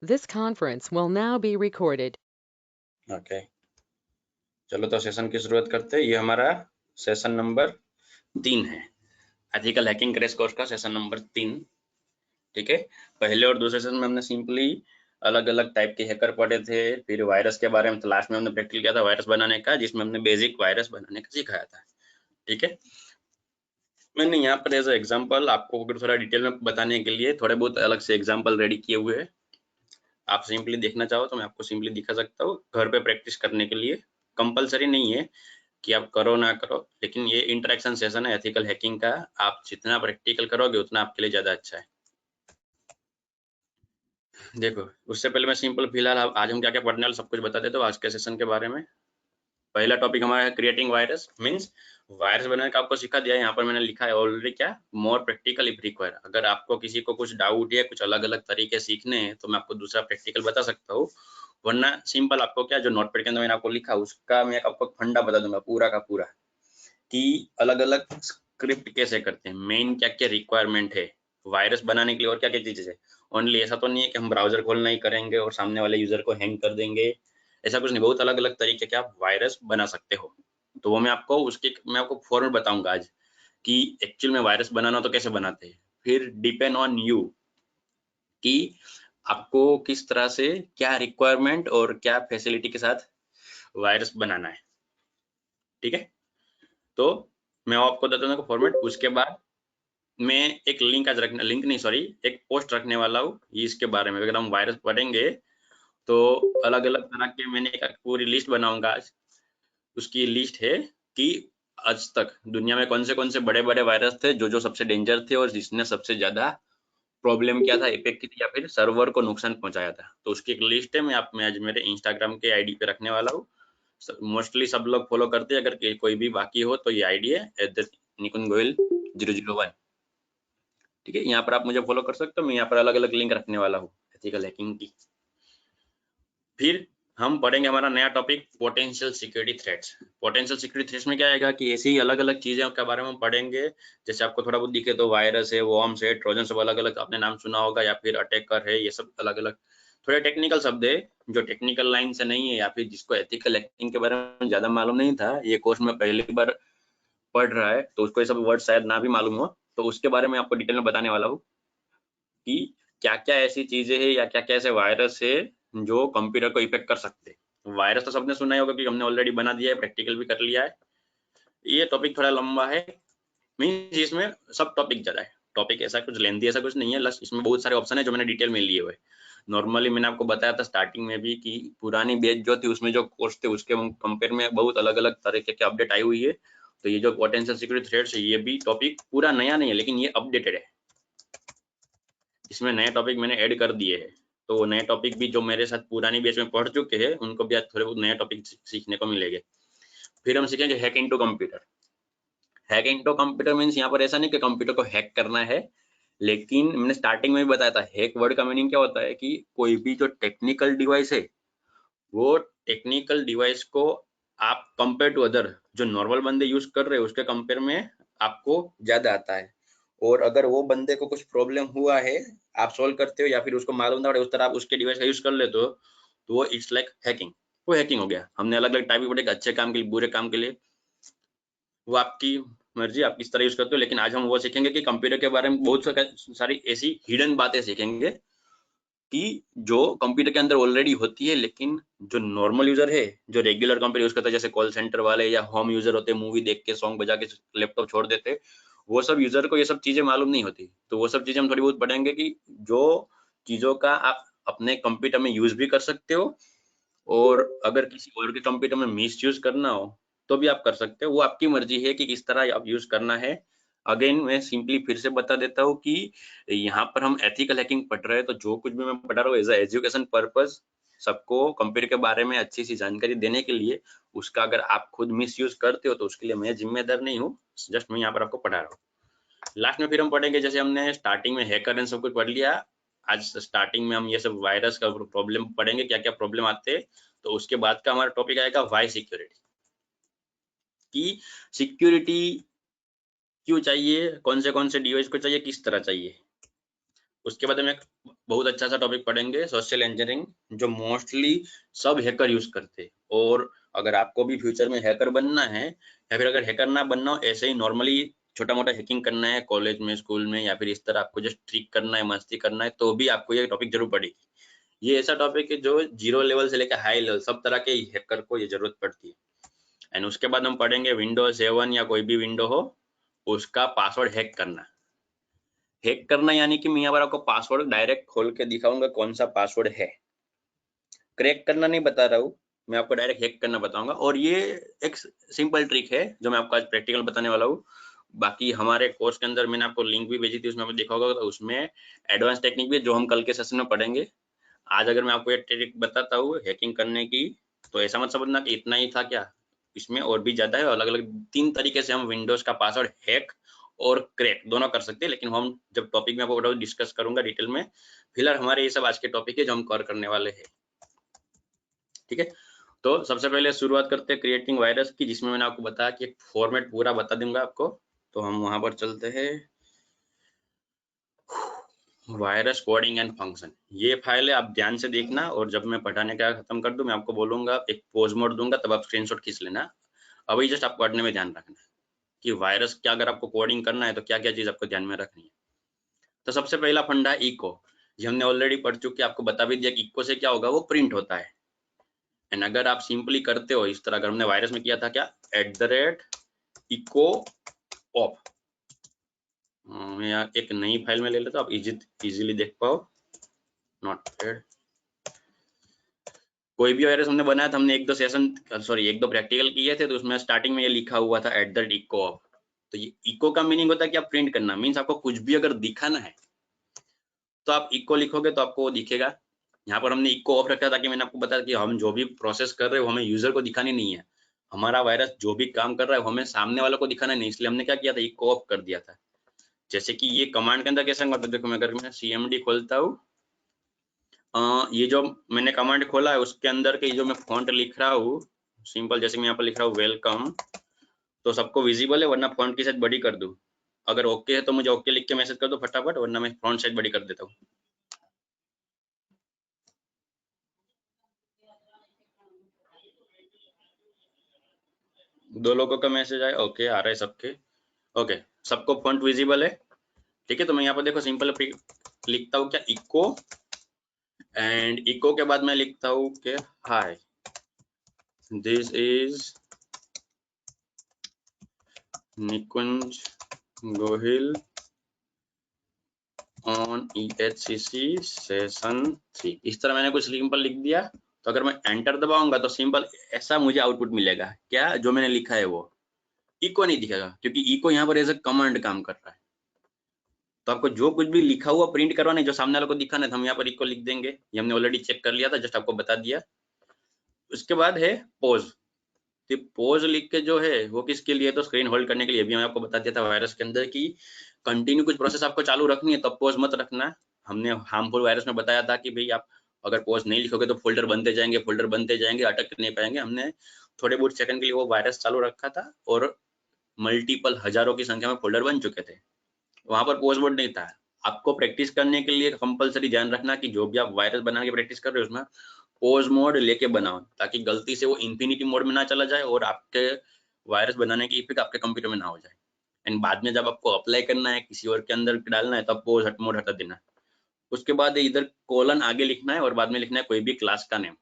This conference will now be recorded. Okay चलो तो session की शुरुआत करते हैं। ये हमारा सेशन नंबर 3 है, एथिकल हैकिंग क्रैश कोर्स का सेशन नंबर 3। ठीक है, पहले और दूसरे सेशन में हमने सिंपली अलग अलग टाइप के हैकर पढ़े थे, फिर वायरस के बारे में लास्ट में हमने प्रैक्टिकल किया था वायरस बनाने का, जिसमें हमने बेसिक वायरस बनाने का सिखाया था। ठीक है, मैंने यहाँ पर एज एग्जाम्पल आपको अगर थोड़ा डिटेल में बताने के लिए थोड़े बहुत अलग से एग्जाम्पल रेडी किए हुए हैं। आप सिंपली देखना चाहो तो मैं आपको सिंपली दिखा सकता हूँ घर पे प्रैक्टिस करने के लिए। कंपलसरी नहीं है कि आप करो ना करो, लेकिन ये इंटरेक्शन सेशन है एथिकल हैकिंग का। आप जितना प्रैक्टिकल करोगे उतना आपके लिए ज्यादा अच्छा है। देखो, उससे पहले मैं सिंपल फिलहाल आज हम क्या क्या पढ़ने वाले सब कुछ बता देता हूँ आज के सेशन के बारे में। पहला टॉपिक हमारा है क्रिएटिंग वायरस, मींस वायरस बनाने का आपको सिखा दिया है। यहाँ पर मैंने लिखा है ऑलरेडी क्या, मोर प्रैक्टिकल इफ रिक्वायर। अगर आपको किसी को कुछ डाउट या कुछ अलग अलग तरीके सीखने हैं तो मैं आपको दूसरा प्रैक्टिकल बता सकता हूँ, वरना सिंपल आपको क्या जो नोटपैड के अंदर मैंने आपको लिखा उसका मैं आपको फंडा बता दूंगा पूरा का पूरा, कि अलग अलग स्क्रिप्ट कैसे करते हैं, मेन क्या क्या रिक्वायरमेंट है वायरस बनाने के लिए और क्या क्या चीजें है। ओनली ऐसा तो नहीं है कि हम ब्राउजर खोलना ही करेंगे और सामने वाले यूजर को हैंग कर देंगे, ऐसा कुछ नहीं। बहुत अलग अलग तरीके के आप वायरस बना सकते हो। तो वो मैं आपको फॉर्मेट बताऊंगा आज कि एक्चुअल में वायरस बनाना तो कैसे बनाते हैं। फिर डिपेंड ऑन यू कि आपको किस तरह से क्या रिक्वायरमेंट और क्या फैसिलिटी के साथ वायरस बनाना है। ठीक है, तो मैं आपको बताता हूँ फॉर्मेट। उसके बाद मैं एक लिंक आज रखने, लिंक नहीं सॉरी, एक पोस्ट रखने वाला हूँ इसके बारे में। अगर हम वायरस पढ़ेंगे तो अलग अलग तरह के मैंने एक पूरी लिस्ट बनाऊंगा आज। उसकी लिस्ट है कि आज तक दुनिया में कौन से बड़े बड़े वायरस थे जो जो सबसे डेंजर थे और जिसने सबसे ज्यादा प्रॉब्लम किया था, इफेक्ट की थी या फिर सर्वर को नुकसान पहुंचाया था। तो उसकी एक लिस्ट है, मैं आज मेरे इंस्टाग्राम के आईडी पे रखने वाला हूँ। मोस्टली सब लोग फॉलो करते हैं, अगर कोई भी बाकी हो तो ये आईडी है @निकुंज गोयल 001। ठीक है, यहाँ पर आप मुझे फॉलो कर सकते हो। मैं यहाँ पर अलग अलग लिंक रखने वाला हूँ एथिकल हैकिंग की। फिर हम पढ़ेंगे हमारा नया topic potential security threats. Potential security threats में क्या आएगा कि ऐसी ही अलग अलग चीजें के बारे में हम पढ़ेंगे। जैसे आपको थोड़ा बहुत दिखे तो वायरस है, वॉर्म्स है, ट्रोजन, सब अलग अलग आपने नाम सुना होगा, या फिर अटैकर है, ये सब अलग अलग थोड़े टेक्निकल शब्द है जो टेक्निकल लाइन से नहीं है, या फिर जिसको एथिकल हैकिंग के बारे में ज्यादा मालूम नहीं था, ये कोर्स में पहली बार पढ़ रहा है तो उसको ये सब वर्ड शायद ना भी मालूम हो, तो उसके बारे में आपको डिटेल में बताने वाला हूँ कि क्या क्या ऐसी चीजें हैं या क्या क्या ऐसे वायरस है जो कंप्यूटर को इफेक्ट कर सकते हैं। वायरस तो सबने सुना ही होगा कि हमने ऑलरेडी बना दिया है, प्रैक्टिकल भी कर लिया है। ये टॉपिक थोड़ा लंबा है, मीन्स इसमें सब टॉपिक ज्यादा है। टॉपिक ऐसा कुछ लेंथी ऐसा कुछ नहीं है, बस इसमें बहुत सारे ऑप्शन है जो मैंने डिटेल में लिए हुए। नॉर्मली मैंने आपको बताया था स्टार्टिंग में भी कि पुरानी बैच जो थी उसमें जो कोर्स थे उसके कंपेयर में बहुत अलग अलग तरीके की अपडेट आई हुई है। तो ये जो पोटेंशियल सिक्योरिटी थ्रेट्स है ये भी टॉपिक पूरा नया नहीं है, लेकिन ये अपडेटेड है। इसमें नए टॉपिक मैंने ऐड कर दिए हैं, तो वो नए टॉपिक भी जो मेरे साथ पुरानी बैच में पढ़ चुके हैं उनको भी आज थोड़े बहुत नए टॉपिक सीखने को मिलेंगे। फिर हम सीखेंगे hack into computer. Hack into computer means यहाँ पर ऐसा नहीं कि कंप्यूटर को हैक करना है, लेकिन मैंने स्टार्टिंग में भी बताया था हैक वर्ड का मीनिंग क्या होता है कि कोई भी जो टेक्निकल डिवाइस है वो टेक्निकल डिवाइस को आप कंपेयर टू अदर जो नॉर्मल बंदे यूज कर रहे हैं उसके कंपेयर में आपको ज्यादा आता है। और अगर वो बंदे को कुछ प्रॉब्लम हुआ है आप सोल्व करते हो, या फिर उसको मालूम था उस तरह आप उसके डिवाइस का यूज कर लेते हो, तो वो इट्स लाइक हैकिंग। वो हैकिंग हो गया। हमने अलग अलग टाइप पढ़े, अच्छे काम के लिए, बुरे काम के लिए, वो आपकी मर्जी, आप किस तरह यूज करते हो। लेकिन आज हम वो सीखेंगे कि कंप्यूटर के बारे में बहुत सारी ऐसी हिडन बातें सीखेंगे कि जो कंप्यूटर के अंदर ऑलरेडी होती है, लेकिन जो नॉर्मल यूजर है जो रेगुलर कंप्यूटर यूज करता है, जैसे कॉल सेंटर वाले या होम यूजर होते हैं, मूवी देख के सॉन्ग बजा के लैपटॉप छोड़ देते, वो सब यूजर को ये सब चीजें मालूम नहीं होती। तो वो सब चीजें हम थोड़ी बहुत पढ़ेंगे कि जो चीजों का आप अपने कंप्यूटर में यूज भी कर सकते हो, और अगर किसी और के कंप्यूटर में मिस यूज करना हो तो भी आप कर सकते हो। वो आपकी मर्जी है कि किस तरह आप यूज करना है। अगेन मैं सिंपली फिर से बता देता हूँ कि यहाँ पर हम एथिकल हैकिंग पढ़ रहे हैं, तो जो कुछ भी मैं पढ़ा रहा हूँ एज ए एजुकेशन पर्पस, सबको कंप्यूटर के बारे में अच्छी सी जानकारी देने के लिए। उसका अगर आप खुद मिस यूज करते हो तो उसके लिए मैं जिम्मेदार नहीं हूँ, जस्ट मैं यहाँ पर आपको पढ़ा रहा हूँ। लास्ट में फिर हम पढ़ेंगे, जैसे हमने स्टार्टिंग में हैकर एंड सब कुछ पढ़ लिया, आज स्टार्टिंग में हम ये सब वायरस का प्रॉब्लम पढ़ेंगे, क्या क्या प्रॉब्लम आते हैं। तो उसके बाद का हमारा टॉपिक आएगा वाई सिक्योरिटी, कि सिक्योरिटी क्यों चाहिए, कौन से डिवाइस को चाहिए, किस तरह चाहिए। उसके बाद हम एक बहुत अच्छा सा टॉपिक पढ़ेंगे सोशल इंजीनियरिंग, जो मोस्टली सब हैकर यूज करते हैं। और अगर आपको भी फ्यूचर में हैकर बनना है या फिर अगर हैकर ना बनना हो, ऐसे ही नॉर्मली छोटा मोटा हैकिंग करना है कॉलेज में, स्कूल में, या फिर इस तरह आपको जस्ट ट्रिक करना है, मस्ती करना है, तो भी आपको ये टॉपिक जरूर पड़ेगी। ये ऐसा टॉपिक है जो 0 लेवल से लेकर हाई लेवल सब तरह के हैकर को ये जरूरत पड़ती है। एंड उसके बाद हम पढ़ेंगे विंडोज 7 या कोई भी विंडो हो, उसका पासवर्ड हैक करना। हैक करना यानी कि मैं यहाँ पर आपको पासवर्ड डायरेक्ट खोल के दिखाऊंगा कौन सा पासवर्ड है। क्रैक करना नहीं बता रहा हूँ, मैं आपको डायरेक्ट हैक करना बताऊंगा। और ये एक सिंपल ट्रिक है जो मैं आपको आज प्रैक्टिकल बताने वाला हूँ। बाकी हमारे कोर्स के अंदर मैंने आपको लिंक भी भेजी थी, उसमें आपने देखा होगा, तो उसमें एडवांस टेक्निक भी जो हम कल के सेशन में पढ़ेंगे। आज अगर मैं आपको ये ट्रिक बताता हूँ हैकिंग करने की, तो ऐसा मत समझना कि इतना ही था क्या, इसमें और भी ज्यादा है। अलग अलग 3 तरीके से हम विंडोज का पासवर्ड हैक और क्रैक दोनों कर सकते हैं, लेकिन हम जब टॉपिक में आपको डिस्कस करूंगा डिटेल में। फिलहाल हमारे ये सब आज के टॉपिक है जो हम कवर करने वाले हैं, ठीक है। तो सबसे पहले शुरुआत करते हैं क्रिएटिंग वायरस की, जिसमें मैंने आपको बताया कि एक फॉर्मेट पूरा बता दूंगा आपको। तो हम वहां पर चलते हैं, वायरस कोडिंग एंड फंक्शन, ये फाइल है, आप ध्यान से देखना। और जब मैं पढ़ाने का खत्म कर दूं, मैं आपको बोलूंगा, एक पॉज मोड दूंगा, तब आप स्क्रीनशॉट खींच लेना। अभी जस्ट आप पढ़ने में ध्यान रखना कि वायरस क्या, अगर आपको कोडिंग करना है तो क्या क्या चीज आपको ध्यान में रखनी है। तो सबसे पहला फंडा है इको, ये हमने ऑलरेडी पढ़ चुके, आपको बता भी दिया कि इको से क्या होगा, वो प्रिंट होता है। एंड अगर आप सिंपली करते हो इस तरह, अगर हमने वायरस में किया था क्या, @इको ऑफ, मैं यहाँ एक नई फाइल में ले लेता हूँ, आप इजीली देख पाओ। नॉट एड, कोई भी वायरस हमने बनाया था, हमने एक दो प्रैक्टिकल किए थे, तो उसमें स्टार्टिंग में ये लिखा हुआ था @इको ऑफ। तो ये इको का मीनिंग होता है कि आप प्रिंट करना, मीन्स आपको कुछ भी अगर दिखाना है तो आप इको लिखोगे तो आपको वो दिखेगा। यहाँ पर हमने इको ऑफ रखा ताकि मैंने आपको बताया कि हम जो भी प्रोसेस कर रहे हो हमें यूजर को दिखानी नहीं है, हमारा वायरस जो भी काम कर रहा है हमें सामने वालों को दिखाना नहीं, इसलिए हमने क्या किया था, इको ऑफ कर दिया था। जैसे कि ये कमांड के अंदर कैसे होता है, देखो मैं अगर मैं cmd खोलता हूँ, ये जो मैंने कमांड खोला है उसके अंदर के जो मैं फॉन्ट लिख रहा हूँ सिंपल, जैसे मैं यहाँ पर लिख रहा हूँ वेलकम, तो सबको विजिबल है, वरना फॉन्ट की साइज बड़ी कर दूं। अगर ओके है तो मुझे ओके लिख के मैसेज कर दो फटाफट, वरना मैं फॉन्ट साइज बड़ी कर देता हूँ। दो लोगों का मैसेज आया, ओके आ रहा है सबके, ओके सबको फॉन्ट विजिबल है, ठीक है। तो मैं यहाँ पर देखो सिंपल लिखता हूँ क्या, इको, एंड इको के बाद मैं लिखता हूँ कि hi this is Nikunj Gohil on EHCC session 3, इस तरह मैंने कुछ सिंपल लिख दिया। तो अगर मैं एंटर दबाऊंगा तो सिंपल ऐसा मुझे आउटपुट मिलेगा, क्या, जो मैंने लिखा है वो। इको नहीं दिखेगा क्योंकि इको यहाँ पर एज अ कमांड काम कर रहा है। तो आपको जो कुछ भी लिखा हुआ प्रिंट करवाना है, जो सामने वालों को दिखाना है, तो हम यहाँ पर इको लिख देंगे, ये हमने ऑलरेडी चेक कर लिया था, जस्ट आपको बता दिया। उसके बाद है पोज, तो पोज लिख के जो है वो किसके लिए, तो स्क्रीन होल्ड करने के लिए। अभी मैं आपको बता दिया था वायरस के अंदर की कंटिन्यू कुछ प्रोसेस आपको चालू रखनी है तब पोज मत रखना। हमने हार्मफुल वायरस में बताया था कि भाई आप अगर पोज नहीं लिखोगे तो फोल्डर बनते जाएंगे, अटक नहीं पाएंगे। हमने थोड़े बहुत सेकंड के लिए वो वायरस चालू रखा था और मल्टीपल हजारों की संख्या में फोल्डर बन चुके थे, वहां पर पोज मोड नहीं था। आपको प्रैक्टिस करने के लिए कंपलसरी ध्यान रखना कि जो भी आप वायरस बनाने की प्रैक्टिस कर रहे हो उसमें पोज मोड लेके बनाओ, ताकि गलती से वो इन्फिनिटी मोड में ना चला जाए और आपके वायरस बनाने की इफेक्ट आपके कंप्यूटर में ना हो जाए। एंड बाद में जब आपको अप्लाई करना है, किसी और के अंदर डालना है, तब पोज मोड हटा देना। उसके बाद इधर कोलन आगे लिखना है और बाद में लिखना है कोई भी क्लास का नेम,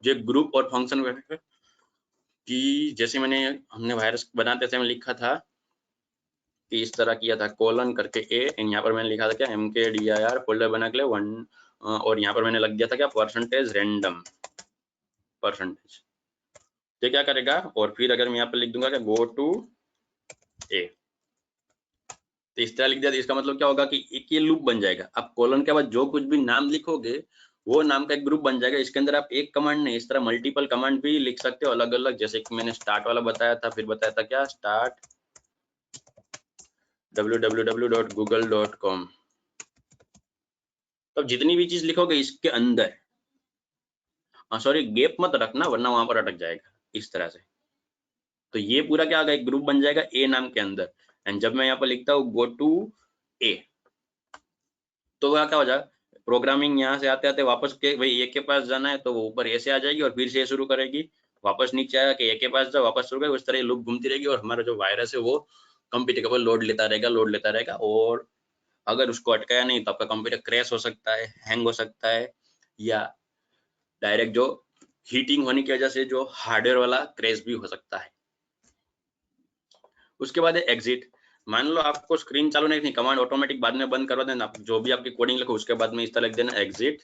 जो ग्रुप और फंक्शन कि जैसे हमने वायरस बनाते समय लिखा था कि इस तरह किया था, कोलन करके ए, एंड यहाँ पर मैंने लिखा था क्या, mkdir फोल्डर बना के लिए 1, और यहाँ पर मैंने लग दिया था क्या, %random %। ये क्या करेगा, और फिर अगर मैं यहाँ पर लिख दूंगा कि गो टू ए, तो इस तरह लिख दिया, तो इसका मतलब क्या होगा कि एक ये लूप बन जाएगा। आप कोलन के बाद जो कुछ भी नाम लिखोगे वो नाम का एक ग्रुप बन जाएगा। इसके अंदर आप एक कमांड नहीं, इस तरह मल्टीपल कमांड भी लिख सकते हो अलग अलग, जैसे कि मैंने स्टार्ट वाला बताया था, फिर बताया था क्या, स्टार्ट www.google.com। तो जितनी भी चीज लिखोगे इसके अंदर, सॉरी गैप मत रखना वरना वहां पर अटक जाएगा इस तरह से। तो ये पूरा क्या होगा, एक ग्रुप बन जाएगा ए नाम के अंदर। एंड जब मैं यहाँ पर लिखता हूँ गो टू ए, तो वह क्या हो जाएगा, प्रोग्रामिंग यहाँ से आते आते वापस के भाई ए के पास जाना है तो वो ऊपर ए से आ जाएगी और फिर से शुरू करेगी, वापस नीचे आएगा कि ए के पास जाओ, वापस शुरू करेगी, उस तरह लूप घूमती रहेगी और हमारा जो वायरस है वो कंप्यूटर के ऊपर लोड लेता रहेगा। और अगर उसको अटकाया नहीं तो आपका कंप्यूटर क्रैश हो सकता है, हैंग हो सकता है, या डायरेक्ट जो हीटिंग होने की वजह से जो हार्डवेयर वाला क्रैश भी हो सकता है। उसके बाद है एग्जिट। मान लो आपको स्क्रीन चालू नहीं थी, कमांड ऑटोमेटिक बाद में बंद करवा देना, आप जो भी आपकी कोडिंग लिखो उसके बाद में इस तरह लिख देना एग्जिट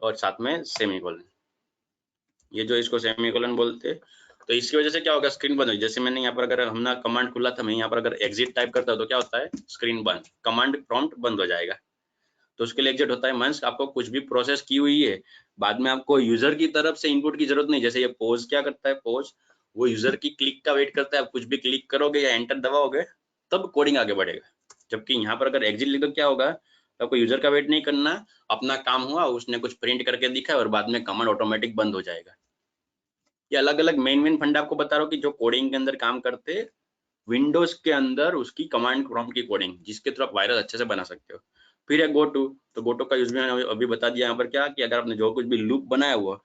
और साथ में सेमीकोलन। ये जो इसको सेमीकोलन बोलते, तो इसकी वजह से क्या होगा, स्क्रीन बंद होगी। जैसे मैंने यहाँ पर अगर हमने कमांड खुला था, मैं यहाँ पर अगर एग्जिट टाइप करता हूँ तो क्या होता है, स्क्रीन बंद, कमांड प्रॉम्प्ट बंद हो जाएगा। तो उसके लिए एग्जिट होता है। मींस आपको कुछ भी प्रोसेस की हुई है, बाद में आपको यूजर की तरफ से इनपुट की जरूरत नहीं। जैसे ये पॉज क्या करता है, पॉज वो यूजर की क्लिक का वेट करता है, आप कुछ भी क्लिक करोगे या एंटर दबाओगे तब कोडिंग आगे बढ़ेगा। जबकि यहाँ पर अगर एग्जिट लिखो क्या होगा, तो आपको यूजर का वेट नहीं करना, अपना काम हुआ, उसने कुछ प्रिंट करके दिखा और बाद में कमांड ऑटोमेटिक बंद हो जाएगा। ये अलग अलग मेन फंडा आपको बता रहा हूँ कि जो कोडिंग के अंदर काम करते, विंडोज के अंदर उसकी कमांड प्रॉम्प्ट की कोडिंग, जिसके थ्रू आप वायरस अच्छे से बना सकते हो। फिर है गो टू। तो गो टू का यूज भी मैंने अभी बता दिया यहाँ पर, क्या कि अगर आपने जो कुछ भी लूप बनाया हुआ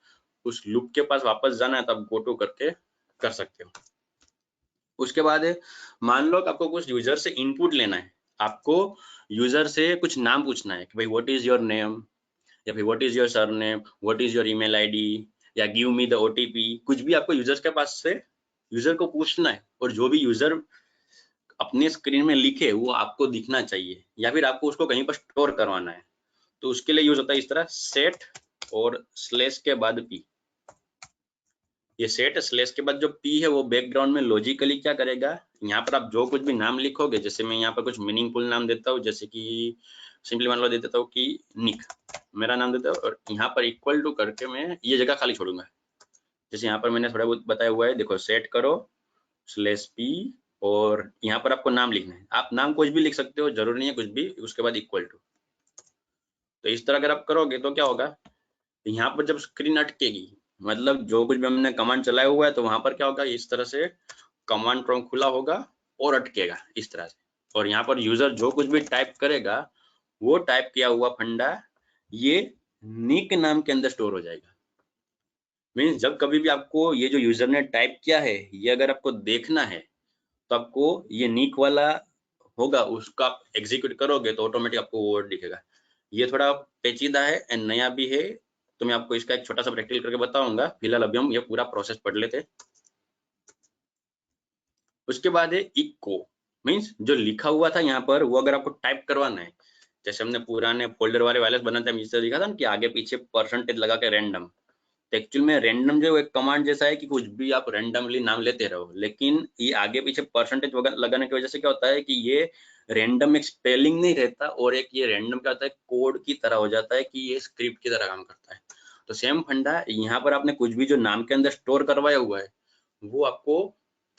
उस लूप के पास वापस जाना है तो आप गो टू करके कर सकते हो। उसके बाद है, मान लो कि आपको कुछ यूजर से इनपुट लेना है, आपको यूजर से कुछ नाम पूछना है कि भाई व्हाट इज योर नेम, या फिर what is your surname, what is your email ID, या गिव मी द ओटीपी। कुछ भी आपको यूजर के पास से यूजर को पूछना है और जो भी यूजर अपने स्क्रीन में लिखे वो आपको दिखना चाहिए, या फिर आपको उसको कहीं पर स्टोर करवाना है। तो उसके लिए यूज होता है इस तरह सेट और स्लेश के बाद पी। ये सेट स्लेश के बाद जो पी है वो बैकग्राउंड में लॉजिकली क्या करेगा, यहाँ पर आप जो कुछ भी नाम लिखोगे, जैसे मैं यहाँ पर कुछ मीनिंगफुल नाम देता हूँ, जैसे कि सिंपली मान लो दे देता हूँ कि निक, मेरा नाम देता हूँ, और यहाँ पर इक्वल टू करके मैं ये जगह खाली छोड़ूंगा। जैसे यहाँ पर मैंने थोड़ा बहुत बताया हुआ है, देखो सेट करो स्लेश पी और यहाँ पर आपको नाम लिखना है, आप नाम कुछ भी लिख सकते हो, जरूरी नहीं है कुछ भी, उसके बाद इक्वल टू। तो इस तरह अगर आप करोगे तो क्या होगा, यहाँ पर जब स्क्रीन अटकेगी, मतलब जो कुछ भी हमने कमांड चलाया हुआ है, तो वहां पर क्या होगा, इस तरह से कमांड प्रॉम्प्ट खुला होगा और अटकेगा इस तरह से। और यहाँ पर यूजर जो कुछ भी टाइप करेगा वो टाइप किया हुआ फंडा ये निक नाम के अंदर स्टोर हो जाएगा। मीन्स जब कभी भी आपको ये जो यूजर ने टाइप किया है ये अगर आपको देखना है तो आपको ये निक वाला होगा, उसका आप एग्जीक्यूट करोगे तो ऑटोमेटिक आपको वो वर्ड दिखेगा। ये थोड़ा पेचीदा है एंड नया भी है, तो मैं आपको इसका एक छोटा सा प्रैक्टिकल करके बताऊंगा। फिलहाल अभी हम ये पूरा प्रोसेस पढ़ लेते। उसके बाद है इको। मीन्स जो लिखा हुआ था यहाँ पर वो अगर आपको टाइप करवाना है, जैसे हमने पुराने फोल्डर वाले वायरस बनाते हैं, जिससे लिखा था ना कि आगे पीछे परसेंटेज लगा के रैंडम। तो एक्चुअल में रैंडम जो एक कमांड जैसा है कि कुछ भी आप रैंडमली नाम लेते रहो, लेकिन ये आगे पीछे परसेंटेज लगाने की वजह से क्या होता है कि ये रैंडम एक स्पेलिंग नहीं रहता, और एक ये रैंडम क्या होता है, कोड की तरह हो जाता है कि ये स्क्रिप्ट की तरह काम करता है। तो सेम फंडा यहाँ पर आपने कुछ भी जो नाम के अंदर स्टोर करवाया हुआ है वो आपको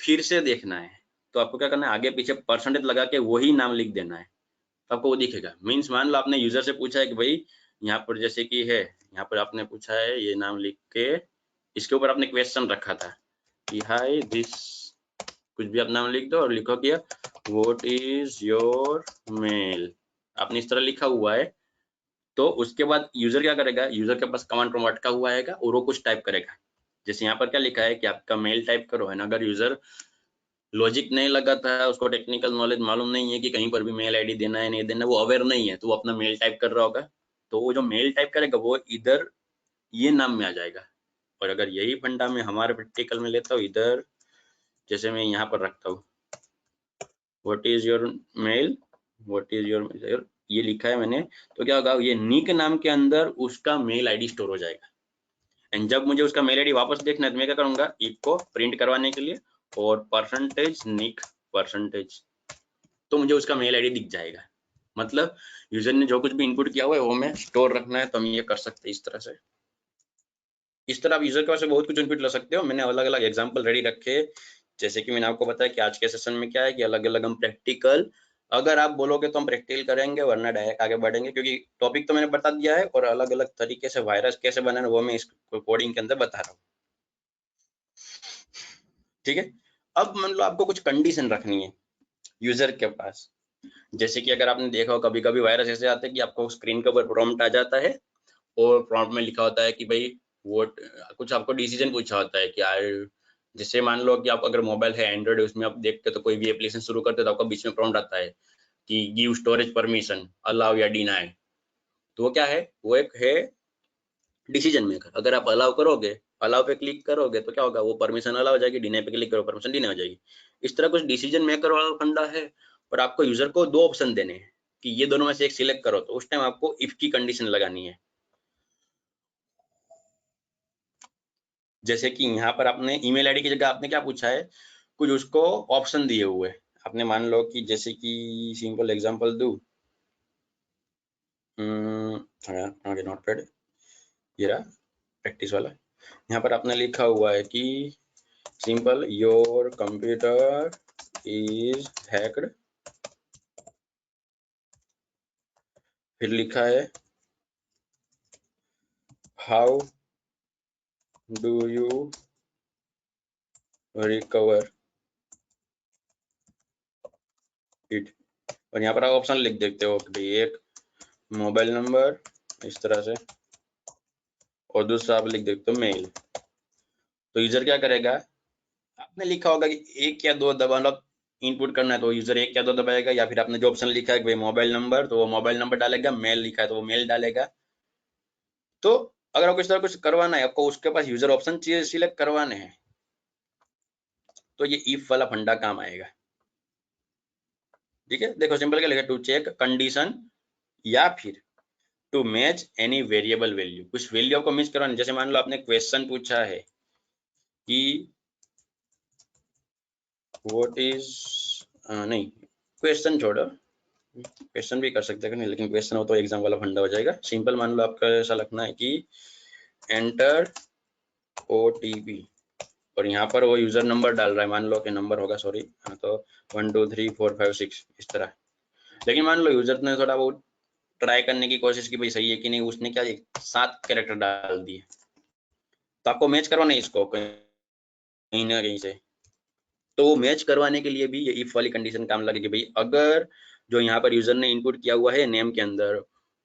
फिर से देखना है, तो आपको क्या करना है, आगे पीछे परसेंटेज लगा के वही नाम लिख देना है, तो आपको वो दिखेगा। मीन्स मान लो आपने यूजर से पूछा है कि भाई यहाँ पर जैसे कि है, यहाँ पर आपने पूछा है ये नाम लिख के, इसके ऊपर आपने क्वेश्चन रखा था कि हाय दिस, कुछ भी आप नाम लिख दो और लिखो कि व्हाट इज योर मेल, आपने इस तरह लिखा हुआ है। तो उसके बाद यूजर क्या करेगा, यूजर के पास कमांड प्रॉम्प्ट अटका हुआ है और वो कुछ टाइप करेगा। जैसे यहाँ पर क्या लिखा है कि आपका मेल टाइप करो है ना, अगर यूजर लॉजिक नहीं लगाता है, उसको टेक्निकल नॉलेज मालूम नहीं है कि कहीं पर भी मेल आईडी देना है नहीं देना, वो अवेयर नहीं है, तो वो अपना मेल टाइप कर रहा होगा, तो वो जो मेल टाइप करेगा वो इधर ये नाम में आ जाएगा। और अगर यही फंडा में हमारे प्रैक्टिकल में लेता हूँ इधर, जैसे मैं यहाँ पर रखता हूँ what is your mail, what is your, ये लिखा है मैंने, तो क्या होगा, ये निक नाम के अंदर उसका मेल आईडी स्टोर हो जाएगा। एंड जब मुझे उसका मेल आईडी वापस देखना है तो मैं क्या करूंगा, इको प्रिंट करवाने के लिए और परसेंटेज निक परसेंटेज, तो मुझे उसका मेल आईडी दिख जाएगा। मतलब यूजर ने जो कुछ भी इनपुट किया हुआ है वो मैं स्टोर रखना है तो हम ये कर सकते हैं इस तरह से। इस तरह आप यूजर के पास से बहुत कुछ इनपुट ले सकते हो। मैंने अलग अलग एग्जांपल रेडी रखे, जैसे कि मैंने आपको बताया कि आज के सेशन में क्या है कि अलग अलग हम प्रैक्टिकल, अगर आप बोलोगे तो हम प्रैक्टिकल करेंगे, वरना डायरेक्ट आगे बढ़ेंगे, क्योंकि टॉपिक तो मैंने बता दिया है और अलग अलग तरीके से वायरस कैसे बनाना वो मैं इस कोडिंग के अंदर बता रहा हूँ। ठीक है, अब मान लो आपको कुछ कंडीशन रखनी है यूजर के पास, जैसे कि अगर आपने देखा हो कभी कभी वायरस ऐसे आते हैं कि आपको स्क्रीन के ऊपर प्रॉम्प्ट आ जाता है और प्रॉम्प्ट में लिखा होता है कि भाई वो कुछ आपको डिसीजन पूछा होता है कि यार, जैसे मान लो कि आप अगर मोबाइल है एंड्रॉइड, उसमें आप देखते हो तो कोई भी एप्लीकेशन शुरू करते हो तो आपको बीच में प्रॉम्प्ट आता है कि गिव स्टोरेज परमिशन, अलाउ या डिनाई। तो वो क्या है, वो एक है डिसीजन मेकर। अगर आप अलाउ करोगे, अलाउ पे क्लिक करोगे तो क्या होगा, वो परमिशन अलाउ हो जाएगी, डिनाई पे क्लिक करो परमिशन डिनाई हो जाएगी। इस तरह कुछ डिसीजन मेकर वाला फंडा है। और आपको यूजर को दो ऑप्शन देने हैं कि ये दोनों में से एक सिलेक्ट करो, तो उस टाइम आपको इफ की कंडीशन लगानी है। जैसे कि यहाँ पर आपने ईमेल आईडी की जगह आपने क्या पूछा है, कुछ उसको ऑप्शन दिए हुए। आपने मान लो कि जैसे कि सिंपल एग्जांपल दूं, आगे नोटपैड, ये रहा प्रैक्टिस वाला। यहाँ पर आपने लिखा हुआ है कि simple your computer is hacked, फिर लिखा है how do you recover it. और यहाँ पर आप ऑप्शन लिख देते हो कि भाई एक मोबाइल नंबर इस तरह से, और दूसरा आप लिख देते हो मेल। तो यूजर क्या करेगा, आपने लिखा होगा कि एक या दो दबा, मतलब इनपुट करना है तो यूजर एक या दो दबाएगा, या फिर आपने जो ऑप्शन लिखा है कि भाई मोबाइल नंबर, तो वो मोबाइल नंबर डालेगा, मेल लिखा है तो वो मेल डालेगा। तो अगर आपको इस तरह कुछ करवाना है, आपको उसके पास यूजर ऑप्शन चाहिए सिलेक्ट करवाने हैं, तो ये इफ वाला फंडा काम आएगा। ठीक है, देखो सिंपल क्या लिखा, टू चेक कंडीशन या फिर to match any variable value. कुछ वैल्यू आपको मैच करवाना है। जैसे मान लो आपने क्वेश्चन पूछा है कि व्हाट इज, नहीं क्वेश्चन छोड़ो, क्वेश्चन भी कर सकते हैं नहीं, लेकिन क्वेश्चन हो तो एग्जाम वाला फंडा हो जाएगा। सिंपल मान लो आपका ऐसा लिखना है कि एंटर ओटीपी, और यहाँ पर वो यूजर नंबर डाल रहा है, मान लो कि नंबर होगा, सॉरी, तो 1 2 3 4 5 6 इस तरह। लेकिन मान लो यूजर ने थोड़ा बहुत ट्राई करने की कोशिश की, भाई सही है कि नहीं, उसने क्या 7 कैरेक्टर डाल दिए, तो आपको मैच करवाना है इसको कहीं ना कहीं से। तो वो मैच करवाने के लिए भी ये इफ वाली कंडीशन काम लगेगी। भाई अगर जो यहाँ पर यूजर ने इनपुट किया हुआ है नेम के अंदर,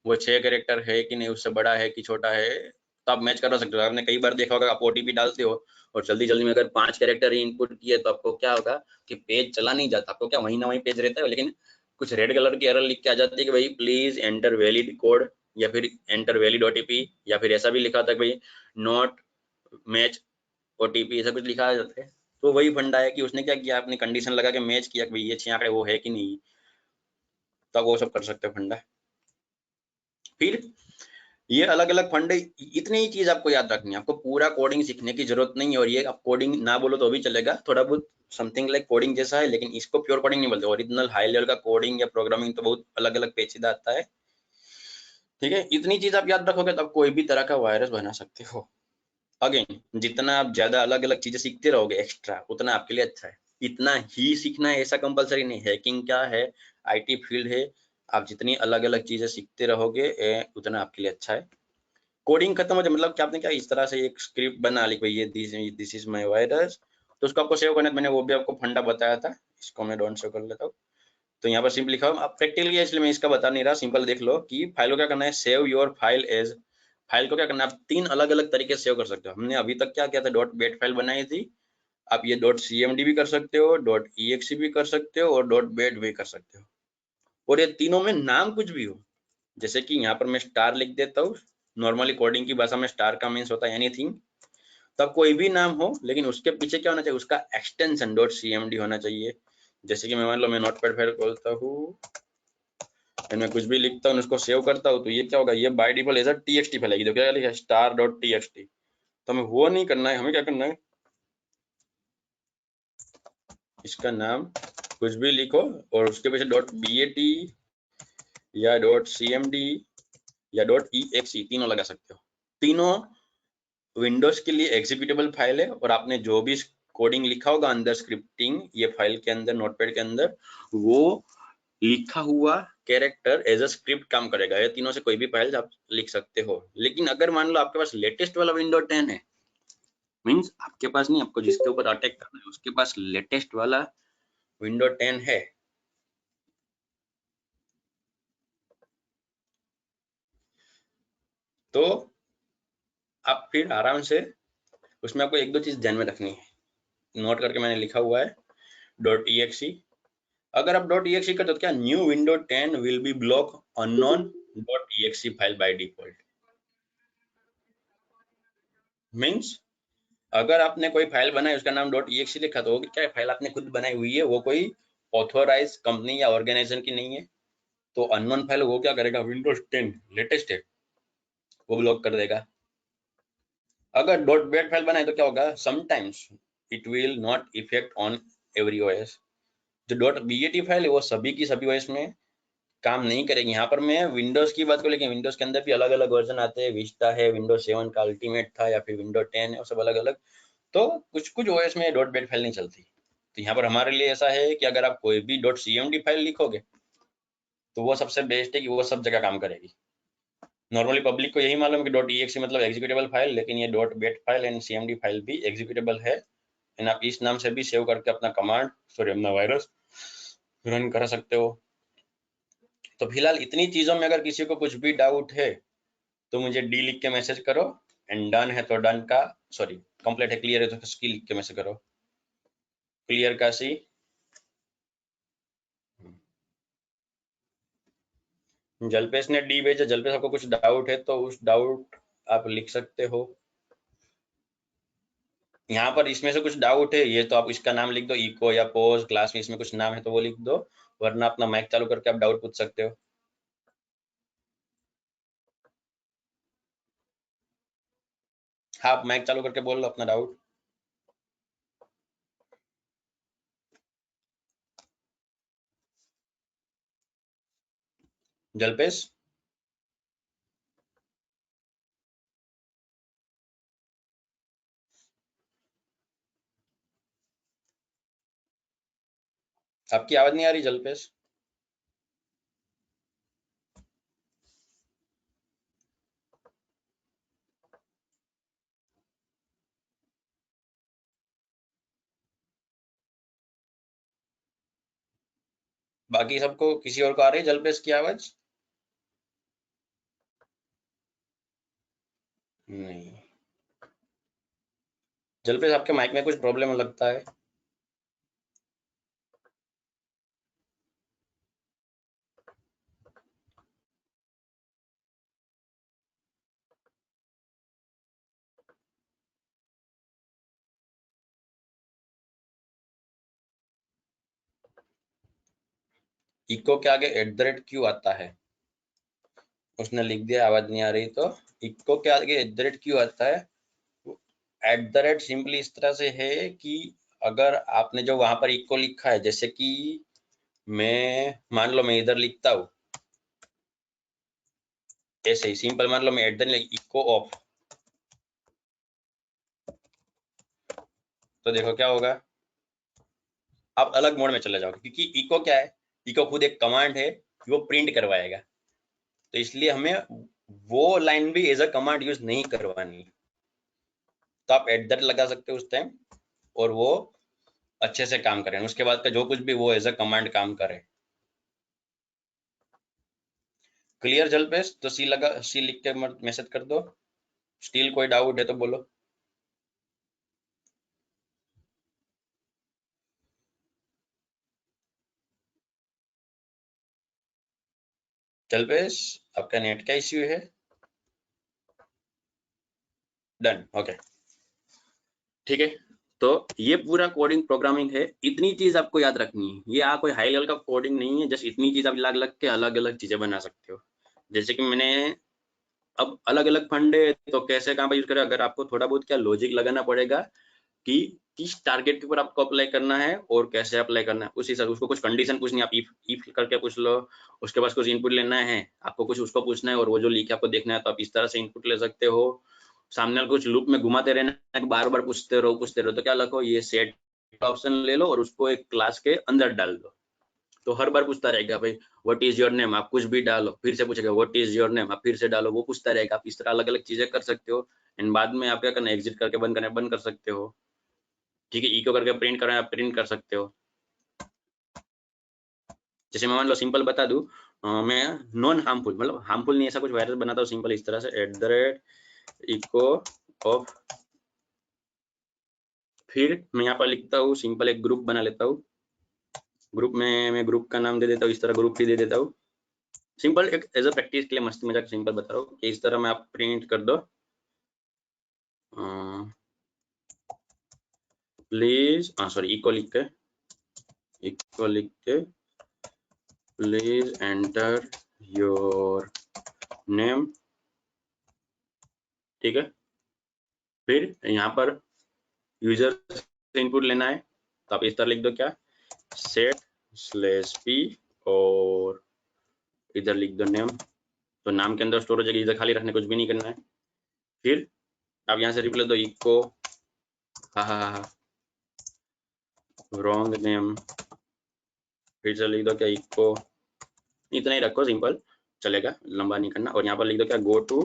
वो 6 कैरेक्टर है कि नहीं, उससे बड़ा है कि छोटा है, तो आप मैच करवा सकते हो। आपने कई बार देखा होगा, आप ओटीपी डालते हो और जल्दी जल्दी में अगर 5 कैरेक्टर ही इनपुट किए, तो आपको क्या होगा कि पेज चला नहीं जाता, आपको क्या वहीं ना वहीं पेज रहता है, लेकिन कुछ रेड कलर की एरर लिख के आ जाती है कि भाई प्लीज एंटर वैलिड कोड, या फिर एंटर वैलिड ओटीपी, या फिर ऐसा भी लिखा था भाई नॉट मैच ओटीपी, ऐसा कुछ लिखा जाता है। तो वही फंडा है कि उसने क्या किया, आपने कंडीशन लगा के मैच किया कि भाई ये 6 आंकड़े वो है कि नहीं, तब वो सब कर सकते हो फंडा। फिर ये अलग अलग फंडे, इतनी ही चीज आपको याद रखनी है, आपको पूरा कोडिंग सीखने की जरूरत नहीं है। और ये आप कोडिंग ना बोलो तो भी चलेगा, थोड़ा बहुत समथिंग लाइक कोडिंग जैसा है, लेकिन इसको प्योर कोडिंग नहीं बोलते। ओरिजिनल हाई लेवल का कोडिंग या प्रोग्रामिंग तो बहुत अलग अलग पेचीदा आता है। ठीक है, इतनी चीज आप याद रखोगे तो आप कोई भी तरह का वायरस बना सकते हो। अगेन, जितना आप ज्यादा अलग अलग चीजें सीखते रहोगे एक्स्ट्रा, उतना आपके लिए अच्छा है। इतना ही सीखना है ऐसा कंपलसरी नहीं। हैकिंग क्या है, आईटी फील्ड है, आप जितनी अलग अलग चीजें सीखते रहोगे उतना आपके लिए अच्छा है। कोडिंग खत्म हो जाए, मतलब कि आपने क्या इस तरह से एक स्क्रिप्ट बना ली, भाई ये दिस इज माय वायरस, तो उसको आपको सेव करना है। मैंने वो भी आपको फंडा बताया था, इसको मैं डोंट शो कर लेता हूँ। तो यहाँ पर सिंपल लिखा हो, आप प्रैक्टिकल किया इसलिए मैं इसका बता नहीं रहा, सिंपल देख लो कि फाइल को क्या करना है, save your file as. File को क्या करना है, आप 3 अलग अलग तरीके से सेव कर सकते हो। हमने अभी तक क्या किया था, डॉट बेट फाइल बनाई थी, आप ये डॉट cmd भी कर सकते हो, डॉट exe भी कर सकते हो, और डॉट बेट भी कर सकते हो। और ये तीनों में नाम कुछ भी हो, जैसे कि यहाँ पर मैं स्टार लिख देता हूँ। नॉर्मली कोडिंग की भाषा में स्टार का मीन्स होता है एनीथिंग। तब कोई भी नाम हो, लेकिन उसके पीछे क्या होना चाहिए, उसका एक्सटेंशन डॉट cmd होना चाहिए। जैसे कि मैं मान लो मैं नोटपैड फाइल खोलता हूँ, मैं कुछ भी लिखता हूँ, उसको सेव करता हूँ, तो ये क्या होगा, ये बाय डिफॉल्ट एज txt फैलेगी। तो क्या लिखा है, स्टार डॉट txt। तो हमें वो नहीं करना है, हमें क्या करना है, इसका नाम कुछ भी लिखो और उसके पीछे डॉट bat या डॉट cmd या डॉट exe तीनों लगा सकते हो। तीनों विंडोज के लिए एग्जीक्यूटेबल फाइल है, और आपने जो भी कोडिंग लिखा होगा अंदर स्क्रिप्टिंग, ये फाइल के अंदर नोटपैड के अंदर, वो लिखा हुआ कैरेक्टर एज अ स्क्रिप्ट काम करेगा। ये तीनों से कोई भी फाइल आप लिख सकते हो। लेकिन अगर मान लो आपके पास लेटेस्ट वाला विंडो 10 है, मीन्स आपके पास नहीं, आपको जिसके ऊपर अटैक करना है उसके पास लेटेस्ट वाला विंडो 10 है, तो आप फिर आराम से उसमें आपको एक दो चीज ध्यान में रखनी है, नोट करके मैंने लिखा हुआ है .exe। अगर आप .exe करते हो तो क्या new window 10 will be block unknown .exe file by default. Means अगर आपने कोई फाइल बनाई उसका नाम .exe लिखा तो क्या फाइल आपने खुद बनाई हुई है, वो कोई ऑथोराइज कंपनी या ऑर्गेनाइजेशन की नहीं है, तो अननोन फाइल वो क्या करेगा, विंडोज 10 लेटेस्ट है वो ब्लॉक कर देगा। अगर .bat फाइल बनाए तो क्या होगा, sometimes it will not effect on every OS. जो .bat फाइल है वो सभी की सभी ओएस में काम नहीं करेगी। यहाँ पर मैं विंडोज की बात करूँ, लेकिन विंडोज के अंदर भी अलग अलग वर्जन आते हैं, विस्टा है, विंडोज 7 का अल्टीमेट था, या फिर विंडोज 10 है, वो सब अलग अलग। तो कुछ कुछ ओएस में .bat फाइल नहीं चलती। तो यहाँ पर हमारे लिए ऐसा है कि अगर आप कोई भी .cmd फाइल लिखोगे तो वो सबसे बेस्ट है कि वो सब जगह काम करेगी। नॉर्मली पब्लिक को यही मालूम है कि .exe मतलब एग्जीक्यूटेबल फाइल, लेकिन ये .bat file and cmd file भी एग्जीक्यूटेबल है, एंड आप इस नाम से भी सेव करके अपना कमांड अपना वायरस रन कर सकते हो। तो फिलहाल इतनी चीजों में अगर किसी को कुछ भी डाउट है तो मुझे डी लिख के मैसेज करो, एंड डन है तो डन का सॉरी कंप्लीट है, क्लियर है तो सी लिख के मैसेज करो, क्लियर का सी। जल्पेश ने डी भेजा। जल्पेश आपको कुछ डाउट है तो उस डाउट आप लिख सकते हो यहाँ पर। इसमें से कुछ डाउट है ये तो आप इसका नाम लिख दो, इको या पोज क्लास में इसमें कुछ नाम है तो वो लिख दो, वरना अपना माइक चालू करके आप डाउट पूछ सकते हो। हाँ, आप माइक चालू करके बोल लो अपना डाउट। जल्पेश आपकी आवाज नहीं आ रही जल्पेश। बाकी सबको किसी और को आ रही है जल्पेश की आवाज? नहीं, जल्पेश आपके माइक में कुछ प्रॉब्लम लगता है। इको के आगे @ क्यों आता है? उसने लिख दिया आवाज नहीं आ रही, तो इको के आगे @ क्यों आता है? सिंपली इस तरह से है कि अगर आपने जो वहां पर इको लिखा है, जैसे कि मैं मान लो मैं इधर लिखता हूँ ऐसे ही सिंपल, मान लो मैं इको ऑफ, तो देखो क्या होगा, आप अलग मोड में चले जाओगे, क्योंकि इको क्या है, इको खुद एक कमांड है, वो प्रिंट करवाएगा, तो इसलिए हमें वो लाइन भी एज अ कमांड यूज नहीं करवानी। तो आप @ लगा सकते हो उस टाइम, और वो अच्छे से काम करें, उसके बाद का जो कुछ भी वो एज अ कमांड काम करे। क्लियर जल्पेश? तो सी लगा, सी लिख के मैसेज कर दो। स्टिल कोई डाउट है तो बोलो। जल्पेश आपका नेट का इश्यू है? डन, ओके, ठीक है। तो ये पूरा कोडिंग प्रोग्रामिंग है, इतनी चीज आपको याद रखनी है। ये कोई हाई लेवल का कोडिंग नहीं है, जस्ट इतनी चीज आप अलग अलग के अलग अलग चीजें बना सकते हो। जैसे कि मैंने अब अलग अलग फंड है तो कैसे कहाँ पर यूज करें, अगर आपको थोड़ा बहुत क्या लॉजिक लगाना पड़ेगा कि किस टारगेट के ऊपर आपको अप्लाई करना है और कैसे अप्लाई करना है, उस हिसाब से उसको कुछ कंडीशन पूछनी है, आप इफ करके पूछ लो, उसके पास कुछ इनपुट लेना है, आपको कुछ उसको पूछना है, और वो जो लिखे आपको देखना है, तो आप इस तरह से इनपुट ले सकते हो। सामने वाले कुछ लूप में घुमाते रहना, बार बार पूछते रहो, तो क्या लिखो, ये सेट ऑप्शन ले लो और उसको एक क्लास के अंदर डाल दो, तो हर बार पूछता रहेगा भाई व्हाट इज योर नेम, आप कुछ भी डालो, फिर से पूछेगा व्हाट इज योर नेम, आप फिर से डालो, वो पूछता रहेगा। आप इस तरह अलग अलग चीजें कर सकते हो, एंड बाद में आप क्या करना, एग्जिट करके बंद करना बंद कर सकते हो। ठीक है, इको करके प्रिंट करना है, आप प्रिंट कर सकते हो। जैसे मैं मान लो सिंपल बता दूं, मैं नॉन हार्मफुल, मतलब हार्मफुल नहीं, ऐसा कुछ वायरस बनाता हूँ सिंपल इस तरह से @echo of, फिर मैं यहाँ पर लिखता हूँ सिंपल एक ग्रुप बना लेता हूँ। ग्रुप में मैं ग्रुप का नाम दे देता हूँ इस तरह, ग्रुप ही दे देता हूँ सिंपल, एक एज अ प्रैक्टिस के लिए मस्ती मजाक सिंपल बता रहा हूँ कि इस तरह में आप प्रिंट कर दो प्लीज, सॉरी इको लिख के प्लीज एंटर योर नेम, ठीक है। फिर यहाँ पर यूजर से इनपुट लेना है, तो आप इस तरह लिख दो क्या, set/p और इधर लिख दो नेम, तो नाम के अंदर स्टोर हो जाएगी, इधर खाली रखने, कुछ भी नहीं करना है। फिर आप यहाँ से रिप्लाई दो इको रॉन्ग नेम, फिर से लिख दो क्या इको, इतना ही रखो सिंपल चलेगा, लंबा नहीं करना। और यहाँ पर लिख दो क्या गो टू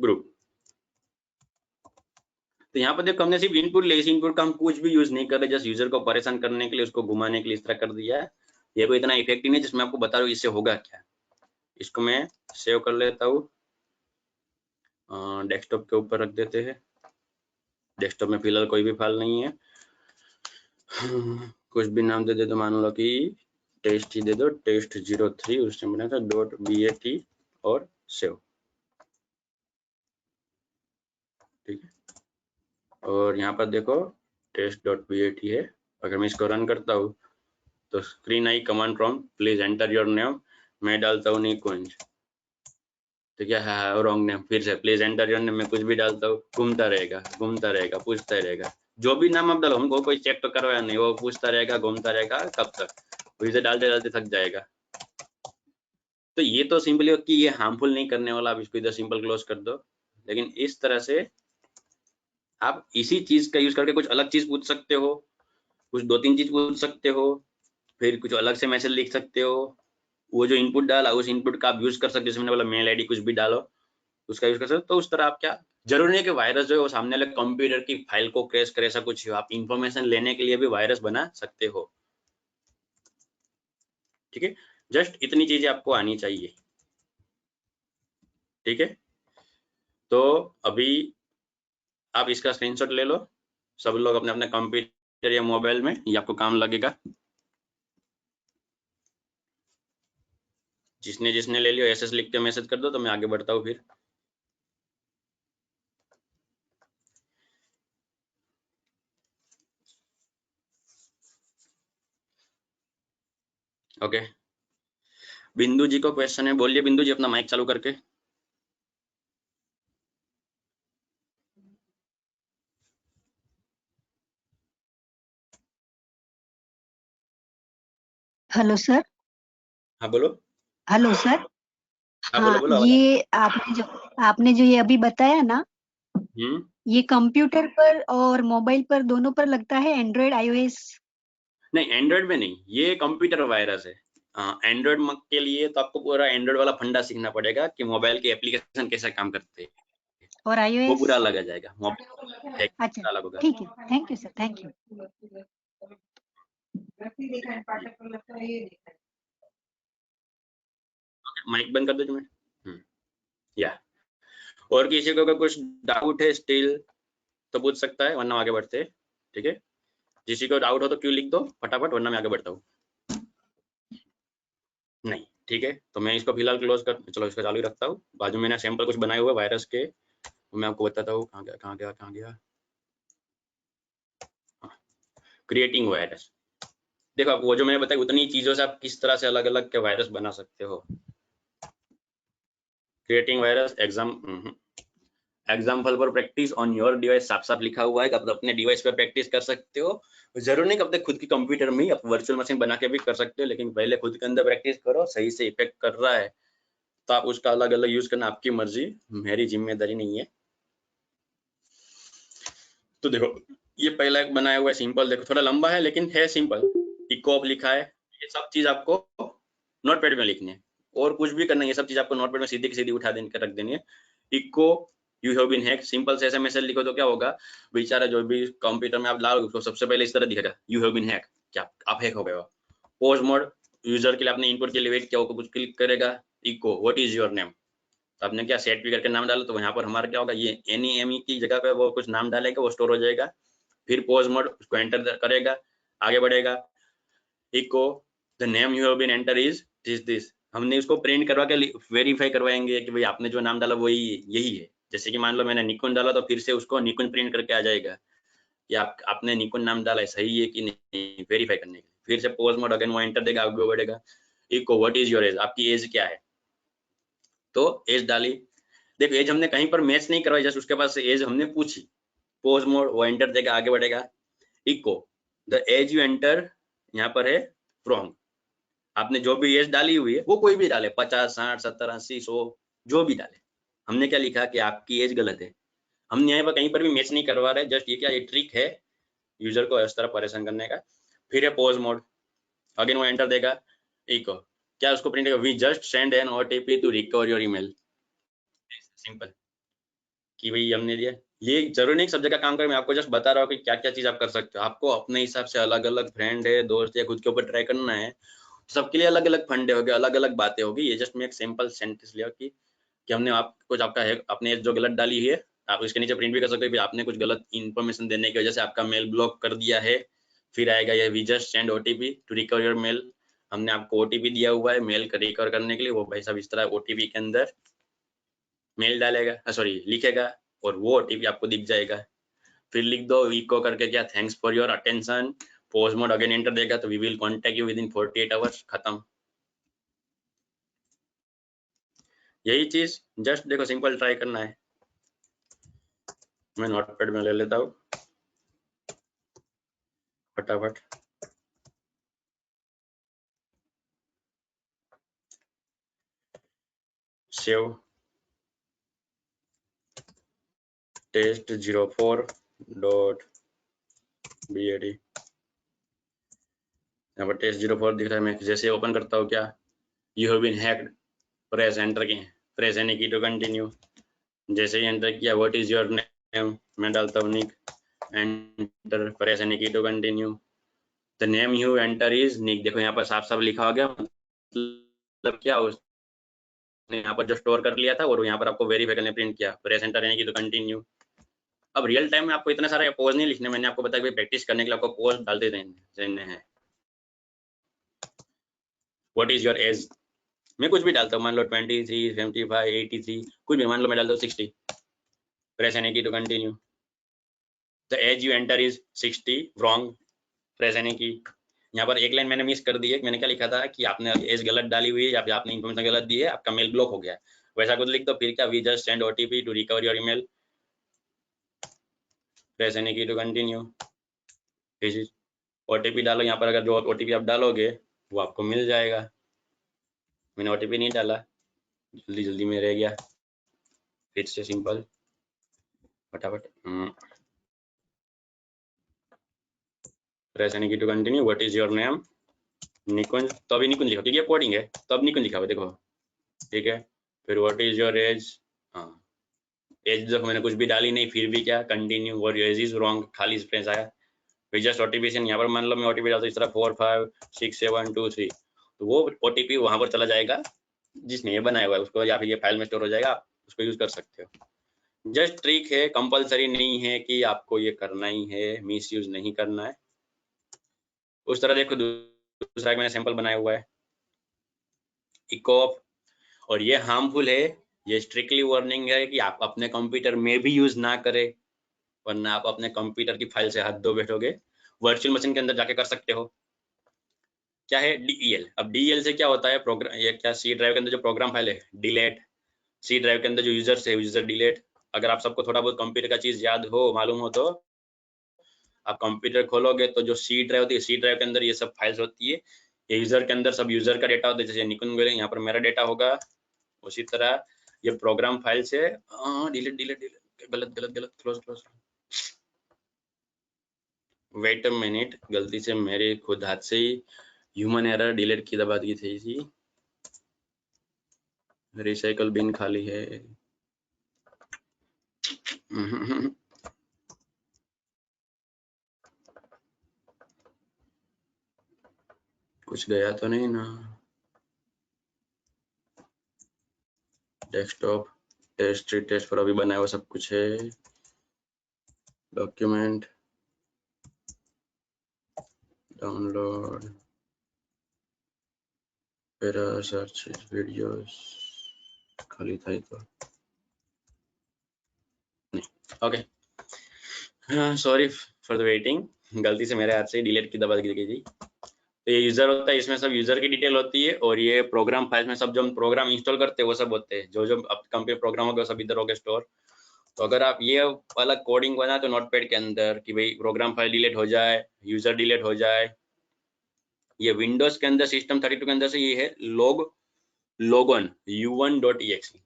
ग्रुप। तो यहाँ पर देखो हमने सिर्फ इनपुट ले, इस इनपुट का हम कुछ भी यूज नहीं कर रहे, जस्ट यूजर को परेशान करने के लिए, उसको घुमाने के लिए इस तरह कर दिया है। ये कोई इतना इफेक्टिव नहीं, जिसमें आपको बता रहा हूँ इससे होगा क्या। इसको मैं सेव कर लेता हूँ, डेस्कटॉप के ऊपर रख देते हैं। डेस्कटॉप में फिलहाल कोई भी फाइल नहीं है, कुछ भी नाम दे दे, तो मान लो कि टेस्ट ही दे दो, test03 उससे बना था .bat और सेव, ठीक है। और यहाँ पर देखो test.bat है। अगर मैं इसको रन करता हूँ तो screen I command prompt please enter your name, मैं डालता हूँ निकुंज, तो क्या है रॉन्ग नेम, फिर से प्लीज एंटर योर नेम, मैं कुछ भी डालता हूँ, घूमता रहेगा पूछता रहेगा, जो भी नाम आप डालो हमको कोई चेक तो करवाया नहीं, वो पूछता रहेगा घूमता रहेगा, कब तक, इसे डालते डालते थक जाएगा। तो ये तो सिंपली कि ये हार्मफुल नहीं करने वाला, आप इसको इधर सिंपल क्लोज कर दो। लेकिन इस तरह से आप इसी चीज का यूज करके कुछ अलग चीज पूछ सकते हो, कुछ 2-3 चीज पूछ सकते हो, फिर कुछ अलग से मैसेज लिख सकते हो। वो जो इनपुट डाला उस इनपुट का आप यूज कर सकते हो, जैसे मैंने बोला मेल आईडी कुछ भी डालो उसका यूज कर सकते हो। तो उस तरह आप क्या, जरूरी नहीं है कि वायरस जो है वो सामने वाले कंप्यूटर की फाइल को क्रैश करे, ऐसा कुछ हो, आप इंफॉर्मेशन लेने के लिए भी वायरस बना सकते हो, ठीक है। जस्ट इतनी चीजें आपको आनी चाहिए, ठीक है। तो अभी आप इसका स्क्रीनशॉट ले लो सब लोग अपने अपने कंप्यूटर या मोबाइल में, ये आपको काम लगेगा। जिसने जिसने ले लियो एसएस लिख के मैसेज कर दो, तो मैं आगे बढ़ता हूँ फिर। ओके, बिंदु जी को क्वेश्चन है, बोलिए बिंदु जी अपना माइक चालू करके। Hello sir. हाँ बोलो। Hello sir. हाँ बोलो हाँ, बोलो, आवाज ये आपने जो ये अभी बताया ना, ये कंप्यूटर पर और मोबाइल पर दोनों पर लगता है, एंड्रॉयड आईओएस? नहीं एंड्रॉइड में नहीं, ये कंप्यूटर वायरस है। एंड्रॉइड के लिए तो आपको पूरा एंड्रॉइड वाला फंडा सीखना पड़ेगा कि मोबाइल के एप्लीकेशन कैसे काम करते हैं, और वो आईओएस? पूरा अलग आ जाएगा, मोबाइल अच्छा, अलग होगा। ठीक है, thank you sir, thank you. Mike बंद कर दो जो मैं, या और किसी को अगर कुछ डाउट है स्टिल तो पूछ सकता है, वरना आगे बढ़ते हैं, ठीक है। किसी को डाउट हो तो क्यों लिख दो फटाफट, वरना मैं आगे बढ़ता हूँ। नहीं ठीक है, तो मैं इसको फिलहाल क्लोज कर, चलो इसको चालू ही रखता हूँ। बाजू में मैंने सैंपल कुछ बनाए हुए वायरस के, मैं आपको बताता हूँ। कहाँ गया क्रिएटिंग वायरस। देखो आप वो जो मैंने बताया उतनी चीजों से आप किस तरह से अलग अलग के वायरस बना सकते हो। क्रिएटिंग वायरस एग्जाम्पल पर प्रैक्टिस ऑन योर डिवाइस, साफ साफ लिखा हुआ है कि आप अपने डिवाइस पर प्रैक्टिस कर सकते हो। जरूर नहीं कि अपने खुद की कंप्यूटर में ही आप वर्चुअल मशीन बना के भी कर सकते हो, लेकिन पहले खुद के अंदर प्रैक्टिस करो, सही से इफेक्ट कर रहा है तो आप उसका अलग अलग यूज करना आपकी मर्जी, मेरी जिम्मेदारी नहीं है। तो देखो ये पहला एक बनाया हुआ है सिंपल, देखो थोड़ा लंबा है लेकिन है सिंपल। इको ऑफ लिखा है, ये सब चीज आपको नोटपैड में लिखनी है और कुछ भी करना है, ये सब चीज आपको नोटपैड में सीधी की सीधी उठा देकर रख देनी है। Echo you have been hack, simple से ऐसे मैसेज लिखो तो क्या होगा, बेचारा जो भी कंप्यूटर में आप लाओगे उसको सबसे पहले इस तरह दिखेगा यू हैव बीन हैक, क्या आप हैक हो गए हो। पोज मोड यूजर के लिए आपने इनपुट के लिए वेट किया, वो कुछ क्लिक करेगा, echo what is your name, तो आपने क्या सेट भी करके नाम डाला, तो यहाँ पर हमारा क्या होगा, ये NEME की जगह पे वो कुछ नाम डालेगा, वो स्टोर हो जाएगा। फिर पॉज मोड, उसको एंटर करेगा, आगे बढ़ेगा, echo the name you have been enter is this, हमने उसको प्रिंट करवा के वेरीफाई करवाएंगे कि भाई आपने जो नाम डाला वही यही है। जैसे कि मान लो मैंने निकुंज डाला, तो फिर से उसको निकुंज प्रिंट करके आ जाएगा कि आपने निकुंज नाम डाला है सही है कि नहीं, वेरीफाई करने के लिए। फिर से पॉज मोड, अगेन वो एंटर देगा, आगे बढ़ेगा, echo what is your age, आपकी एज क्या है, तो एज डाली। देखो एज हमने कहीं पर मैच नहीं करवाई, जस्ट उसके पास एज हमने पूछी, पॉज मोड, वो एंटर देगा, आगे बढ़ेगा, echo the age you enter, यहाँ पर है फ्रॉम, आपने जो भी एज डाली हुई है वो कोई भी डाले, 50, 60, 70, 80, 100, जो भी डाले। हमने क्या लिखा कि आपकी एज गलत है, हम यहाँ पर कहीं पर भी मैच नहीं करवा रहे, जस्ट ये क्या, ये ट्रिक है यूजर को इस तरह परेशान करने का। फिर है पॉज मोड, अगेन वो एंटर देगा, इको क्या उसको प्रिंट करेगा, we just send an OTP to recover your email, simple कि भाई हमने दिया। ये जरूरी नहीं सब जगह काम करे, मैं आपको जस्ट बता रहा हूँ कि क्या क्या चीज आप कर सकते हो। आपको अपने हिसाब से अलग अलग फ्रेंड है, दोस्त या खुद के ऊपर ट्राई करना है, सबके लिए अलग अलग फंडे होंगे, अलग अलग बातें होगी। ये जस्ट मैं एक सिंपल सेंटेंस लिया कि हमने आप कुछ आपका है, आपने जो गलत डाली है, आप इसके नीचे प्रिंट भी कर सकते हो, आपने कुछ गलत इन्फॉर्मेशन देने की वजह से आपका मेल ब्लॉक कर दिया है। फिर आएगा ये we just send OTP to recover your mail, हमने आपको OTP दिया हुआ है मेल रिकवर करने के लिए, वो भाई साहब इस तरह OTP के अंदर मेल डालेगा, सॉरी लिखेगा, और वो OTP आपको दिख जाएगा। फिर लिख दो इको करके क्या, thanks for your attention, pause mode, again enter देगा, तो we will contact you within 48 hours, खत्म। यही चीज जस्ट देखो सिंपल ट्राई करना है। मैं नोटपैड में ले लेता हूँ फटाफट। सेव test04.bat, यहाँ पर test04 दिख रहा है। मैं जैसे ओपन करता हूँ, क्या you have been hacked, press enter key, press any key to continue, जैसे ही एंटर किया व्हाट इज योर नेम, मैं डालता हूँ Nick, enter, press any key to continue, the name you enter is Nick, देखो यहाँ पर साफ साफ लिखा हो गया, मतलब क्या उसने यहाँ पर जो स्टोर कर लिया था और यहाँ पर आपको वेरीफाई करने प्रिंट किया, press enter any key to continue. अब रियल टाइम में आपको इतने सारे पोज नहीं लिखने, मैंने आपको बताया कि प्रैक्टिस करने के लिए आपको पोज डालते रहने हैं। व्हाट इज योर एज, मैं कुछ भी डालता हूँ, मान लो 23, 75, 83, कुछ भी मान लो, मैं डालता हूँ 60, press any key to continue, the age you enter is 60 wrong, press any key. यहाँ पर एक लाइन मैंने मिस कर दी है, मैंने क्या लिखा था कि आपने एज गलत डाली हुई है या फिर आपने इन्फॉर्मेशन गलत दी है, आपका मेल ब्लॉक हो गया, वैसा कुछ लिख दो। फिर क्या, we just send OTP to recover your email, press any key to continue, OTP डालो यहाँ पर, अगर जो OTP आप डालोगे वो आपको मिल जाएगा। मैंने OTP नहीं डाला, जल्दी जल्दी में रह गया, फिर से सिंपल फटाफट, press any key to continue, what is your name, Nikunj, तो अभी निकुंज लिखा क्योंकि ये कोडिंग है, तो अब निकुंज लिखा हुआ देखो, ठीक है। फिर व्हाट इज योर एज, हाँ एज देखो मैंने कुछ भी डाली नहीं, फिर भी क्या, कंटिन्यू, और एज इज रॉन्ग, खाली स्पेस आया। फिर जस्ट OTP से यहाँ पर मान लो मैं OTP डालता हूँ इस तरह 4 5 6 7 2 3, तो वो OTP वहां पर चला जाएगा जिसने ये बनाया हुआ है उसको, या फिर ये फाइल में स्टोर हो जाएगा, आप उसको यूज कर सकते हो। जस्ट ट्रिक है, कंपलसरी नहीं है कि आपको ये करना ही है, मिस यूज नहीं करना है। उस तरह देखो दूसरा मैंने सैंपल बनाया हुआ है, इको ऑफ, और ये हार्मफुल है, ये स्ट्रिक्टली वार्निंग है कि आप अपने कंप्यूटर में भी यूज ना करें, वरना आप अपने कंप्यूटर की फाइल से हाथ धो बैठोगे। वर्चुअल मशीन के अंदर जाके कर सकते हो। क्या है DEL, अब DEL से क्या होता है, प्रोग्राम, ये क्या सी ड्राइव के अंदर जो प्रोग्राम फाइल है डिलीट, सी ड्राइव के अंदर जो यूजर है यूजर डिलीट। अगर आप सबको थोड़ा बहुत कंप्यूटर का चीज याद हो, मालूम हो, तो आप कंप्यूटर खोलोगे तो जो सी ड्राइव होती है, सी ड्राइव के अंदर ये सब फाइल्स होती है, ये यूजर के अंदर सब यूजर का डेटा होता है, जैसे निकुंज बोले यहाँ पर मेरा डेटा होगा, उसी तरह ये प्रोग्राम फाइल से डिलीट डिलीट डिलीट, गलत गलत गलत, close close, wait a minute, गलती से मेरे खुद हाथ से ही ह्यूमन एरर डिलीट की दबा दी थी, रिसाइकल बिन खाली है। कुछ गया तो नहीं ना? डेस्कटॉप टेस्ट टेस्ट पर अभी बनाया हुआ सब कुछ है। Document download para search videos खाली था तो नहीं। Okay, sorry for the waiting, गलती से मेरे हाथ से डिलीट की दबा दी गई थी। तो ये यूजर होता है, इसमें सब यूजर की डिटेल होती है, और ये प्रोग्राम फाइल्स में सब जो हम प्रोग्राम इंस्टॉल करते हैं वो सब होते हैं, जो जो कंप्यूटर प्रोग्राम होगा सब इधर होगा स्टोर। तो अगर आप ये वाला कोडिंग बना तो नोटपैड के अंदर कि भाई प्रोग्राम फाइल डिलीट हो जाए, यूजर डिलीट हो जाए, ये विंडोज के अंदर सिस्टम 32 के अंदर से ये है लोगन u1.exe,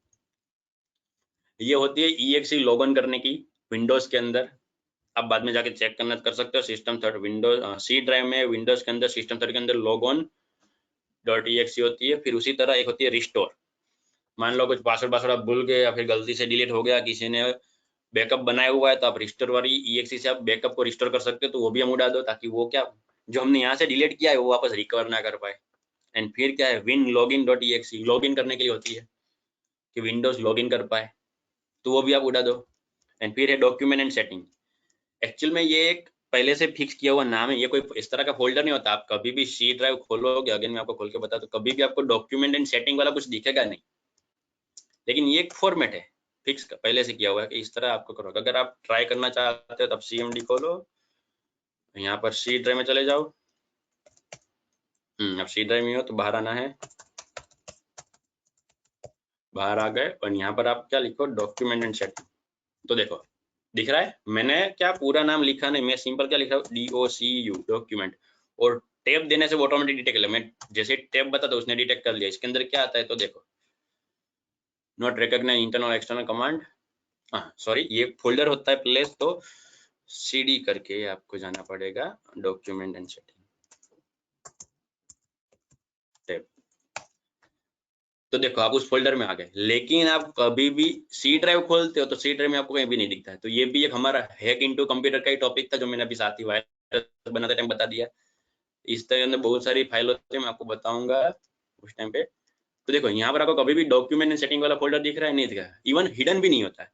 ये होती है exe लॉगन करने की विंडोज के अंदर। आप बाद में जाके चेक करना कर सकते हो, सिस्टम विंडोज सी ड्राइव में विंडोज के अंदर सिस्टम 32 के अंदर logon.exe होती है। फिर उसी तरह एक होती है रिस्टोर। मान लो कुछ पासवर्ड आप भूल गए या फिर गलती से डिलीट हो गया, किसी ने बैकअप बनाया हुआ है, तो आप रिस्टोर वाली exe से आप बैकअप को रिस्टोर कर सकते हो, तो वो भी हम उड़ा दो, ताकि वो क्या जो हमने यहाँ से डिलीट किया है वो वापस रिकवर ना कर पाए। एंड फिर क्या है winlogin.exe, लॉगिन करने के लिए होती है कि विंडोज लॉगिन कर पाए, तो वो भी आप उड़ा दो। एंड फिर है डॉक्यूमेंट एंड सेटिंग। एक्चुअल में ये एक पहले से फिक्स किया हुआ नाम है, ये कोई इस तरह का फोल्डर नहीं होता। आप कभी भी सी ड्राइव खोलोगे, अगेन मैं आपको खोल के बता, तो कभी भी आपको डॉक्यूमेंट एंड सेटिंग वाला कुछ दिखेगा नहीं, लेकिन ये एक फॉर्मेट है फिक्स पहले से किया हुआ है कि इस तरह आपको करोगे। अगर आप ट्राई करना चाहते हो तो आप CMD खोलो, यहाँ पर सी ड्राइव में चले जाओ। अब सी ड्राइव में हो तो बाहर आना है, बाहर आ गए, और यहाँ पर आप क्या लिखो, डॉक्यूमेंट एंड सेटिंग। तो देखो दिख रहा है, मैंने क्या पूरा नाम लिखा नहीं, मैं सिंपल क्या लिख रहा हूँ, DOCU डॉक्यूमेंट, और टैब देने से वो ऑटोमेटिक डिटेक्ट कर ले। मैं जैसे टैब बता तो उसने डिटेक्ट कर लिया। इसके अंदर क्या आता है तो देखो, not recognize internal external command, sorry ये फोल्डर होता है प्लेस, तो CD करके आपको जाना पड़ेगा डॉक्यूमेंट एंड सेटिंग टैब। तो देखो आप उस फोल्डर में आ गए, लेकिन आप कभी भी सी ड्राइव खोलते हो तो सी ड्राइव में आपको कहीं भी नहीं दिखता है। तो ये भी एक हमारा हैक इनटू कंप्यूटर का ही टॉपिक था, जो मैंने अभी साथ ही वायरस बनाते टाइम बता दिया। इस तरह के बहुत सारी फाइल होती है, मैं आपको बताऊंगा उस टाइम पे। तो देखो यहाँ पर आपको कभी भी डॉक्यूमेंट एंड सेटिंग वाला फोल्डर दिख रहा है, नहीं दिख रहा है, इवन हिडन भी नहीं होता है।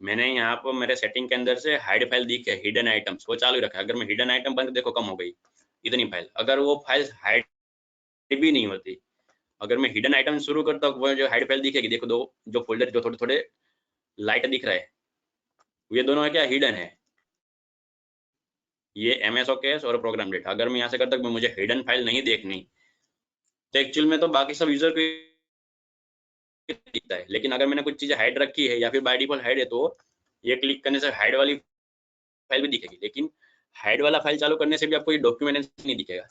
मैंने यहाँ पर मेरे सेटिंग के अंदर से हाइड फाइल दिख है, हिडन आइटम्स, वो चालू रखा है। अगर मैं हिडन आइटम बंद, देखो कम हो गई इतनी फाइल। अगर वो फाइल हाइड भी नहीं होती, अगर मैं हिडन आइटम शुरू करता हूँ, वो जो हाइड फाइल दिखेगी, देखो दो जो फोल्डर जो थोड़े थोड़े लाइट दिख रहा है, ये दोनों है क्या, हिडन है। ये MSOKS और प्रोग्राम डेटा। अगर मैं यहाँ से करता हूँ मुझे हिडन फाइल नहीं देखनी, तो एक्चुअल में तो बाकी सब यूजर को दिखता है, लेकिन अगर मैंने कुछ चीजें हाइड रखी है या फिर बाय डिफॉल्ट हाइड है, तो ये क्लिक करने से हाइड वाली फाइल भी दिखेगी। लेकिन हाइड वाला फाइल चालू करने से भी आपको ये डॉक्यूमेंट नहीं दिखेगा।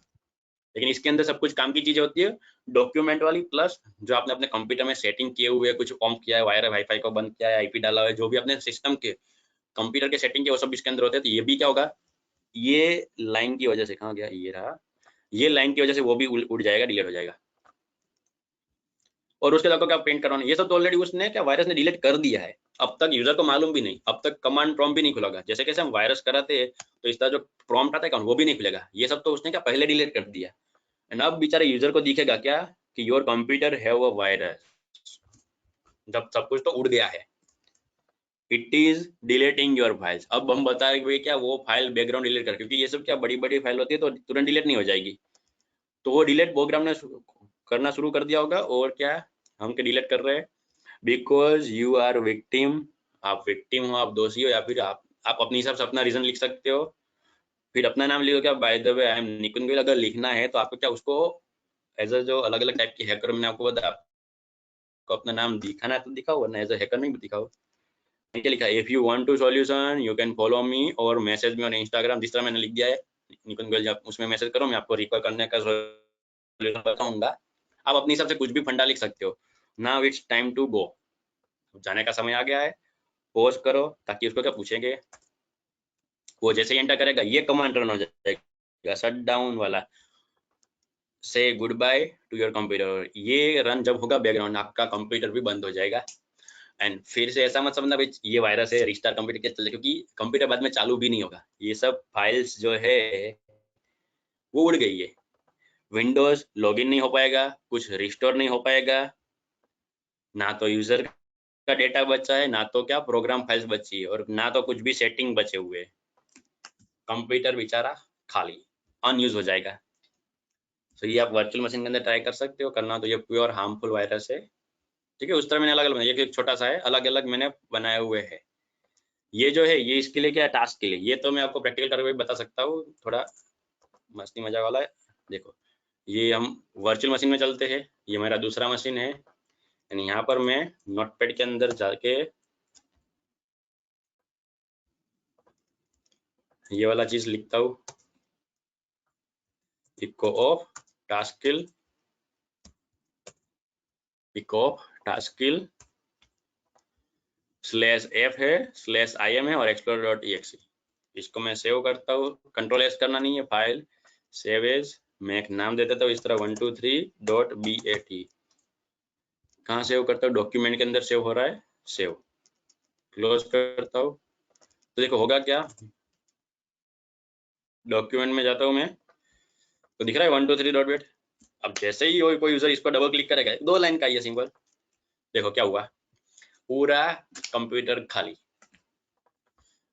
लेकिन इसके अंदर सब कुछ काम की चीजें होती है, डॉक्यूमेंट वाली, प्लस जो आपने अपने कंप्यूटर में सेटिंग किए हुए, कुछ ऑन किया है, वायर वाईफाई को बंद किया है, IP डाला है, जो भी अपने सिस्टम के कंप्यूटर के सेटिंग के वो सब इसके अंदर होते हैं। तो ये भी क्या होगा, ये लाइन की वजह से, कहाँ गया ये रहा, ये लाइन की वजह से वो भी उड़ जाएगा, डिलीट हो जाएगा। और उसके बाद क्या पेंट करवाना, ये सब तो ऑलरेडी उसने क्या वायरस ने डिलीट कर दिया है। अब तक यूजर को मालूम भी नहीं, अब तक कमांड प्रॉम्प्ट भी नहीं खुलेगा। जैसे कैसे हम वायरस कराते हैं तो इसका जो प्रॉम्प्ट आता है वो भी नहीं खुलेगा। ये सब तो उसने क्या पहले डिलीट कर दिया। एंड अब बेचारे यूजर को दिखेगा क्या कि your computer have a virus, जब सब कुछ तो उड़ गया है। It is deleting your files. अब हम बता रहे क्या वो फाइल बैकग्राउंड डिलीट कर, क्योंकि ये सब क्या बड़ी बड़ी फाइल होती है तो तुरंत डिलीट नहीं हो जाएगी। तो वो डिलीट बैकग्राउंड ने करना शुरू कर दिया होगा। और क्या हम क्या डिलीट कर रहे हैं, बिकॉज यू आर विक्टिम। आप विक्टिम हो, आप दोषी हो, या फिर आप अपने हिसाब से अपना रीजन लिख सकते हो। फिर अपना नाम लिखो, क्या by the way I am Nikunj Goyal अगर लिखना है तो आपको क्या उसको एज अ जो अलग अलग टाइप की हैकर मैंने आपको बताया, आपको अपना नाम दिखाना है तो दिखाओ, वरना एज अ हैकर नहीं दिखाओ। क्या लिखा है, if you want to solution you can follow me और मैसेज मी ऑन इंस्टाग्राम। जिस तरह मैंने लिख दिया है निकुंज गोयल, जब उसमें मैसेज करो, मैं आपको रिकॉल करने का सॉल्यूशन बताऊंगा। आप अपने हिसाब से कुछ भी फंडा लिख सकते हो। Now it's time to go, जाने का समय आ गया है। पोज करो, ताकि उसको क्या पूछेंगे, वो जैसे ही एंटर करेगा ये कमांड रन हो जाएगा, शट डाउन वाला, से good by two your computer. ये रन जब होगा बैकग्राउंड, आपका कंप्यूटर भी बंद हो जाएगा। एंड फिर से ऐसा मत समझना भाई ये वायरस है रिस्टार्ट कंप्यूटर के चले, क्योंकि कंप्यूटर बाद में चालू भी नहीं होगा। ये सब फाइल्स जो है वो उड़ गई है, विंडोज लॉगिन नहीं हो पाएगा, कुछ रिस्टोर नहीं हो पाएगा, ना तो यूजर का डेटा बचा है, ना तो क्या प्रोग्राम फाइल्स बची है, और ना तो कुछ भी सेटिंग बचे हुए। कंप्यूटर बेचारा खाली अनयूज हो जाएगा। तो ये आप वर्चुअल मशीन के अंदर ट्राई कर सकते हो, करना तो ये प्योर हार्मफुल वायरस है। ठीक है, उस तरह मैंने अलग अलग बनाया, एक छोटा सा है, अलग अलग मैंने बनाए हुए है। ये जो है ये इसके लिए क्या टास्क के लिए, ये तो मैं आपको प्रैक्टिकल करके भी बता सकता हूँ, थोड़ा मस्ती मजा वाला है। देखो ये हम वर्चुअल मशीन में चलते हैं, ये मेरा दूसरा मशीन है, यानी यहाँ पर मैं नोटपैड के अंदर जाके ये वाला चीज लिखता हूँ, eco of task kill, eco of task kill /f है, /im है और explorer.exe। इसको मैं सेव करता हूँ, कंट्रोल एस करना नहीं है, फाइल सेव एज, मैं एक नाम दे देता हूँ इस तरह 123.bat। कहाँ सेव करता हूँ, डॉक्यूमेंट के अंदर सेव हो रहा है, सेव, क्लोज करता हूँ। तो देखो होगा क्या, डॉक्यूमेंट में जाता हूँ मैं, तो दिख रहा है 123.bat। अब जैसे ही कोई यूजर इसको डबल क्लिक करेगा, 2 लाइन का ये सिंपल, देखो क्या हुआ, पूरा कंप्यूटर खाली।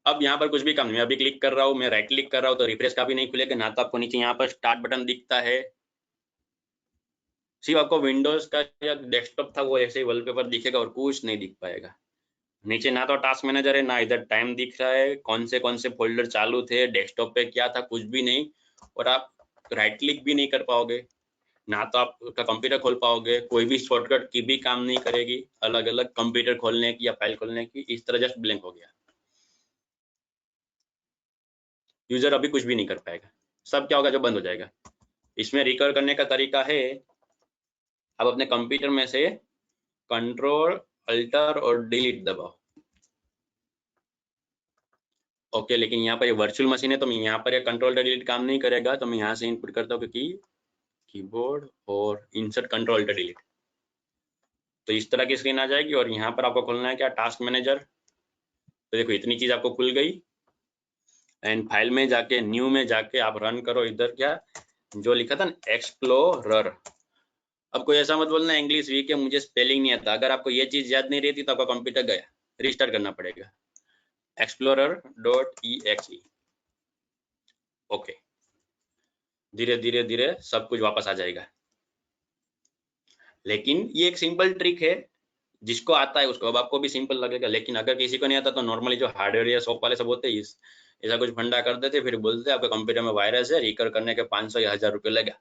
अब यहाँ पर कुछ भी काम नहीं, मैं अभी क्लिक कर रहा हूँ, मैं राइट क्लिक कर रहा हूँ तो रिफ्रेश का भी नहीं खुलेगा, ना तो आपको नीचे यहाँ पर स्टार्ट बटन दिखता है, सिर्फ आपको विंडोज का या डेस्कटॉप था वो ऐसे ही वॉलपेपर दिखेगा और कुछ नहीं दिख पाएगा। नीचे ना तो टास्क मैनेजर है, ना इधर टाइम दिख रहा है, कौन से फोल्डर चालू थे, डेस्कटॉप पे क्या था, कुछ भी नहीं। और आप राइट क्लिक भी नहीं कर पाओगे, ना तो आपका कंप्यूटर खोल पाओगे, कोई भी शॉर्टकट की भी काम नहीं करेगी, अलग अलग कंप्यूटर खोलने की या फाइल खोलने की, इस तरह जस्ट ब्लैंक हो गया। यूजर अभी कुछ भी नहीं कर पाएगा, सब क्या होगा, जो बंद हो जाएगा। इसमें रिकवर करने का तरीका है, आप अपने कंप्यूटर में से कंट्रोल अल्टर और डिलीट दबाओ। ओके, लेकिन यहाँ पर ये वर्चुअल मशीन है तो मैं यहाँ पर कंट्रोल डिलीट काम नहीं करेगा, तो मैं यहाँ से इनपुट करता हूँ कि कीबोर्ड और इंसर्ट कंट्रोल डिलीट, तो इस तरह की स्क्रीन आ जाएगी। और यहाँ पर आपको खोलना है क्या, टास्क मैनेजर। तो देखो इतनी चीज आपको खुल गई, एंड फाइल में जाके न्यू में जाके आप रन करो, इधर क्या जो लिखा था ना, एक्सप्लोरर। अब कोई ऐसा मत बोलना इंग्लिश वीक है मुझे स्पेलिंग नहीं आता, अगर आपको ये चीज याद नहीं रहती तो आपका कंप्यूटर गया, रिस्टार्ट करना पड़ेगा, explorer.exe। ओके, धीरे धीरे धीरे सब कुछ वापस आ जाएगा। लेकिन ये एक सिंपल ट्रिक है, जिसको आता है उसको, अब आपको भी सिंपल लगेगा, लेकिन अगर किसी को नहीं आता तो नॉर्मली जो हार्डवेयर या शॉप वाले सब होते हैं ऐसा कुछ फंडा कर देते, फिर बोलते आपके कंप्यूटर में वायरस है, रिकवर करने के 500 या 1000 रुपये लगेगा।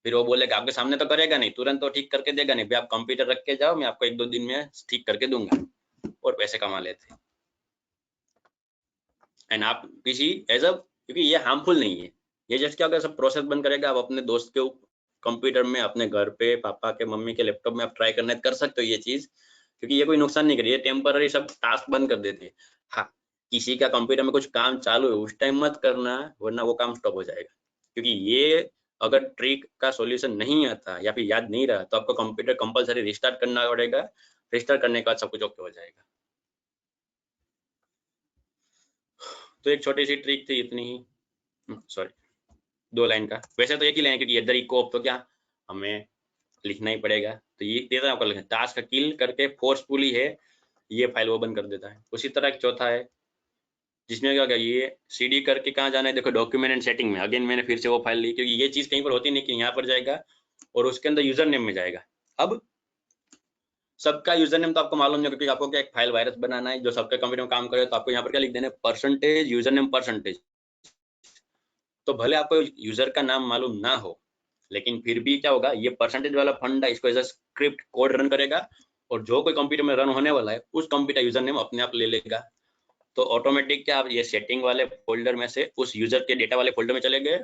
फिर वो बोलेगा, आपके सामने तो करेगा नहीं, तुरंत तो ठीक करके देगा नहीं, आप कंप्यूटर रख के जाओ, मैं आपको 1-2 दिन में ठीक करके दूंगा, और पैसे कमा लेते। एंड आप किसी एज अ, क्योंकि ये हार्मफुल नहीं है, ये जस्ट क्या होगा, सब प्रोसेस बंद करेगा, आप अपने दोस्त के कंप्यूटर में, अपने घर पे, पापा के, मम्मी के लैपटॉप में आप ट्राई करने कर सकते हो ये चीज, क्योंकि ये कोई नुकसान नहीं करी, ये टेम्पररी सब टास्क बंद कर देते हैं। हाँ, किसी का कंप्यूटर में कुछ काम चालू है उस टाइम मत करना, वरना वो काम स्टॉप हो जाएगा। क्योंकि ये अगर ट्रिक का सॉल्यूशन नहीं आता या फिर याद नहीं रहा तो आपको कंप्यूटर कंपलसरी रिस्टार्ट करना पड़ेगा, रिस्टार्ट करने के बाद सब कुछ ओके हो जाएगा। तो एक छोटी सी ट्रिक थी, इतनी ही, सॉरी 2 लाइन का, वैसे तो एक ही लाइन, क्योंकि इधर इको ऑफ तो क्या हमें लिखना ही पड़ेगा, तो ये देता है आपको लिखना, टास्क किल करके फोर्सफुली है, ये फाइल वो बंद कर देता है। उसी तरह एक चौथा है, जिसमें क्या ये सीडी करके कहाँ जाना है, देखो डॉक्यूमेंट एंड सेटिंग में, अगेन मैंने फिर से वो फाइल ली, क्योंकि ये चीज कहीं पर होती नहीं कि यहाँ पर जाएगा और उसके अंदर यूजर नेम में जाएगा। अब सबका यूजर नेम तो आपको मालूम नहीं, क्योंकि आपको क्या एक फाइल वायरस बनाना है जो सबके कंप्यूटर में काम करे, तो आपको यहाँ पर क्या लिख देना है, परसेंटेज यूजर नेम परसेंटेज। तो भले आपको यूजर का नाम मालूम ना हो, लेकिन फिर भी क्या होगा, ये परसेंटेज वाला फंडा इसको as a script code run करेगा, और जो कोई कंप्यूटर में रन होने वाला है उस कंप्यूटर यूजर नेम अपने आप ले लेगा। तो ऑटोमेटिक क्या, आप ये सेटिंग वाले फोल्डर में से उस यूजर के डेटा वाले फोल्डर में चले गए,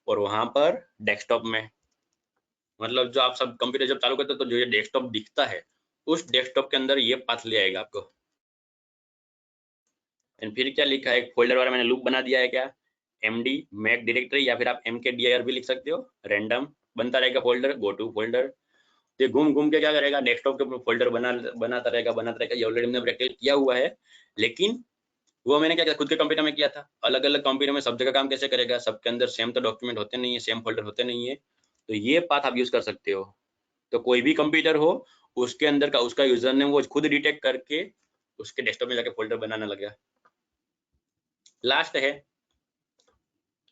और वहां पर डेस्कटॉप में, मतलब जो आप सब कंप्यूटर जब चालू करते हो तो जो ये डेस्कटॉप दिखता है, उस डेस्कटॉप के अंदर ये पाथ ले आएगा आपको। एंड फिर क्या लिखा है, एक फोल्डर वाला मैंने लूप बना दिया है, क्या md मैक डायरेक्टरी, या फिर आप mkdir भी लिख सकते हो, रैंडम बनता रहेगा फोल्डर, गो टू फोल्डर। ये घूम घूम के क्या करेगा, डेस्कटॉप के ऊपर फोल्डर बनाता रहेगा। ये ऑलरेडी हमने प्रैक्टिकल किया हुआ है, लेकिन वो मैंने क्या किया, खुद के कंप्यूटर में किया था। अलग अलग कंप्यूटर में सब जगह काम कैसे करेगा, सबके अंदर सेम तो डॉक्यूमेंट होते नहीं है, सेम फोल्डर होते नहीं है, तो ये पाथ आप यूज कर सकते हो। तो कोई भी कंप्यूटर हो उसके अंदर का उसका यूजर नेम वो खुद डिटेक्ट करके उसके डेस्कटॉप में जाके फोल्डर बनाने लगेगा। लास्ट है,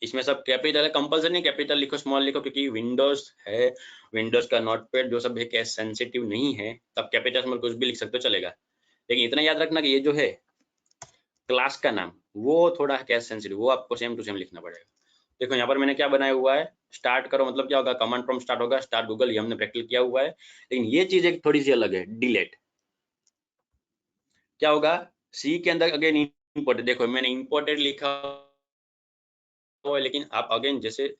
इसमें सब कैपिटल है, कंपल्सरी नहीं कैपिटल लिखो स्मॉल लिखो, क्योंकि विंडोज है, विंडोज का नोटपैड जो सब है कैश सेंसिटिव नहीं है, तब कैपिटल स्मॉल कुछ भी लिख सकते हो चलेगा। लेकिन इतना याद रखना कि ये जो है क्लास का नाम वो थोड़ा कैश सेंसिटिव, वो आपको सेम टू सेम लिखना पड़ेगा। देखो यहाँ पर मैंने क्या बनाया हुआ है, स्टार्ट करो मतलब क्या होगा, कमांड प्रॉम्प्ट स्टार्ट होगा, स्टार्ट गूगल, ये हमने प्रैक्टिस किया हुआ है। लेकिन ये चीज एक थोड़ी सी अलग है, डिलीट क्या होगा, सी के अंदर अगेन इंपोर्टेड, देखो मैंने इंपोर्टेड लिखा हुआ है, लेकिन आप अगेन जैसे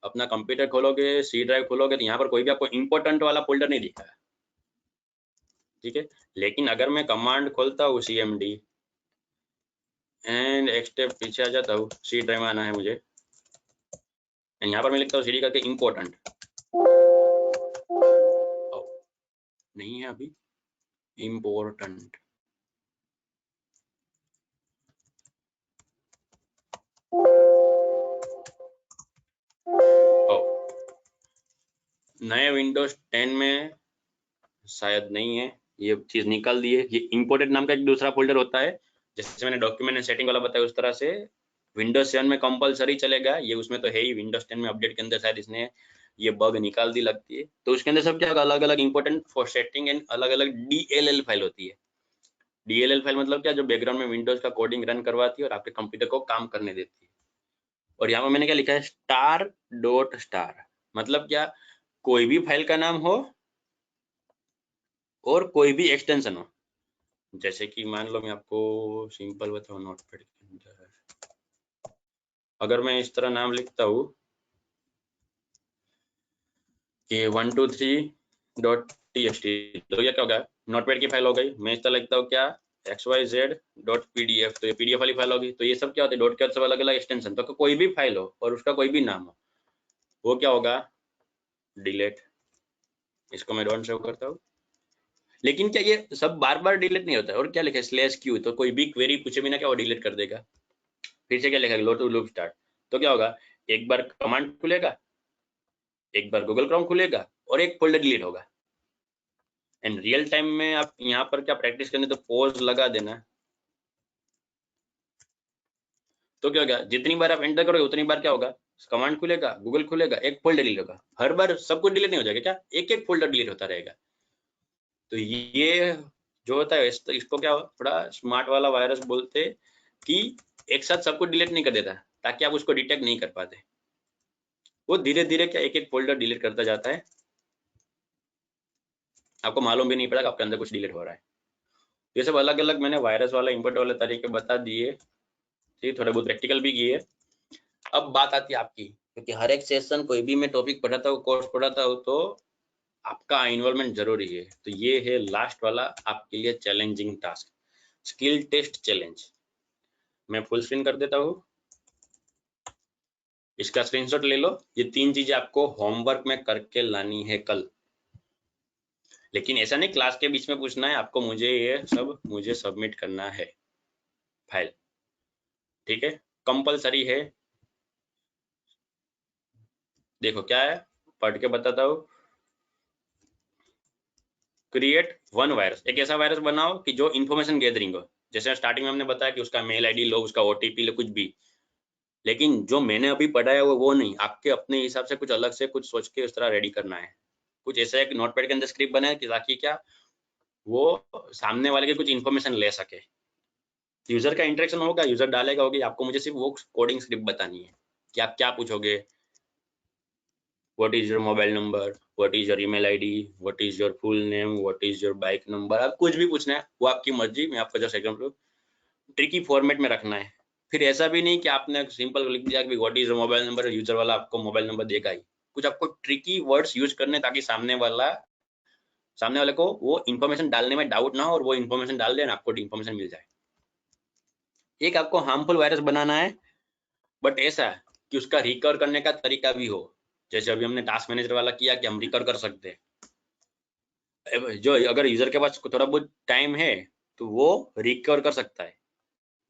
अपना कंप्यूटर खोलोगे, सी ड्राइव खोलोगे, तो यहाँ पर कोई भी आपको इंपॉर्टेंट वाला फोल्डर नहीं दिखा है, ठीक है। लेकिन अगर मैं कमांड खोलता हूँ cmd एंड एक स्टेप पीछे आ जाता हूँ, सी ड्राइव में आना है मुझे, यहाँ पर मैं लिखता हूँ सीडी करके इम्पोर्टेंट, नहीं है अभी इम्पोर्टेंट, नए विंडोज 10 में शायद नहीं है, ये चीज निकाल दी है। ये इम्पोर्टेंट नाम का एक दूसरा फोल्डर होता है, जैसे मैंने डॉक्यूमेंट एंड सेटिंग वाला बताया उस तरह से विंडोज 7 में कंपलसरी चलेगा, ये उसमें तो है ही, विंडोज 10 में अपडेट के अंदर शायद इसने ये बग निकाल दी लगती है। तो उसके अंदर सब क्या अलग अलग इंपॉर्टेंट फॉर सेटिंग एंड अलग अलग DLL फाइल होती है। DLL फाइल मतलब क्या, जो बैकग्राउंड में विंडोज का कोडिंग रन करवाती है और आपके कंप्यूटर को काम करने देती है। और यहाँ पर मैंने क्या लिखा है, star.star, मतलब क्या, कोई भी फाइल का नाम हो और कोई भी एक्सटेंशन हो, जैसे कि मान लो मैं आपको सिंपल बताऊं, नोटपैड के अंदर अगर मैं इस तरह नाम लिखता हूँ कि 123.txt, तो ये क्या होगा, नोटपैड की फाइल हो गई। मैं इस तरह लिखता हूँ क्या, xyz.pdf, तो ये PDF वाली फाइल होगी। तो ये सब क्या होते हैं, डॉट के सब अलग अलग एक्सटेंशन, तो कोई भी फाइल हो और उसका कोई भी नाम हो वो क्या होगा, डिलीट। इसको मैं डोंट सेव करता हूँ। लेकिन क्या ये सब बार बार डिलीट नहीं होता है, और क्या लिखा है /q, तो कोई भी क्वेरी पूछे बिना क्या वो डिलीट कर देगा। फिर से क्या लिखा है, लो टू लूप स्टार्ट, तो क्या होगा, एक बार कमांड खुलेगा, एक बार गूगल क्रोम खुलेगा और एक फोल्डर डिलीट होगा। एंड रियल टाइम में आप यहाँ पर क्या प्रैक्टिस करने, तो पॉज लगा देना, तो क्या होगा, जितनी बार आप एंटर करोगे उतनी बार क्या होगा, कमांड खुलेगा, गूगल खुलेगा, एक फोल्डर डिलीट होगा। हर बार सब कुछ डिलीट नहीं हो जाएगा, क्या एक एक फोल्डर डिलीट होता रहेगा। तो ये जो होता है इसको क्या थोड़ा स्मार्ट वाला वायरस बोलते कि एक साथ सब कुछ डिलीट नहीं कर देता, ताकि आप उसको डिटेक्ट नहीं कर पाते। वो धीरे धीरे क्या एक एक फोल्डर डिलीट करता जाता है, आपको मालूम भी नहीं पड़ा कि आपके अंदर कुछ डिलीट हो रहा है। ये सब अलग अलग मैंने वायरस वाला इंपोर्ट वाले तरीके बता दिए, ठीक, थोड़े बहुत प्रैक्टिकल भी किए। अब बात आती है आपकी, क्योंकि हर एक सेशन कोई भी मैं टॉपिक पढ़ाता हूँ, कोर्स पढ़ाता हूँ, तो आपका इन्वॉल्वमेंट जरूरी है। तो ये है लास्ट वाला आपके लिए challenging task, skill test challenge. मैं फुल स्क्रीन कर देता हूँ, इसका स्क्रीनशॉट ले लो। ये 3 चीजें आपको होमवर्क में करके लानी है कल, लेकिन ऐसा नहीं क्लास के बीच में पूछना है आपको, मुझे ये सब मुझे सबमिट करना है फाइल, ठीक है, कंपलसरी है। देखो क्या है, पढ़ के बताता हूँ। क्रिएट वन वायरस, एक ऐसा वायरस बनाओ कि जो इन्फॉर्मेशन गैदरिंग हो, जैसे स्टार्टिंग में हमने बताया कि उसका मेल आईडी लो, उसका OTP लो, कुछ भी। लेकिन जो मैंने अभी पढ़ाया वो नहीं, आपके अपने हिसाब से कुछ अलग से कुछ सोच के उस तरह रेडी करना है। कुछ ऐसा एक नोटपैड के अंदर स्क्रिप्ट बनाए कि ताकि क्या वो सामने वाले के कुछ इन्फॉर्मेशन ले सके, यूजर का इंटरेक्शन होगा, यूजर डालेगा होगी, आपको मुझे सिर्फ वो कोडिंग स्क्रिप्ट बतानी है कि आप क्या पूछोगे, what is your mobile number, what is your email ID, what is your full name, what is your bike number, आप कुछ भी पूछना है वो आपकी मर्जी। मैं आपको जस्ट एग्जांपल, ट्रिकी फॉर्मेट में रखना है। फिर ऐसा भी नहीं कि आपने सिंपल लिख दिया कि what is your mobile number, user वाला आपको मोबाइल नंबर देगा ही। कुछ आपको ट्रिकी वर्ड्स यूज करने, ताकि सामने वाले को वो इन्फॉर्मेशन डालने में डाउट ना हो और वो इन्फॉर्मेशन डाल दे, आपको इन्फॉर्मेशन मिल जाए। एक आपको हार्मफुल वायरस बनाना है, बट ऐसा कि उसका रिकवर करने का तरीका भी हो, जैसे अभी हमने टास्क मैनेजर वाला किया कि हम रिकवर कर सकते हैं। जो अगर यूजर के पास थोड़ा बहुत टाइम है तो वो रिकवर कर सकता है।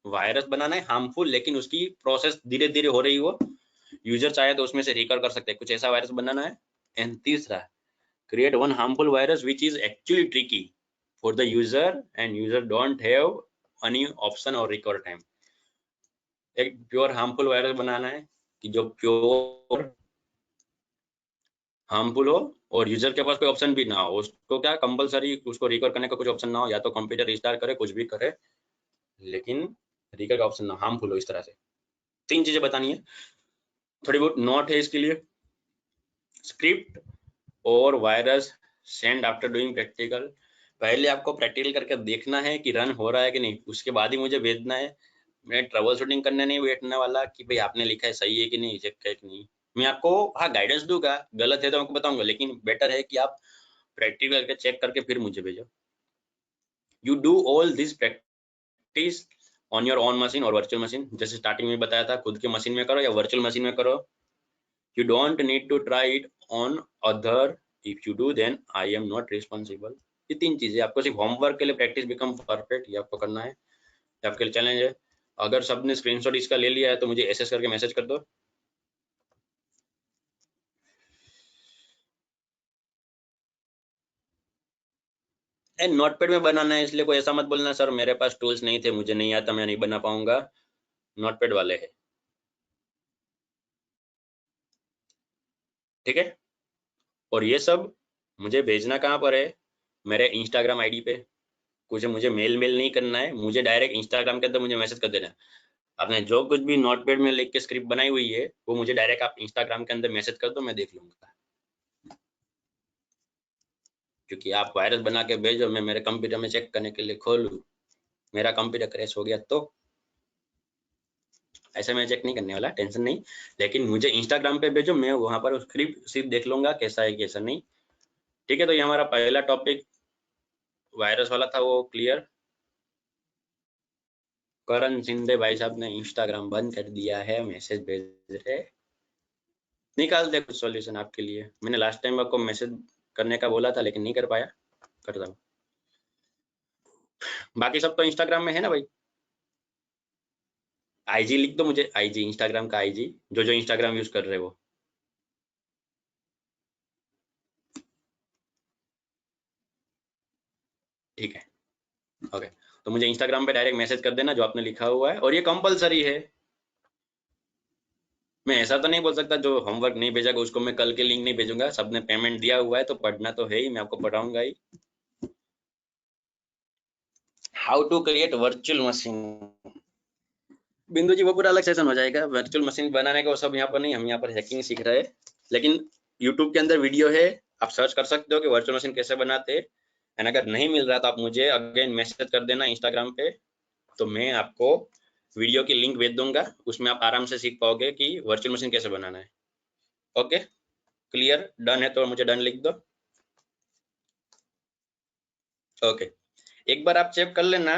वायरस बनाना है हार्मफुल, लेकिन उसकी प्रोसेस धीरे धीरे हो रही हो, यूजर चाहे तो उसमें से रिकवर कर सकते हैं, कुछ ऐसा वायरस बनाना है। एंड तीसरा, create one harmful virus which is actually tricky for the user and user don't have any option or recover time. एक प्योर हार्मफुल वायरस बनाना है कि जो प्योर हार्मफुल हो और यूजर के पास कोई ऑप्शन भी ना हो, उसको क्या कंपलसरी उसको रिकवर करने का कुछ ऑप्शन ना हो, या तो कंप्यूटर रिस्टार्ट करे, कुछ भी करे, लेकिन रिकवर का ऑप्शन ना, हार्मफुल हो। इस तरह से 3 चीजें बतानी है। थोड़ी बहुत नोट है इसके लिए, स्क्रिप्ट और virus send after doing practical. पहले आपको प्रैक्टिकल करके देखना है कि रन हो रहा है कि नहीं, उसके बाद ही मुझे भेजना है। मैं ट्रबल शूटिंग करने नहीं बैठने वाला कि भाई आपने लिखा है सही है कि नहीं, चेक है कि नहीं। मैं आपको हाँ गाइडेंस दूंगा, गलत है तो आपको बताऊंगा, लेकिन बेटर है कि आप प्रैक्टिकल करके चेक करके फिर मुझे भेजो। You do all this practice on your own machine और वर्चुअल मशीन। जैसे स्टार्टिंग में बताया था, खुद के मशीन में करो या वर्चुअल मशीन में करो। You don't need to try it on other, if you do then I am not responsible. ये 3 चीजें आपको सिर्फ होमवर्क के लिए, प्रैक्टिस बिकम परफेक्ट, ये आपको करना है, ये आपके लिए चैलेंज है। अगर सबने स्क्रीनशॉट इसका ले लिया है तो मुझे एसएस करके मैसेज कर दो। नोटपैड में बनाना है, इसलिए कोई ऐसा मत बोलना सर मेरे पास टूल्स नहीं थे, मुझे नहीं आता, मैं नहीं बना पाऊंगा। नोटपैड वाले है, ठीक है। और ये सब मुझे भेजना कहाँ पर है, मेरे इंस्टाग्राम आईडी पे। कुछ मुझे मेल नहीं करना है, मुझे डायरेक्ट इंस्टाग्राम के अंदर मुझे मैसेज कर देना है। आपने जो कुछ भी नोटपैड में लिख के स्क्रिप्ट बनाई हुई है वो मुझे डायरेक्ट आप इंस्टाग्राम के अंदर मैसेज कर दो, मैं देख लूंगा। क्योंकि आप वायरस बना के भेजो, मैं मेरे कंप्यूटर में चेक करने के लिए खोलूं, मेरा कंप्यूटर क्रैश हो गया तो ऐसे मैं चेक नहीं करने वाला, टेंशन नहीं। लेकिन मुझे इंस्टाग्राम पे भेजो, मैं वहां पर स्क्रिप्ट सिर्फ देख लूंगा कैसा है कैसा नहीं, ठीक है। तो ये हमारा पहला टॉपिक वायरस वाला था, वो क्लियर। करण शिंदे भाई साहब ने इंस्टाग्राम बंद कर दिया है, मैसेज भेज रहे, निकाल दे कुछ सॉल्यूशन आपके लिए। मैंने लास्ट टाइम आपको मैसेज करने का बोला था लेकिन नहीं कर पाया, करता हूँ। बाकी सब तो इंस्टाग्राम में है ना भाई। आईजी लिख दो मुझे, आईजी इंस्टाग्राम का आईजी, जो इंस्टाग्राम यूज कर रहे हो। ठीक है, ओके। तो मुझे इंस्टाग्राम पे डायरेक्ट मैसेज कर देना जो आपने लिखा हुआ है, और ये कंपलसरी है। मैं ऐसा तो नहीं बोल सकता जो होमवर्क नहीं भेजा उसको मैं कल के लिंक नहीं भेजूंगा, सबने पेमेंट दिया हुआ है तो पढ़ना तो है ही, मैं आपको पढ़ाऊंगा ही। How to create virtual machine, Bindu ji वो पूरा अलग सेशन हो जाएगा। वर्चुअल मशीन बनाने का वो सब यहाँ पर नहीं, हम यहाँ पर हैकिंग सीख रहे हैं। लेकिन यूट्यूब के अंदर वीडियो है, आप सर्च कर सकते हो कि वर्चुअल मशीन कैसे बनाते हैं। एंड अगर नहीं मिल रहा तो आप मुझे अगेन मैसेज कर देना इंस्टाग्राम पे, तो मैं आपको वीडियो की लिंक भेज दूंगा, उसमें आप आराम से सीख पाओगे कि वर्चुअल मशीन कैसे बनाना है। ओके, क्लियर, डन है तो मुझे डन लिख दो। ओके, एक बार आप चेक कर लेना,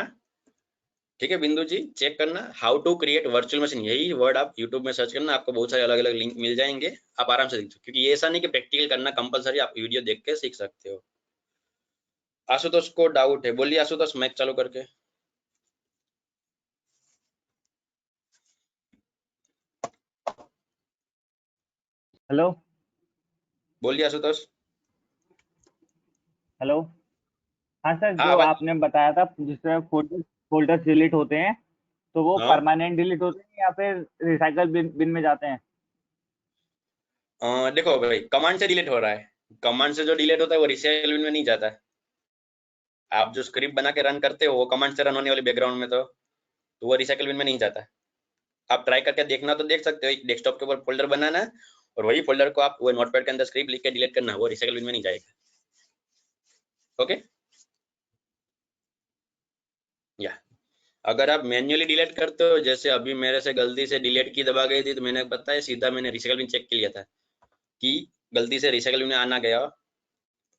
ठीक है बिंदु जी, चेक करना how to create virtual machine, यही वर्ड आप यूट्यूब में सर्च करना, आपको बहुत सारे अलग अलग लिंक मिल जाएंगे, आप आराम से देख सकते हो। क्योंकि ये ऐसा नहीं कि प्रैक्टिकल करना कंपलसरी, आप वीडियो देख के सीख सकते हो। आशुतोष को डाउट है, बोलिए आशुतोष, मैक चालू करके। हेलो, बोलिए आशुतोष। हेलो। हाँ सर, हाँ जो आवाज। आपने बताया था जिसमें फोल्डर्स डिलीट होते हैं, तो वो हाँ परमानेंट डिलीट होते हैं या फिर रिसाइकल बिन में जाते हैं? देखो भाई, कमांड से डिलीट हो रहा है, कमांड से जो डिलीट होता है वो रिसाइकल बिन में नहीं जाता है। आप जो स्क्रिप्ट बना के रन करते हो वो कमांड से रन होने वाली बैकग्राउंड में, तो वो रिसाइकल बिन में नहीं जाता है। आप ट्राई करके देखना तो देख सकते हो, एक डेस्कटॉप के ऊपर फोल्डर बनाना है और वही फोल्डर को आप वो नोटपैड के अंदर स्क्रिप्ट लिख के डिलीट करना, वो रिसाइकल बिन में नहीं जाएगा। ओके, या अगर आप मैन्युअली डिलीट करते हो, जैसे अभी मेरे से गलती से डिलीट की दबा गई थी, तो मैंने बताया सीधा मैंने रिसाइकल बिन चेक कर लिया था कि गलती से रिसाइकल बिन में आना गया।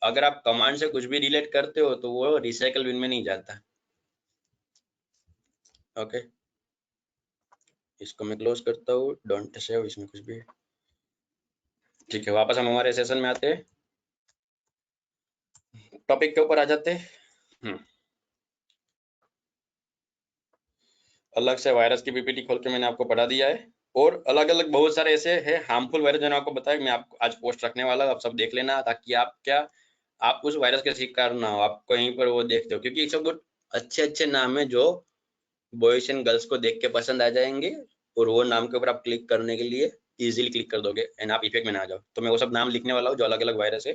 अगर आप कमांड से कुछ भी डिलीट करते हो तो वो रिसाइकल बिन में नहीं जाता। ओके, इसको मैं क्लोज करता हूँ, डोंट सेव इसमें कुछ भी। ठीक है, वापस हम हमारे सेशन में आते हैं, टॉपिक के ऊपर आ जाते हैं। अलग से वायरस की पीपीटी खोल के मैंने आपको पढ़ा दिया है, और अलग अलग बहुत सारे ऐसे है हार्मफुल वायरस जो आपको बताया, मैं आपको आज पोस्ट रखने वाला हूं, आप सब देख लेना ताकि आप उस वायरस के शिकार ना हो, आप कहीं पर वो देखते हो, क्योंकि सब बहुत अच्छे अच्छे नाम है जो बॉयज एंड गर्ल्स को देख के पसंद आ जाएंगे और वो नाम के ऊपर आप क्लिक करने के लिए इजीली क्लिक कर दोगे एंड आप इफेक्ट में ना आ जाओ। तो मैं वो सब नाम लिखने वाला हूँ जो अलग अलग वायरस है,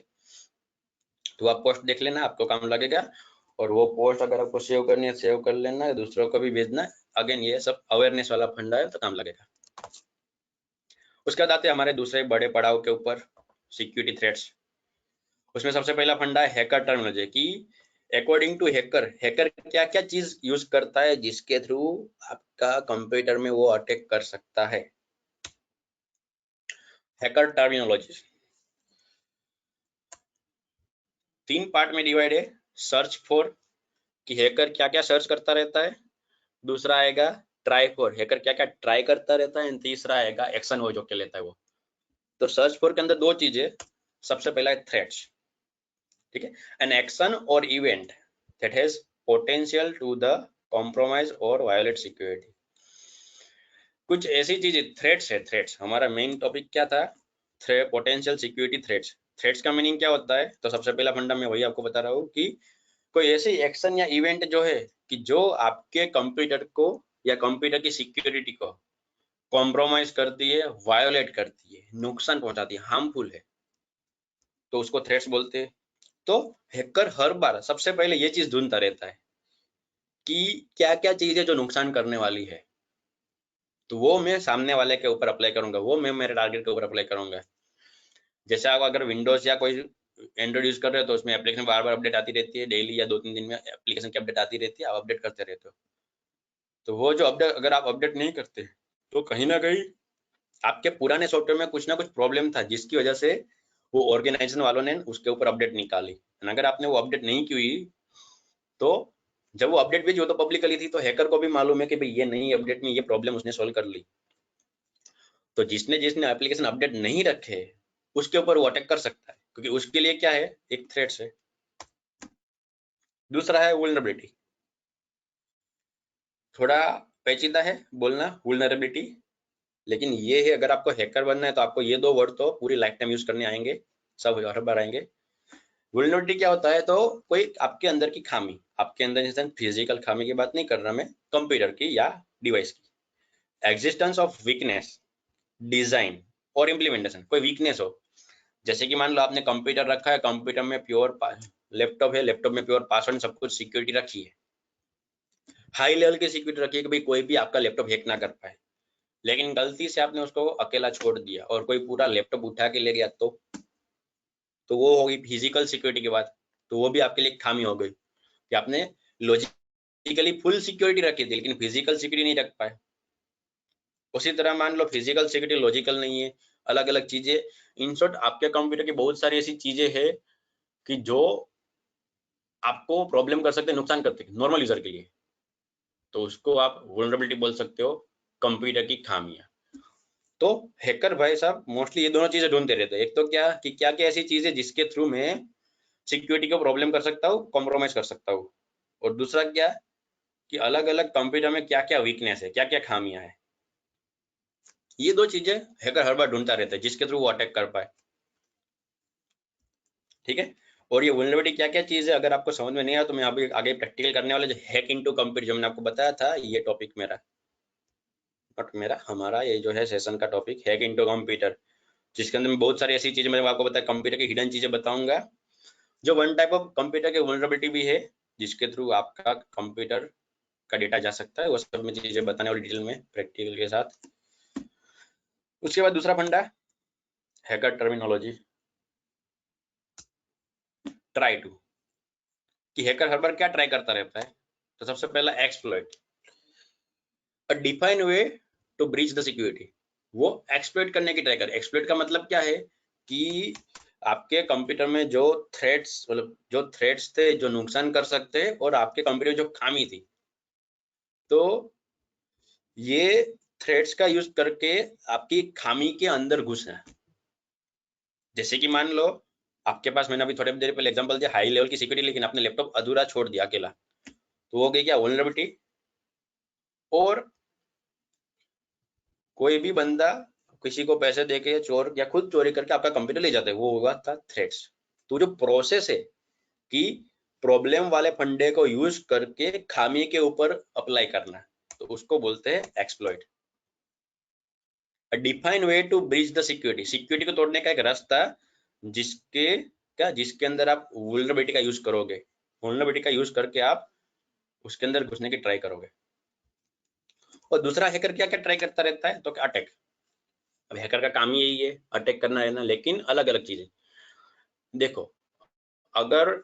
तो आप पोस्ट देख लेना, आपको काम लगेगा। और वो पोस्ट अगर आपको सेव करनी है सेव कर लेना, दूसरों को भी भेजना। अगेन ये सब अवेयरनेस वाला फंडा है तो काम लगेगा। उसके बाद आते हैं हमारे दूसरे बड़े पड़ाव के ऊपर, सिक्योरिटी थ्रेट्स। उसमें सबसे पहला फंडा है हैकर टर्मिनोलॉजी की अकॉर्डिंग टू हैकर क्या क्या चीज यूज करता है जिसके थ्रू आपका कंप्यूटर में वो अटैक कर सकता है। हैकर टर्मिनोलॉजी 3 पार्ट में डिवाइड है। सर्च फॉर कि हैकर क्या क्या सर्च करता रहता है, दूसरा आएगा ट्राई फॉर, हैकर क्या क्या ट्राई करता रहता है, तीसरा आएगा एक्शन वो जो के लेता है वो। तो सर्च फॉर के अंदर 2 चीजें, सबसे पहला है थ्रेट्स, ठीक है, an action or event that has potential to the compromise or violate security. कुछ ऐसी चीजें थ्रेट्स है। थ्रेट्स हमारा मेन टॉपिक क्या था, पोटेंशियल सिक्योरिटी थ्रेट्स। थ्रेट्स का मीनिंग क्या होता है, तो सबसे पहला फंडा मैं वही आपको बता रहा हूँ कि कोई ऐसी एक्शन या इवेंट जो है कि जो आपके कंप्यूटर को या कंप्यूटर की सिक्योरिटी को कॉम्प्रोमाइज करती है, वायोलेट करती है, नुकसान पहुंचाती है, हार्मफुल है, तो उसको थ्रेट्स बोलते हैं। तो हैकर हर बार सबसे पहले ये चीज ढूंढता रहता है कि क्या क्या चीजें जो नुकसान करने वाली है, तो वो मैं सामने वाले के ऊपर अप्लाई करूंगा, वो मैं मेरे टारगेट के ऊपर अप्लाई करूंगा। जैसे आप अगर विंडोज या कोई एंड्रॉइड यूज कर रहे हो तो उसमें एप्लीकेशन बार बार अपडेट आती रहती है, डेली या 2-3 दिन में एप्लीकेशन की अपडेट आती रहती है, आप अपडेट करते रहते हो। तो वो जो अपडेट अगर आप अपडेट नहीं करते तो कहीं ना कहीं आपके पुराने सॉफ्टवेयर में कुछ ना कुछ प्रॉब्लम था जिसकी वजह से वो ऑर्गेनाइजेशन वालों ने उसके ऊपर अपडेट निकाली। अगर आपने वो अपडेट नहीं की हुई तो जब वो अपडेट भेजी वो तो पब्लिकली थी, तो हैकर को भी मालूम है कि भाई ये नई अपडेट में ये प्रॉब्लम उसने सोल्व कर ली। तो जिसने जिसने एप्लीकेशन अपडेट नहीं रखे उसके ऊपर वो अटैक कर सकता है, क्योंकि उसके लिए क्या है, एक थ्रेट्स है। दूसरा है वुल्नरेबिलिटी, थोड़ा पेचीदा है बोलना वुल्नरेबिलिटी, लेकिन ये है अगर आपको हैकर बनना है तो आपको ये 2 वर्ड तो पूरी लाइफ टाइम यूज करने आएंगे, सब हर बार आएंगे। वुल्नरेबिलिटी क्या होता है, तो कोई आपके अंदर की खामी, आपके अंदर जैसे फिजिकल खामी की बात नहीं कर रहा मैं, कंप्यूटर की या डिवाइस की, एग्जिस्टेंस ऑफ वीकनेस, डिजाइन और इम्प्लीमेंटेशन, कोई वीकनेस हो। जैसे कि मान लो आपने कंप्यूटर रखा है, कंप्यूटर में प्योर लैपटॉप है, लैपटॉप में प्योर पासवर्ड सब कुछ सिक्योरिटी रखी है, हाई लेवल की सिक्योरिटी रखी है कि भाई कोई भी आपका लैपटॉप हैक ना कर पाए, लेकिन गलती से आपने उसको अकेला छोड़ दिया और कोई पूरा लैपटॉप उठा के ले गया तो वो होगी फिजिकल सिक्योरिटी की बात। तो वो भी आपके लिए खामी हो गई कि आपने लॉजिकली फुल सिक्योरिटी रखी थी लेकिन फिजिकल सिक्योरिटी नहीं रख पाए। उसी तरह मान लो फिजिकल सिक्योरिटी लॉजिकल नहीं है, अलग अलग चीजें। इन शॉर्ट आपके कंप्यूटर की बहुत सारी ऐसी चीजें हैं कि जो आपको प्रॉब्लम कर सकते हैं, नुकसान करते हैं नॉर्मल यूजर के लिए, तो उसको आप वल्नरेबिलिटी बोल सकते हो, कंप्यूटर की खामियां। तो हैकर भाई साहब मोस्टली ये दोनों चीजें ढूंढते रहते हैं, एक तो क्या कि क्या क्या ऐसी चीजें जिसके थ्रू मैं सिक्योरिटी को प्रॉब्लम कर सकता हूँ, कॉम्प्रोमाइज कर सकता हूँ, और दूसरा क्या कि अलग अलग कंप्यूटर में क्या क्या वीकनेस है, क्या क्या खामियां है। ये 2 चीजें हैकर हर बार ढूंढता रहता है जिसके थ्रू वो अटैक कर पाए, ठीक है। और ये वल्नरेबिलिटी क्या क्या चीज है अगर आपको समझ में नहीं आया तो मैं अभी आगे प्रैक्टिकल करने वाला जो हैक इनटू कंप्यूटर जो मैंने आपको बताया था, ये टॉपिक मेरा नॉट मेरा हमारा ये जो है सेशन का टॉपिक हैक इनटू कंप्यूटर, जिसके अंदर मैं बहुत सारी ऐसी चीजें मैं आपको बताया, कंप्यूटर की हिडन चीजें बताऊंगा, जो वन टाइप ऑफ कंप्यूटर की वल्नरेबिलिटी भी है जिसके थ्रू आपका कंप्यूटर का डेटा जा सकता है, वो सब मैं चीजें बताने वाली डिटेल में प्रैक्टिकल के साथ। उसके बाद दूसरा funda hacker terminology, try to, कि हैकर हर बार क्या ट्राई करता रहता है। तो सबसे पहला exploit, a define way to breach the security, वो एक्सप्लॉइट करने की ट्राई करे। एक्सप्लॉइट का मतलब क्या है कि आपके कंप्यूटर में जो थ्रेड्स मतलब जो थ्रेड्स थे जो नुकसान कर सकते हैं और आपके कंप्यूटर जो खामी थी, तो ये थ्रेड्स का यूज करके आपकी खामी के अंदर घुसना। जैसे कि मान लो आपके पास, मैंने अभी थोड़ी देर पहले एग्जांपल दिया हाई लेवल की सिक्योरिटी, लेकिन आपने लैपटॉप अधूरा छोड़ दिया अकेला, तो वो गई क्या वल्नरेबिलिटी। और कोई भी बंदा किसी को पैसे देके चोर या खुद चोरी करके आपका कंप्यूटर ले जाता है, वो होगा था थ्रेट्स। तो जो प्रोसेस है कि प्रॉब्लम वाले फंडे को यूज करके खामी के ऊपर अप्लाई करना, तो उसको बोलते हैं exploit. A define way to breach the security, security को तोड़ने का एक रास्ता जिसके अंदर आप वल्नरेबिलिटी का यूज करोगे, वल्नरेबिलिटी का यूज करके आप उसके अंदर घुसने की ट्राई करोगे। और दूसरा हैकर क्या क्या ट्राई करता रहता है, तो अटैक। अब हैकर का काम ही यही है, अटैक करना रहना, लेकिन अलग अलग चीजें। देखो, अगर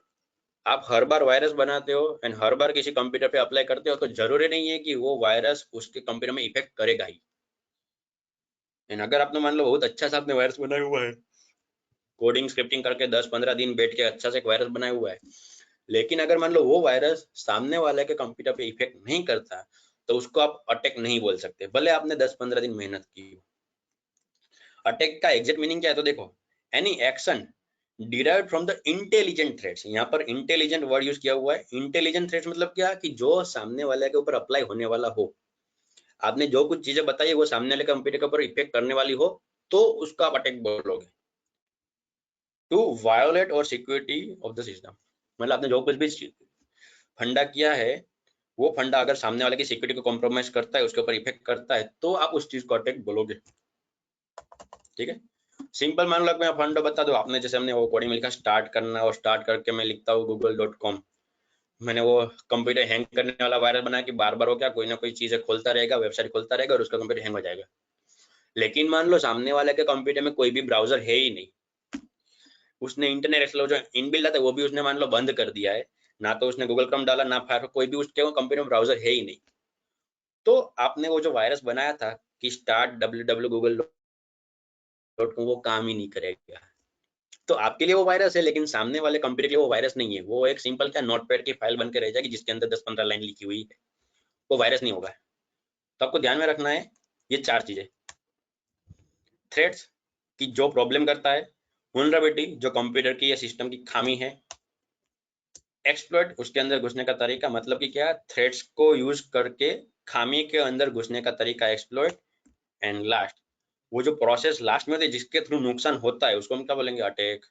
आप हर बार वायरस बनाते हो एंड हर बार किसी कंप्यूटर पे अप्लाई करते हो, तो जरूरी नहीं है कि वो वायरस उसके कंप्यूटर में इफेक्ट करेगा ही। एंड अगर आपने मान लो बहुत अच्छा सा आपने वायरस बनाया हुआ है, कोडिंग स्क्रिप्टिंग करके 10-15 दिन बैठ के अच्छा से एक वायरस बनाया हुआ है, लेकिन अगर मान लो वो वायरस सामने वाले के कंप्यूटर पे इफेक्ट नहीं करता, तो उसको आप अटैक नहीं बोल सकते, भले आपने 10-15 दिन मेहनत की। अटैक का एग्जैक्ट मीनिंग क्या है, तो देखो, any action derived from the intelligent threats, यहाँ पर इंटेलिजेंट वर्ड यूज किया हुआ है। इंटेलिजेंट थ्रेट्स मतलब क्या, कि जो सामने वाले के ऊपर अप्लाई होने वाला हो। आपने जो कुछ चीजें बताई वो सामने वाले कंप्यूटर के ऊपर इफेक्ट करने वाली हो, तो उसका आप अटैक बोलोगे। टू वायोलेट और सिक्योरिटी ऑफ द सिस्टम, मतलब आपने जो कुछ भी फंडा किया है, वो फंडा अगर सामने वाले की सिक्योरिटी को कॉम्प्रोमाइज करता है, उसके ऊपर इफेक्ट करता है, तो आप उस चीज को अटैक बोलोगे। ठीक है, सिंपल मान लो मैं फंडा बता दो आपने, जैसे हमने वो कोडिंग में लिखा स्टार्ट करना, और स्टार्ट करके मैं लिखता हूँ google.com, मैंने वो कंप्यूटर हैंग करने वाला वायरस बनाया कि बार बार हो क्या, कोई ना कोई चीजें खोलता रहेगा, वेबसाइट खोलता रहेगा और उसका कंप्यूटर हैंग हो जाएगा। लेकिन मान लो सामने वाले के कंप्यूटर में कोई भी ब्राउजर है ही नहीं, उसने इंटरनेट एक्सप्लोरर जो इनबिल्ट आता है वो भी उसने मान लो बंद कर दिया है, ना तो उसने गूगल क्रोम डाला, ना फायरफॉक्स, कोई भी उसके कंप्यूटर में ब्राउजर है ही नहीं, तो आपने वो जो वायरस बनाया था कि स्टार्ट www.google.com, वो काम ही नहीं करेगा। तो आपके लिए वो वायरस है, लेकिन सामने वाले कंप्यूटर के लिए वो वायरस नहीं है, वो एक सिंपल क्या नोटपैड की फाइल बन के रह जाएगी जिसके अंदर 10-15 लाइन लिखी हुई है, वो वायरस नहीं होगा। तो आपको ध्यान में रखना है ये 4 चीजें। थ्रेट्स की जो प्रॉब्लम करता है, वल्नरेबिलिटी जो कंप्यूटर की या सिस्टम की खामी है, एक्सप्लॉइट उसके अंदर घुसने का तरीका, मतलब कि क्या, थ्रेट्स को यूज करके खामी के अंदर घुसने का तरीका एक्सप्लॉइट, एंड लास्ट वो जो प्रोसेस लास्ट में होती है जिसके थ्रू नुकसान होता है, उसको हम क्या बोलेंगे, अटैक।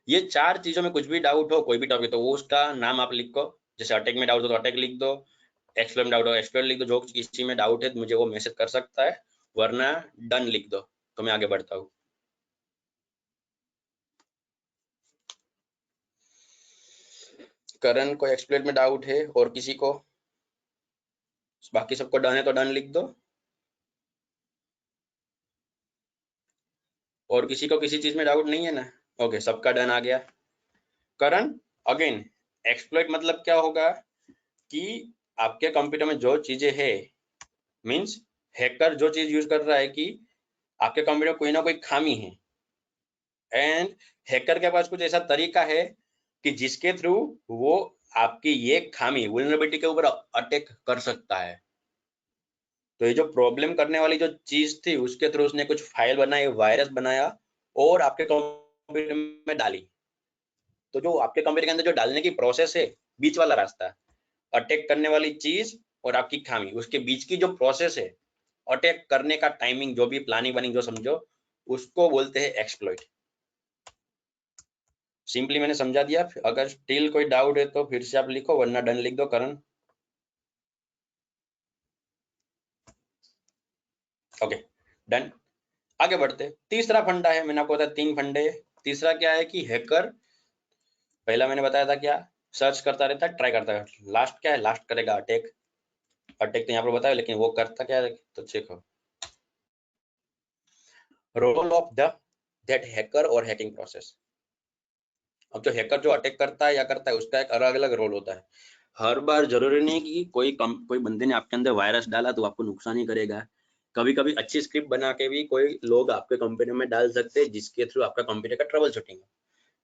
ये 4 चीजों में कुछ भी डाउट हो, कोई भी टॉपिक, तो वो उसका नाम आप लिखो। जैसे अटैक में डाउट हो तो अटैक लिख दो, एक्सप्लोइट में डाउट हो एक्सप्लोइट लिख दो, जो किसी में डाउट है मुझे वो मैसेज कर सकता है, वरना डन लिख दो, तो मैं आगे बढ़ता हूँ। करण को एक्सप्लोइट में डाउट है, और किसी को, बाकी सबको डन है तो डन लिख दो, और किसी को किसी चीज में डाउट नहीं है ना, ओके, सबका डन आ गया। करण, अगेन एक्सप्लोइट मतलब क्या होगा कि आपके कंप्यूटर में जो चीजें है, मींस हैकर जो चीज यूज कर रहा है कि आपके कंप्यूटर में कोई ना कोई खामी है, एंड हैकर के पास कुछ ऐसा तरीका है कि जिसके थ्रू वो आपकी ये खामी वल्नरेबिलिटी के ऊपर अटैक कर सकता है। तो ये जो प्रॉब्लम करने वाली जो चीज थी, उसके थ्रू उसने कुछ फाइल बनाई, वायरस बनाया और आपके कंप्यूटर में डाली। तो जो आपके कंप्यूटर के अंदर जो डालने की प्रोसेस है, बीच वाला रास्ता, अटैक करने वाली चीज और आपकी खामी, उसके बीच की जो प्रोसेस है, अटैक करने का टाइमिंग, जो भी प्लानिंग बनिंग जो समझो, उसको बोलते हैं एक्सप्लॉइट। सिंपली मैंने समझा दिया, अगर स्टिल कोई डाउट है तो फिर से आप लिखो, वरना डन लिख दो करण। Okay, done. आगे बढ़ते, तीसरा फंडा है, मैंने आपको बताया 3 फंडे। तीसरा क्या है कि हैकर, पहला मैंने बताया था क्या, सर्च करता रहता है, ट्राई करता है, लास्ट क्या है, लास्ट करेगा अटैक। अटैक तो यहाँ पर बताया, लेकिन वो करता क्या है, तो देखो, role of the that hacker और हैकिंग प्रोसेस। अब जो हैकर जो अटैक करता है या करता है, उसका एक अलग अलग रोल होता है। हर बार जरूरी नहीं कि कोई बंदे ने आपके अंदर वायरस डाला तो आपको नुकसान ही करेगा। कभी कभी अच्छी स्क्रिप्ट बना के भी कोई लोग आपके कंप्यूटर में डाल सकते हैं, जिसके थ्रू आपका कंप्यूटर का ट्रबल शूटिंग है।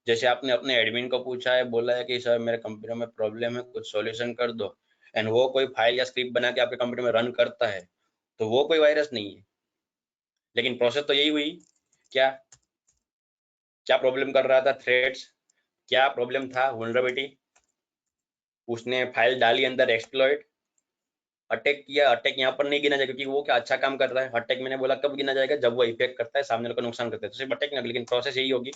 जैसे आपने अपने एडमिन को पूछा है, बोला है कि सर मेरे कंप्यूटर में प्रॉब्लम है, कुछ सॉल्यूशन कर दो, एंड वो कोई फाइल या स्क्रिप्ट बना के आपके कंप्यूटर में रन करता है, तो वो कोई वायरस नहीं है। लेकिन प्रोसेस तो यही हुई, क्या क्या प्रॉब्लम कर रहा था, थ्रेड्स, क्या प्रॉब्लम था, वल्नरेबिलिटी, उसने फाइल डाली अंदर एक्सप्लॉइट, अटैक किया, अटैक यहाँ पर नहीं गिना जाएगा क्योंकि वो क्या अच्छा काम कर रहा है। अटैक मैंने बोला कब गिना जाएगा, जब वो इफेक्ट करता है, सामने वाले को नुकसान करता है, तो सिर्फ अटैक नहीं, लेकिन प्रोसेस यही होगी।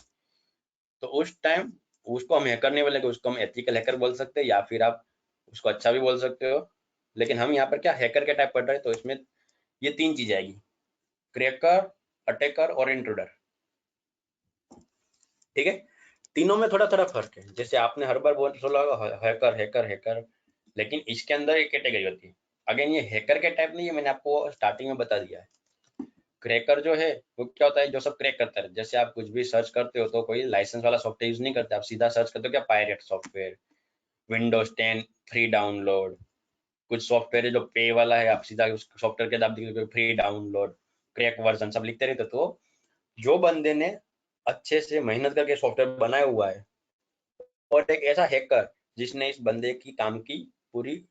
तो उस टाइम उसको हम हैकर नहीं बोलेंगे, उसको हम एथिकल हैकर बोल सकते हैं, या फिर आप उसको अच्छा भी बोल सकते हो। लेकिन हम यहाँ पर क्या हैकर के टाइप पढ़ रहे हैं, तो इसमें ये 3 चीजें आएगी, क्रैकर, अटैकर और इंट्रूडर। ठीक है, तीनों में थोड़ा थोड़ा फर्क है। जैसे आपने हर बार बोला हैकर हैकर हैकर, लेकिन इसके अंदर एक कैटेगरी होती है। अगेन ये हैकर के टाइप नहीं है, मैंने आपको स्टार्टिंग में बता दिया है। क्रैकर जो है वो क्या होता है, जो सब क्रैक करता है। जैसे आप कुछ भी सर्च करते हो तो कोई लाइसेंस वाला सॉफ्टवेयर यूज नहीं करते, आप सीधा सर्च करते हो क्या, pirate software, Windows 10 free download. कुछ सॉफ्टवेयर है जो पे वाला है, आप सीधा उस सॉफ्टवेयर के दाब फ्री डाउनलोड, क्रैक वर्जन सब लिखते रहते। तो जो बंदे ने अच्छे से मेहनत करके सॉफ्टवेयर बनाया हुआ है, और एक ऐसा हैकर जिसने इस बंदे की काम की पूरी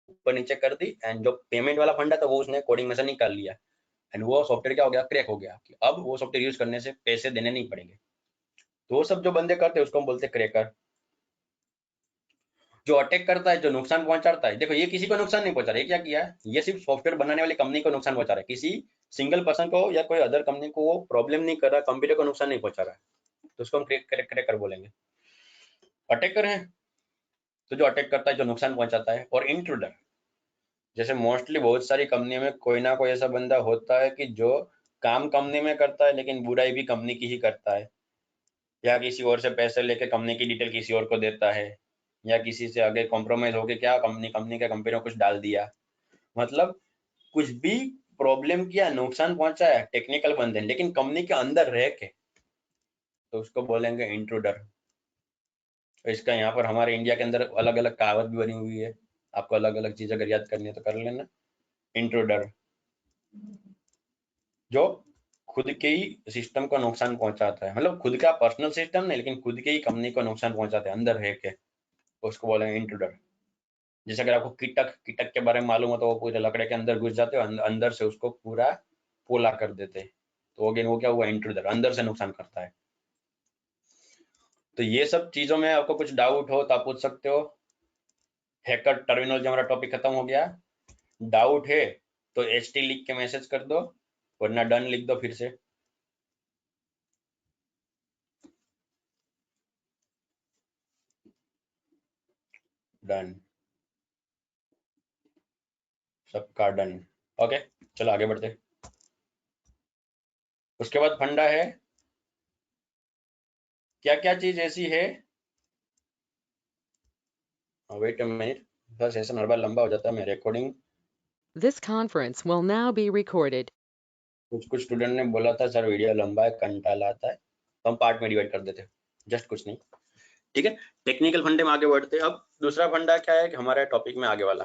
ऊपर नीचे कर दी, एंड जो पेमेंट वाला फंड है तो वो उसने कोडिंग में से निकाल लिया, एंड वो सॉफ्टवेयर क्या हो गया, क्रैक हो गया। अब वो सॉफ्टवेयर यूज करने से पैसे देने नहीं पड़ेंगे। तो वो सब जो बंदे करते हैं उसको हम बोलते हैं क्रैकर। जो अटैक करता है, जो नुकसान पहुंचाता है, देखो ये किसी को नुकसान नहीं पहुंचा रहा है, क्या किया है, ये सिर्फ सॉफ्टवेयर बनाने वाली कंपनी को नुकसान पहुंचा रहा है, किसी सिंगल पर्सन को या कोई अदर कंपनी को वो प्रॉब्लम नहीं कर रहा, कंप्यूटर को नुकसान नहीं पहुंचा रहा है, तो उसको हम क्रैकर बोलेंगे। अटैकर है तो जो अटैक करता है, जो नुकसान पहुंचाता है। और इंट्रूडर, जैसे मोस्टली बहुत सारी कंपनी में कोई ना कोई ऐसा बंदा होता है कि जो काम कंपनी में करता है लेकिन बुराई भी कंपनी की ही करता है, या किसी और से पैसे लेके कंपनी की डिटेल किसी और को देता है, या किसी से आगे कॉम्प्रोमाइज होके क्या कंपनी के कंप्यूटर में कुछ डाल दिया, मतलब कुछ भी प्रॉब्लम किया, नुकसान पहुंचाया, टेक्निकल बंदे, लेकिन कंपनी के अंदर रह के, तो उसको बोलेंगे इंट्रूडर। तो इसका यहाँ पर हमारे इंडिया के अंदर अलग अलग कहावत भी बनी हुई है, आपको अलग अलग चीज अगर याद करनी है तो कर लेना। इंट्रूडर जो खुद के ही सिस्टम को नुकसान पहुंचाता है, मतलब खुद का पर्सनल सिस्टम नहीं, लेकिन खुद के ही कंपनी को नुकसान पहुंचाते हैं अंदर रह के, उसको बोलेंगे इंट्रूडर। जैसे अगर आपको कीटक कीटक के बारे में मालूम हो तो वो पूरे लकड़े के अंदर घुस जाते हो, अंदर से उसको पूरा पोला कर देते, तो अगेन वो क्या हुआ, इंट्रूडर, अंदर से नुकसान करता है। तो ये सब चीजों में आपको कुछ डाउट हो तो आप पूछ सकते हो। हैकर टर्मिनोलॉजी हमारा टॉपिक खत्म हो गया। डाउट है तो HT लिख के मैसेज कर दो, वरना डन लिख दो फिर से। डन, सबका डन। ओके, चलो आगे बढ़ते। उसके बाद फंडा है, क्या क्या चीज ऐसी है, वेट अ मिनट, बस सेशन हर बार लंबा हो जाता है, मैं recording. This conference will now be recorded. कुछ स्टूडेंट ने बोला था सर वीडियो लंबा है, कंटाला आता है, तो हम पार्ट में डिवाइड कर देते, जस्ट कुछ नहीं। ठीक है, टेक्निकल फंडे में आगे बढ़ते हैं। अब दूसरा फंडा क्या है कि हमारे टॉपिक में आगे वाला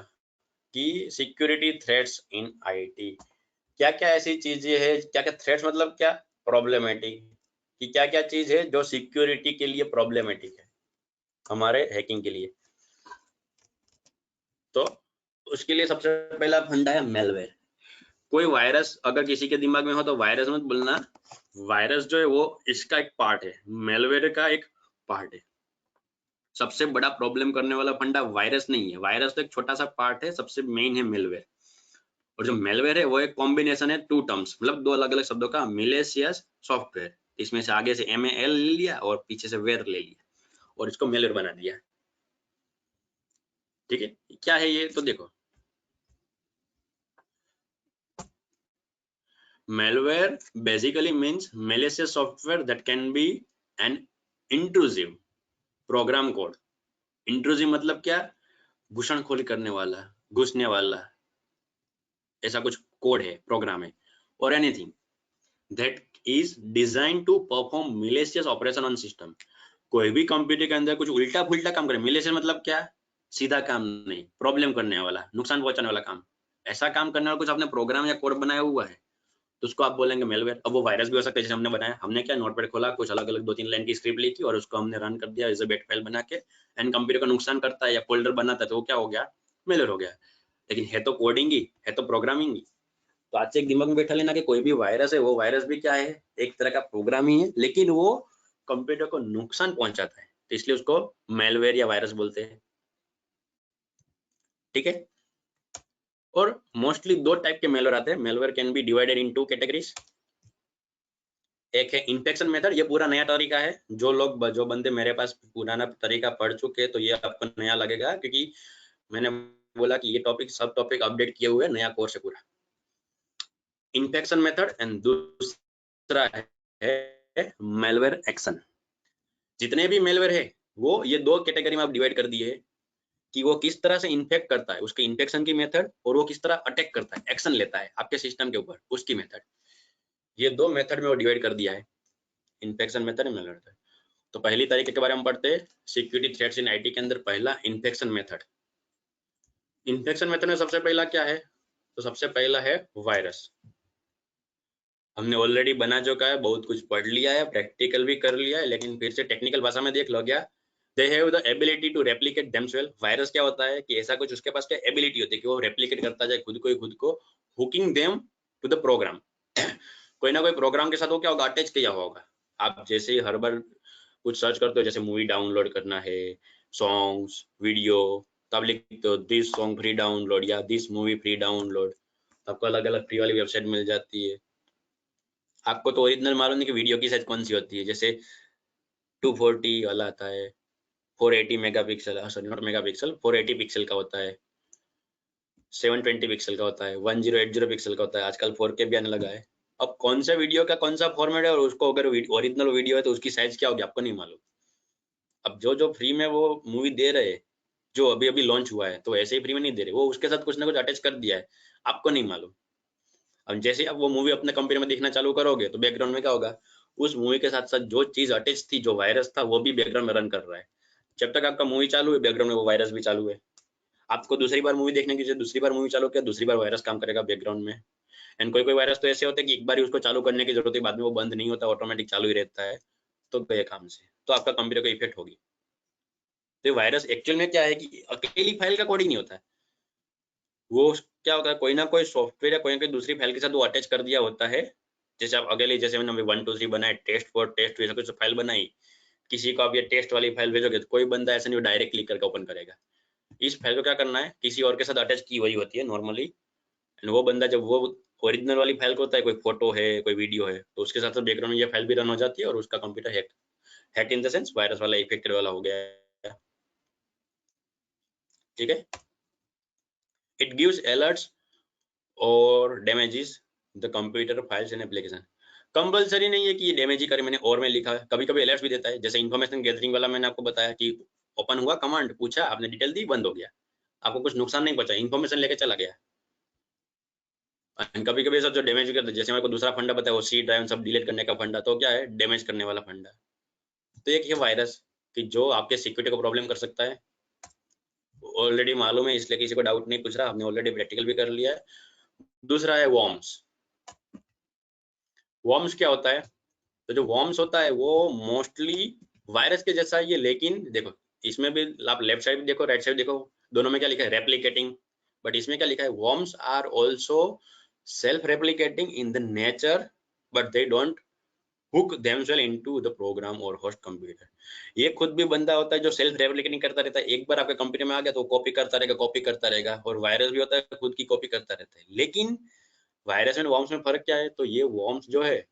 कि सिक्योरिटी थ्रेट्स इन IIT। क्या क्या ऐसी चीजें है, क्या क्या थ्रेट्स मतलब क्या, प्रॉब्लमेटिक, कि क्या क्या चीज है जो सिक्योरिटी के लिए प्रॉब्लमेटिक है हमारे हैकिंग के लिए। तो उसके लिए सबसे पहला फंडा है मेलवेयर। कोई वायरस अगर किसी के दिमाग में हो तो वायरस मत बोलना, वायरस जो है वो इसका एक पार्ट है, मेलवेयर का एक पार्ट है। सबसे बड़ा प्रॉब्लम करने वाला फंडा वायरस नहीं है, वायरस तो एक छोटा सा पार्ट है, सबसे मेन है मेलवेयर। और जो मेलवेयर है वो एक कॉम्बिनेशन है 2 टर्म्स, मतलब 2 अलग अलग शब्दों का, मिलेशियस सॉफ्टवेयर, इसमें से आगे से MAL ले लिया और पीछे से वेयर ले लिया और इसको मेलवेयर बना दिया। ठीक है, क्या है ये तो देखो, malware basically means malicious software that can be an intrusive program code। intrusive मतलब क्या, घुसनखोरी करने वाला, घुसने वाला, ऐसा कुछ कोड है, प्रोग्राम है। और anything that is designed to perform malicious operation on system। कोई भी कंप्यूटर के अंदर कुछ उल्टा फुल्टा काम करे, malicious मतलब क्या, सीधा काम नहीं, प्रॉब्लम करने वाला, नुकसान पहुंचाने वाला काम, ऐसा काम करने वाला कुछ आपने प्रोग्राम या कोड बनाया हुआ है तो उसको आप बोलेंगे मेलवेयर। अब वो वायरस भी हो सकता है, जैसे हमने बनाया, हमने क्या नोटपैड खोला, कुछ अलग अलग 2-3 लाइन की स्क्रिप्ट लिखी और उसको हमने रन कर दिया एज अ बेट फाइल बना के, एंड कंप्यूटर को नुकसान करता है या फोल्डर बनाता है तो वो क्या हो गया, मेलवेयर हो गया। लेकिन है तो कोडिंग ही, है तो प्रोग्रामिंग ही। तो आज से एक दिमाग में बैठा लेना कि कोई भी वायरस है वो वायरस भी क्या है, एक तरह का प्रोग्राम ही है, लेकिन वो कंप्यूटर को नुकसान पहुंचाता है, तो इसलिए उसको मेलवेयर या वायरस बोलते हैं। ठीक है, और मोस्टली दो टाइप के मेलवेयर आते हैं। Malware can be divided in 2 categories. एक है इन्फेक्शन मेथड, ये पूरा नया तरीका है। जो बंदे मेरे पास पुराना तरीका पढ़ चुके हैं तो ये आपको नया लगेगा, क्योंकि मैंने बोला कि ये टॉपिक सब टॉपिक अपडेट किए हुए नया कोर्स है पूरा। इन्फेक्शन मेथड एंड दूसरा है मेलवेयर एक्शन। जितने भी मेलवेयर है वो ये दो कैटेगरी में आप डिवाइड कर दिए कि वो किस तरह से इन्फेक्ट करता है, उसके इन्फेक्शन की मेथड, और वो किस तरह अटैक करता है, एक्शन लेता है आपके सिस्टम के ऊपर, उसकी मेथड। ये दो मेथड में वो डिवाइड कर दिया है, infection method and malware method. तो पहली तरीके के बारे में पढ़ते हैं, सिक्योरिटी थ्रेट्स इन आईटी के अंदर पहला इन्फेक्शन मेथड। इन्फेक्शन मेथड में सबसे पहला क्या है, तो सबसे पहला है वायरस। हमने ऑलरेडी बना चुका है, बहुत कुछ पढ़ लिया है, प्रैक्टिकल भी कर लिया है, लेकिन फिर से टेक्निकल भाषा में देख लो क्या, they have the ability to replicate themselves. Virus क्या होता है कि ऐसा कुछ उसके पास क्या एबिलिटी होती है कि वो रेप्लिकेट करता जाए खुद को, hooking them to the program. कोई ना कोई प्रोग्राम के साथ वो क्या होगा, अटैच किया होगा। आप जैसे ही हर बार कुछ सर्च करते हो, जैसे मूवी डाउनलोड करना है, सॉन्ग्स, वीडियो, तब लिखते हो दिस सॉन्ग फ्री डाउनलोड या दिस मूवी फ्री डाउनलोड, आपको अलग अलग फ्री वाली वेबसाइट मिल जाती है। आपको तो ओरिजिनल मालूम नहीं कि वीडियो की साइज कौन सी होती है, जैसे 240 वाला आता है, 480 megapixel, sorry not megapixel, 480 pixel का होता है, 720 पिक्सल का होता है, 1080 पिक्सल का होता है, आजकल 4K भी आने लगा है। अब कौन सा वीडियो का कौन सा फॉर्मेट है, और उसको अगर ओरिजिनल वीडियो है तो उसकी साइज क्या होगी आपको नहीं मालूम। अब जो फ्री में वो मूवी दे रहे हैं, जो अभी अभी लॉन्च हुआ है, तो ऐसे ही फ्री में नहीं दे रहे, वो उसके साथ कुछ ना कुछ अटैच कर दिया है, आपको नहीं मालूम। अब जैसे आप वो मूवी अपने कंप्यूटर में देखना चालू करोगे तो बैकग्राउंड में क्या होगा, उस मूवी के साथ साथ जो चीज अटैच थी, जो वायरस था, वो भी बैकग्राउंड में रन कर रहा है। जब तक आपका मूवी चालू है, बैकग्राउंड में वो वायरस भी चालू है। आपको दूसरी बार मूवी देखने की, दूसरी बार मूवी चालू किया, दूसरी बार वायरस काम करेगा बैकग्राउंड में। एंड कोई कोई वायरस तो ऐसे होते हैं कि एक बार ही उसको चालू करने की जरूरत है, बाद में वो बंद नहीं होता, ऑटोमेटिक चालू ही रहता है, तो गए काम से, तो आपका कंप्यूटर को इफेक्ट होगी। तो वायरस एक्चुअल में क्या है कि अकेली फाइल का कोडिंग नहीं होता है, वो क्या होता है, कोई ना कोई सॉफ्टवेयर या कोई ना कोई दूसरी फाइल के साथ वो अटैच कर दिया होता है। जैसे आप अकेले, जैसे मैंने 1 2 3 बनाए, टेस्ट फॉर टेस्ट, ऐसा कुछ फाइल बनाई, किसी को आप ये टेस्ट वाली फाइल भेजोगे तो कोई बंदा ऐसा नहीं डायरेक्ट क्लिक करके ओपन करेगा। इस फाइल को क्या करना है, किसी और के साथ अटैच की हुई होती है नॉर्मली, वो बंदा जब वो ओरिजिनल वाली फाइल को होता है, कोई फोटो है, कोई वीडियो है, तो उसके साथ बैकग्राउंड में ये फाइल भी रन हो जाती है, और उसका computer hack in the sense virus वाला, इफेक्टेड वाला हो गया। ठीक है, इट गिव्स अलर्ट्स और damages the computer files and application. Compulsory नहीं है कि ये डैमेज ही करे, मैंने और में लिखा है, कभी कभी अलर्ट्स भी देता है। जैसे इन्फॉर्मेशन गैदरिंग वाला मैंने आपको बताया कि ओपन हुआ कमांड, पूछा, आपने डिटेल दी, बंद हो गया, आपको कुछ नुकसान नहीं पहुंचा, इन्फॉर्मेशन लेके चला गया। कभी कभी सब जो डैमेज करते, जैसे मेरे को दूसरा फंडा बताया, वो सी ड्राइव सब डिलीट करने का फंडा, तो क्या है, डैमेज करने वाला फंडा। तो एक है वायरस कि जो आपके सिक्योरिटी को प्रॉब्लम कर सकता है, ऑलरेडी मालूम है, इसलिए किसी को डाउट नहीं पूछ रहा, आपने ऑलरेडी प्रैक्टिकल भी कर लिया है। दूसरा है वॉर्म्स। वॉर्म्स क्या होता है, तो जो वॉर्म्स होता है वो मोस्टली वायरस के जैसा ही है, लेकिन देखो इसमें भी आप लेफ्ट साइड भी देखो, राइट साइड देखो, दोनों में क्या लिखा है, रेप्लिकेटिंग। बट इसमें क्या लिखा है, worms are also self replicating in the nature, but they don't hook themselves into the program or host computer. ये खुद भी बंदा होता है जो सेल्फ रेप्लिकेटिंग करता रहता है, एक बार आपके कंप्यूटर में आ गया तो कॉपी करता रहेगा, और वायरस भी होता है खुद की कॉपी करता रहता है। लेकिन वायरस एंड वॉर्म्स में फर्क क्या है, तो ये वॉर्म्स जो है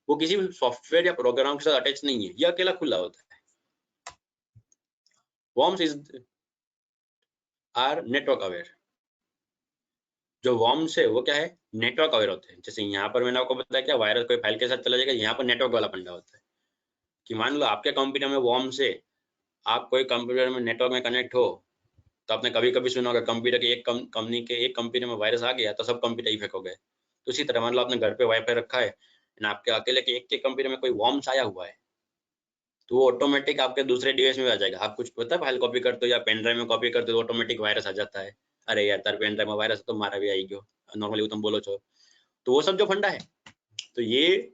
वो किसी भी सॉफ्टवेयर या प्रोग्राम के साथ अटैच नहीं है, ये अकेला खुला होता है। Worms are network aware. जो वॉर्म्स है वो क्या है, नेटवर्क अवेयर होते हैं। जैसे यहाँ पर मैंने आपको बताया क्या, वायरस कोई फाइल के साथ चला जाएगा, यहाँ पर नेटवर्क वाला फंडा होता है कि मान लो आपके कंप्यूटर में वॉर्म्स है, आप कोई कंप्यूटर में नेटवर्क में कनेक्ट हो, तो आपने कभी कभी सुना होगा कंप्यूटर के एक कंपनी के एक कंप्यूटर में वायरस आ गया तो सब कंप्यूटर इफेक्ट हो गए। तो इसी तरह मान लो आपने घर पे वाईफाई रखा है, आपके अकेले के एक के कंप्यूटर में कोई वॉर्म्स आया हुआ है, तो वो ऑटोमेटिक आपके दूसरे डिवाइस में आ जाएगा। आप कुछ पता है, फाइल कॉपी करते हो या पेन ड्राइव में कॉपी करते हो, तो ऑटोमेटिक वायरस आ जाता है, अरे यार तार पेन ड्राइव में वायरस तो मारा भी आई गयो, नॉर्मली तुम बोलो छो, तो वो सब जो फंडा है, तो ये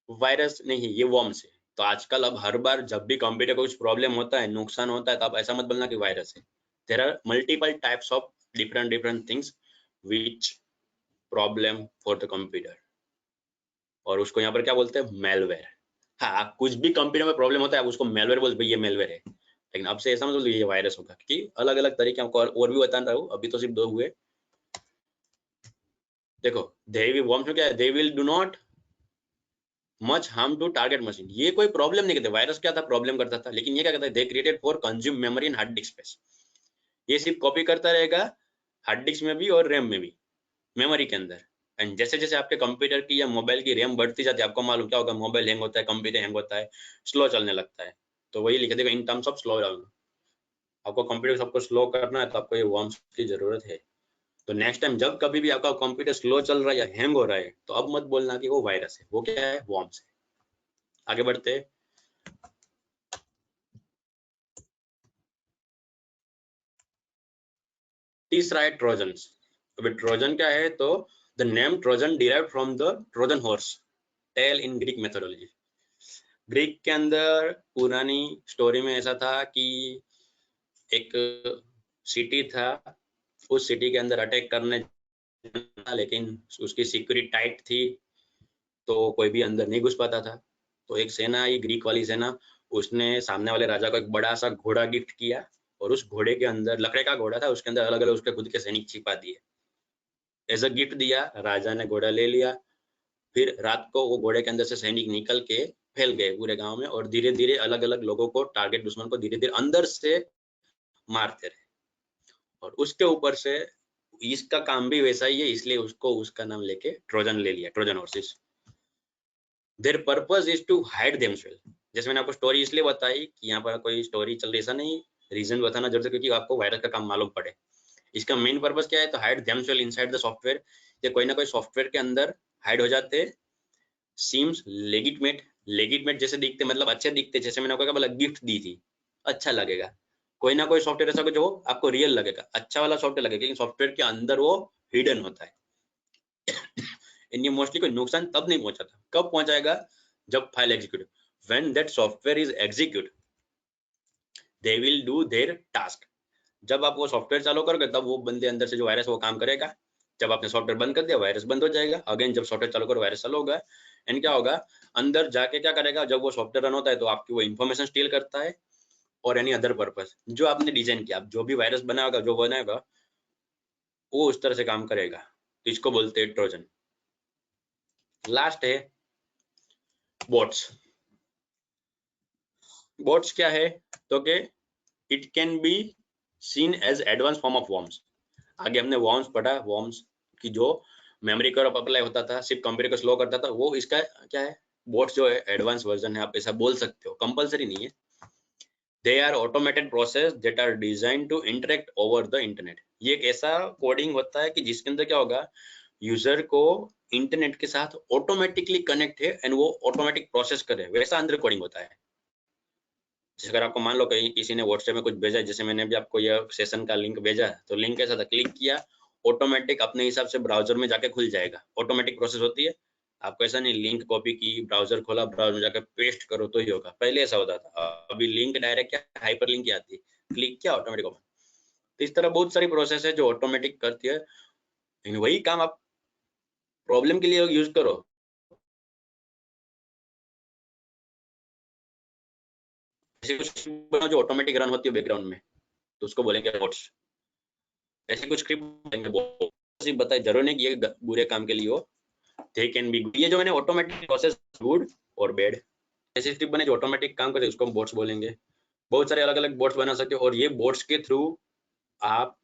वायरस नहीं है, ये वॉर्म्स है। तो आजकल अब हर बार जब भी कंप्यूटर को कुछ प्रॉब्लम होता है, नुकसान होता है, तो आप ऐसा मत बोलना कि वायरस है। There are multiple types of different things which problem for the computer, और उसको यहाँ पर क्या बोलते हैं, मेलवेयर। हाँ, कुछ भी कंप्यूटर में प्रॉब्लम होता है, आप उसको मेलवेयर बोलते, ये मेलवेयर है, लेकिन अब से ऐसा मतलब ये वायरस होगा, क्योंकि अलग अलग तरीके आपको और भी बता रहा हूँ, अभी तो सिर्फ 2 हुए। देखो दे विल वॉर्म्स में क्या है, they will do not much harm to target machine. ये कोई प्रॉब्लम नहीं करते। वायरस क्या था, प्रॉब्लम करता था, लेकिन ये क्या करता है, they created for consume memory in hard disk space. ये सिर्फ कॉपी करता रहेगा हार्ड डिस्क में भी और रैम में भी, मेमोरी के अंदर। एंड जैसे जैसे आपके कंप्यूटर की या मोबाइल की रैम बढ़ती जाती है, आपको मालूम क्या होगा, मोबाइल हैंग होता है, कंप्यूटर हैंग होता है, स्लो चलने लगता है। तो वही लिख देगा in terms of slow down. आपको कंप्यूटर सबको स्लो करना है तो आपको ये वॉर्म्स की जरूरत है। तो नेक्स्ट टाइम जब कभी भी आपका कंप्यूटर स्लो चल रहा है या हैंग हो रहा है, तो अब मत बोलना कि वो वायरस है, वो क्या है, वॉर्म्स है। आगे बढ़ते हैं। तीसरा है ट्रोजन्स। अभी ट्रोजन क्या है, तो the name Trojan derived from the Trojan horse tale in Greek methodology. Greek के अंदर पुरानी स्टोरी में ऐसा था कि एक सिटी था, उस सिटी के अंदर अटैक करने, लेकिन उसकी सिक्योरिटी टाइट थी, तो कोई भी अंदर नहीं घुस पाता था। तो एक सेना आई, ग्रीक वाली सेना, उसने सामने वाले राजा को एक बड़ा सा घोड़ा गिफ्ट किया, और उस घोड़े के अंदर, लकड़े का घोड़ा था, उसके अंदर अलग अलग उसके खुद के सैनिक छिपा दिए। एज अ गिफ्ट दिया, राजा ने घोड़ा ले लिया। फिर रात को वो घोड़े के अंदर से सैनिक निकल के फैल गए पूरे गांव में, और धीरे धीरे अलग अलग लोगों को, टारगेट दुश्मन को धीरे धीरे अंदर से मारते रहे। और उसके ऊपर से इसका काम भी वैसा ही है, इसलिए उसको उसका नाम लेके ट्रोजन ले लिया, Trojan horses. Their purpose is to hide themselves. जैसे मैंने आपको स्टोरी इसलिए बताई कि यहाँ पर कोई स्टोरी चल रही, ऐसा नहीं, रीजन बताना जरूरत है, क्योंकि आपको वायरस का काम मालूम पड़े। इसका मेन पर्पस क्या है, तो hide themselves inside the software. ये कोई ना कोई सॉफ्टवेयर के अंदर हाइड हो जाते, सीम्स लेजिटमेट। लेजिटमेट जैसे दिखते, मतलब अच्छे दिखते, जैसे मैंने आपको बोला गिफ्ट दी थी, अच्छा लगेगा। कोई ना कोई सॉफ्टवेयर ऐसा जो आपको रियल लगेगा, अच्छा वाला सॉफ्टवेयर लगेगा, लेकिन सॉफ्टवेयर के अंदर वो हिडन होता है। इन्हें मोस्टली कोई नुकसान तब नहीं पहुंचाता, कब पहुंचाएगा, जब file execute, when that software is execute they will do their task. जब आप वो सॉफ्टवेयर चालू करोगे, तब वो बंदे अंदर से जो वायरस वो काम करेगा। जब आपने सॉफ्टवेयर बंद कर दिया, वायरस बंद हो जाएगा। अगेन जब सॉफ्टवेयर चालू करो, वायरस चालू होगा। एंड क्या होगा, अंदर जाके क्या करेगा, जब वो सॉफ्टवेयर रन होता है, तो आपकी वो इन्फॉर्मेशन स्टील करता है, और एनी अदर पर्पस जो आपने डिजाइन किया, जो भी वायरस बनाएगा, जो बनाएगा, वो उस तरह से काम करेगा। तो इसको बोलते हैं ट्रोजन। लास्ट है बोट्स। बोट्स क्या है, तो के it can be seen as advance form of worms. आगे हमने वॉर्म्स पढ़ा, वॉर्म्स की जो मेमोरी कर्व अप्लाई होता था, सिर्फ कंप्यूटर को स्लो करता था, वो इसका क्या है, बोट्स जो है एडवांस वर्जन है, आप ऐसा बोल सकते हो, कंपलसरी नहीं है। They are automated process that are design to interact over the internet. ये एक ऐसा कोडिंग होता है कि जिसके अंदर क्या होगा, यूजर को इंटरनेट के साथ ऑटोमेटिकली कनेक्ट है, एंड वो ऑटोमेटिक प्रोसेस करे, वैसा अंदर कोडिंग होता है। जैसे अगर आपको मान लो कहीं किसी ने व्हाट्सएप में कुछ भेजा, जैसे मैंने भी आपको यह सेशन का लिंक भेजा, तो लिंक कैसा था, क्लिक किया, ऑटोमेटिक अपने हिसाब से ब्राउजर में जाके खुल जाएगा, ऑटोमेटिक प्रोसेस होती है। आपको ऐसा नहीं, लिंक कॉपी की, ब्राउजर खोला, ब्राउजर में जाकर पेस्ट करो तो ही होगा, पहले ऐसा होता था। अभी लिंक डायरेक्ट क्या, हाइपर लिंक की आती है, क्लिक किया ऑटोमेटिक ओपन। तो इस तरह बहुत सारी प्रोसेस है जो ऑटोमेटिक करती है, लेकिन वही काम आप प्रॉब्लम के लिए यूज करो। ऐसे कुछ जो ऑटोमेटिक रन होती है बैकग्राउंड में, तो उसको बोलेंगे बोट्स। ऐसे कुछ स्क्रिप्ट बताए, जरूर नहीं कि ये बुरे काम के लिए हो, दे कैन बी गुड। ये जो मैंने ऑटोमेटिक प्रोसेस गुड और बैड, ऐसे स्क्रिप्ट बने जो ऑटोमेटिक काम करते हैं, उसको हम बोट्स बोलेंगे। बहुत सारे अलग अलग बोट्स बना सकते हो, और ये बोट्स के थ्रू आप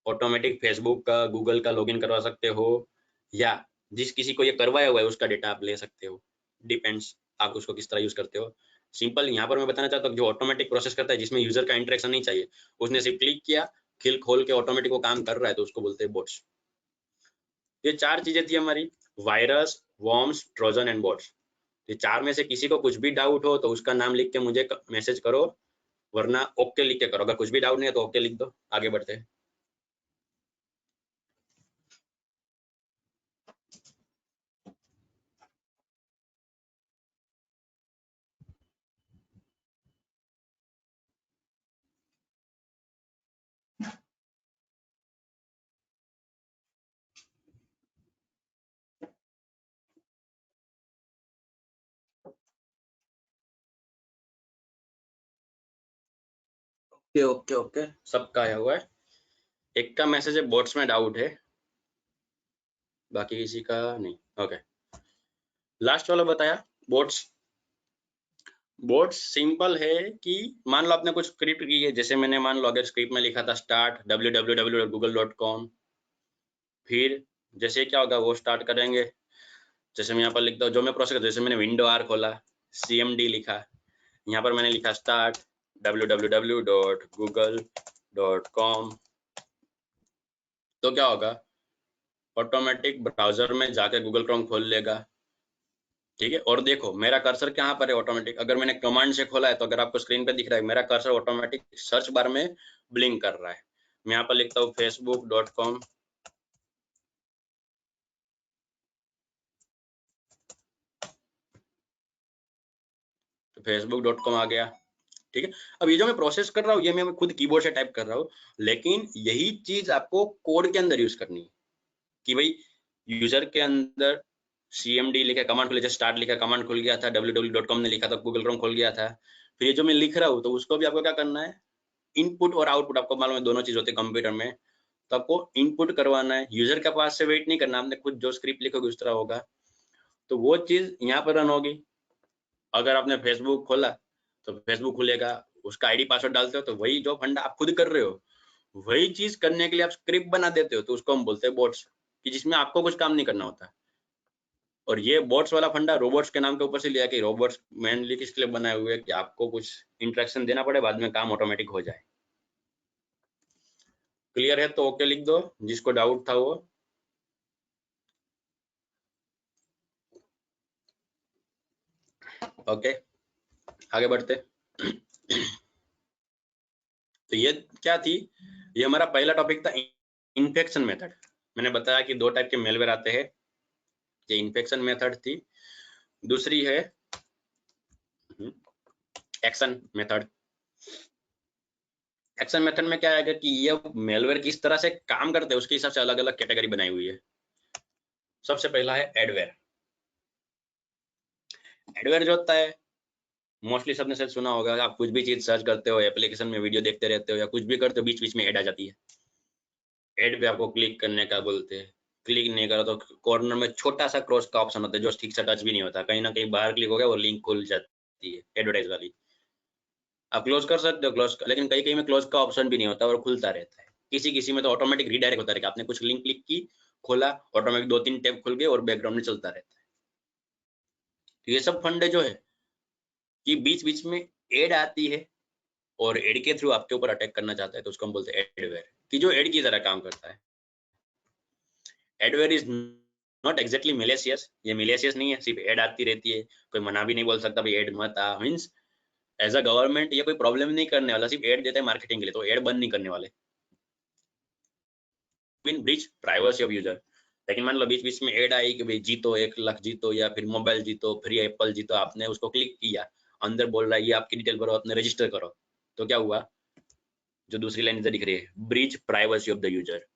ऑटोमेटिक फेसबुक का, गूगल का लॉगिन करवा सकते हो, या जिस किसी को ये करवाया हुआ है उसका डेटा आप ले सकते हो। डिपेंड्स आप उसको किस तरह यूज करते हो। सिंपल यहाँ पर मैं बताना चाहता हूँ, जो ऑटोमेटिक प्रोसेस करता है, जिसमें यूजर का इंटरेक्शन नहीं चाहिए, उसने सिर्फ क्लिक किया, खिल खोल के ऑटोमेटिक वो काम कर रहा है, तो उसको बोलते हैं बोट्स। ये चार चीजें थी हमारी, virus, worms, Trojan and boats. ये चार में से किसी को कुछ भी डाउट हो तो उसका नाम लिख के मुझे मैसेज करो, वरना ओके लिख के करो। अगर कुछ भी डाउट नहीं है तो ओके लिख दो। आगे बढ़ते हैं। ओके ओके ओके, सबका आया हुआ है। एक का मैसेज है बोट्स में डाउट है, बाकी किसी का नहीं। ओके, लास्ट वाला बताया बोट्स। बोट्स सिंपल है कि मान लो आपने कुछ स्क्रिप्ट की है, जैसे मैंने मान लो अगर स्क्रिप्ट में लिखा था स्टार्ट www.google.com, फिर जैसे क्या होगा वो स्टार्ट करेंगे, जैसे मैं यहाँ पर लिखता हूँ जो मैं प्रोसेस, जैसे मैंने विंडो आर खोला, cmd लिखा, यहाँ पर मैंने लिखा स्टार्ट www.google.com, तो क्या होगा ऑटोमेटिक ब्राउजर में जाके गूगल क्रोम खोल लेगा। ठीक है, और देखो मेरा कर्सर कहाँ पर है ऑटोमेटिक, अगर मैंने कमांड से खोला है तो अगर आपको स्क्रीन पे दिख रहा है मेरा कर्सर ऑटोमेटिक सर्च बार में ब्लिंक कर रहा है। मैं यहाँ पर लिखता हूँ facebook.com, तो facebook.com आ गया। ठीक है, अब ये जो मैं प्रोसेस कर रहा हूँ ये मैं खुद कीबोर्ड से टाइप कर रहा हूँ, लेकिन यही चीज आपको कोड के अंदर यूज करनी है कि भाई यूजर के अंदर cmd लिखा, कमांड खुल, जैसे स्टार्ट लिखा कमांड खुल गया था, www.com ने लिखा था गूगल क्रोम खोल गया था। फिर ये जो मैं लिख रहा हूँ तो उसको भी आपको क्या करना है, इनपुट और आउटपुट, आपको मालूम है दोनों चीज होते हैं कंप्यूटर में, तो आपको इनपुट करवाना है, यूजर के पास से वेट नहीं करना, आपने खुद जो स्क्रिप्ट लिखोगे उस तरह होगा, तो वो चीज यहाँ पर रन होगी। अगर आपने फेसबुक खोला तो फेसबुक खुलेगा, उसका आईडी पासवर्ड डालते हो तो वही जो फंडा आप खुद कर रहे हो वही चीज करने के लिए आप स्क्रिप्ट बना देते हो, तो उसको हम बोलते हैं बोट्स, कि जिसमें आपको कुछ काम नहीं करना होता। और ये बोट्स वाला फंडा रोबोट्स के नाम के ऊपर से लिया कि रोबोट्स मेनली किसके लिए बनाए हुए हैं कि आपको कुछ इंटरेक्शन देना पड़े, बाद में काम ऑटोमेटिक हो जाए। क्लियर है तो ओके लिख दो, जिसको डाउट था वो। ओके आगे बढ़ते। तो ये क्या थी, ये हमारा पहला टॉपिक था इन्फेक्शन मेथड। मैंने बताया कि दो टाइप के मेलवेयर आते हैं, ये इन्फेक्शन मेथड थी, दूसरी है एक्शन मेथड। एक्शन मेथड में क्या आएगा कि ये मेलवेयर किस तरह से काम करते हैं उसके हिसाब से अलग अलग कैटेगरी बनाई हुई है। सबसे पहला है एडवेयर। एडवेयर जो होता है मोस्टली सबने शायद सुना होगा, आप कुछ भी चीज सर्च करते हो, एप्लीकेशन में वीडियो देखते रहते हो या कुछ भी करते हो, बीच बीच में ऐड आ जाती है, ऐड पे आपको क्लिक करने का बोलते हैं, क्लिक नहीं करो तो कॉर्नर में छोटा सा क्रॉस का ऑप्शन होता है जो ठीक से टच भी नहीं होता, कहीं ना कहीं बाहर क्लिक हो गया वो लिंक खुल जाती है एडवर्टाइज वाली, आप क्लोज कर सकते हो क्लोज, लेकिन कहीं कहीं में क्लोज का ऑप्शन भी नहीं होता और खुलता रहता है, किसी किसी में तो ऑटोमेटिक रीडायरेक्ट होता रहेगा, आपने कुछ लिंक क्लिक की, खोला, ऑटोमेटिक 2-3 टैब खुल गए और बैकग्राउंड में चलता रहता है। तो ये सब फंडे जो है कि बीच बीच में एड आती है और एड के थ्रू आपके ऊपर अटैक करना चाहता है, तो उसको हम बोलते हैं एडवेयर, कि जो एड की तरह काम करता है। Adware is not exactly malicious, ये मिलेशियस नहीं है, सिर्फ एड आती रहती है, कोई मना भी नहीं बोल सकता भाई एड मत आ, मींस एज अ गवर्नमेंट ये कोई प्रॉब्लम नहीं करने वाला, सिर्फ एड देता है मार्केटिंग के लिए, तो एड बंद नहीं करने वाले। ब्रीच प्राइवेसी ऑफ यूजर, लेकिन मान लो बीच बीच में एड आई कि भाई जीतो 1 लाख जीतो या फिर मोबाइल जीतो, फ्री एप्पल जीतो, आपने उसको क्लिक किया, अंदर बोल रहा है ये आपकी डिटेल भरो, अपने रजिस्टर करो, तो क्या हुआ, जो दूसरी लाइन इधर दिख रही है breach privacy of the user,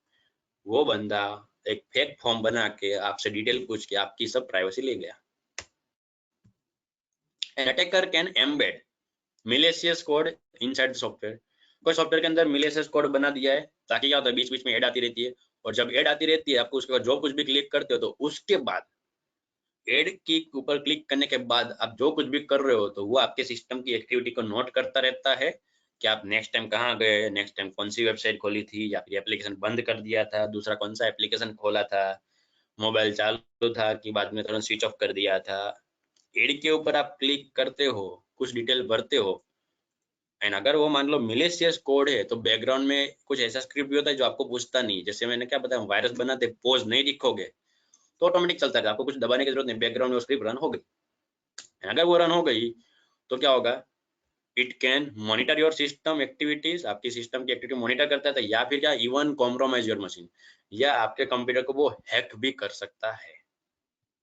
वो बंदा एक फेक फॉर्म बना के आपसे डिटेल पूछ के आपकी सब प्राइवेसी ले गया। An attacker can embed malicious code inside the software, कोई सॉफ्टवेयर के अंदर malicious कोड बना दिया है ताकि क्या होता है बीच बीच में ऐड आती रहती है, और जब ऐड आती रहती है आपको उसके बाद जो कुछ भी क्लिक करते हो तो उसके बाद ऐड के ऊपर क्लिक करने के बाद आप जो कुछ भी कर रहे हो तो वो आपके सिस्टम की एक्टिविटी को नोट करता रहता है कि आप नेक्स्ट टाइम कहाँ गए, नेक्स्ट टाइम कौन सी वेबसाइट खोली थी, या फिर एप्लीकेशन बंद कर दिया था, दूसरा कौन सा एप्लीकेशन खोला था, मोबाइल चालू था कि बाद में तुरंत स्विच ऑफ कर दिया था। एड के ऊपर आप क्लिक करते हो, कुछ डिटेल भरते हो, एंड अगर वो मान लो मिलेशियस कोड है तो बैकग्राउंड में कुछ ऐसा स्क्रिप्ट भी होता है जो आपको पूछता नहीं, जैसे मैंने क्या बताया वायरस बनाते पोज नहीं लिखोगे तो ऑटोमेटिक चलता है, आपको कुछ दबाने की जरूरत नहीं, बैकग्राउंड में स्क्रिप्ट रन हो गई। अगर वो रन हो गई तो क्या होगा, it can monitor your system activities, आपकी सिस्टम की एक्टिविटी मॉनिटर करता है, या फिर क्या इवन कॉम्प्रोमाइज योर मशीन, या आपके कंप्यूटर को वो हैक भी कर सकता है।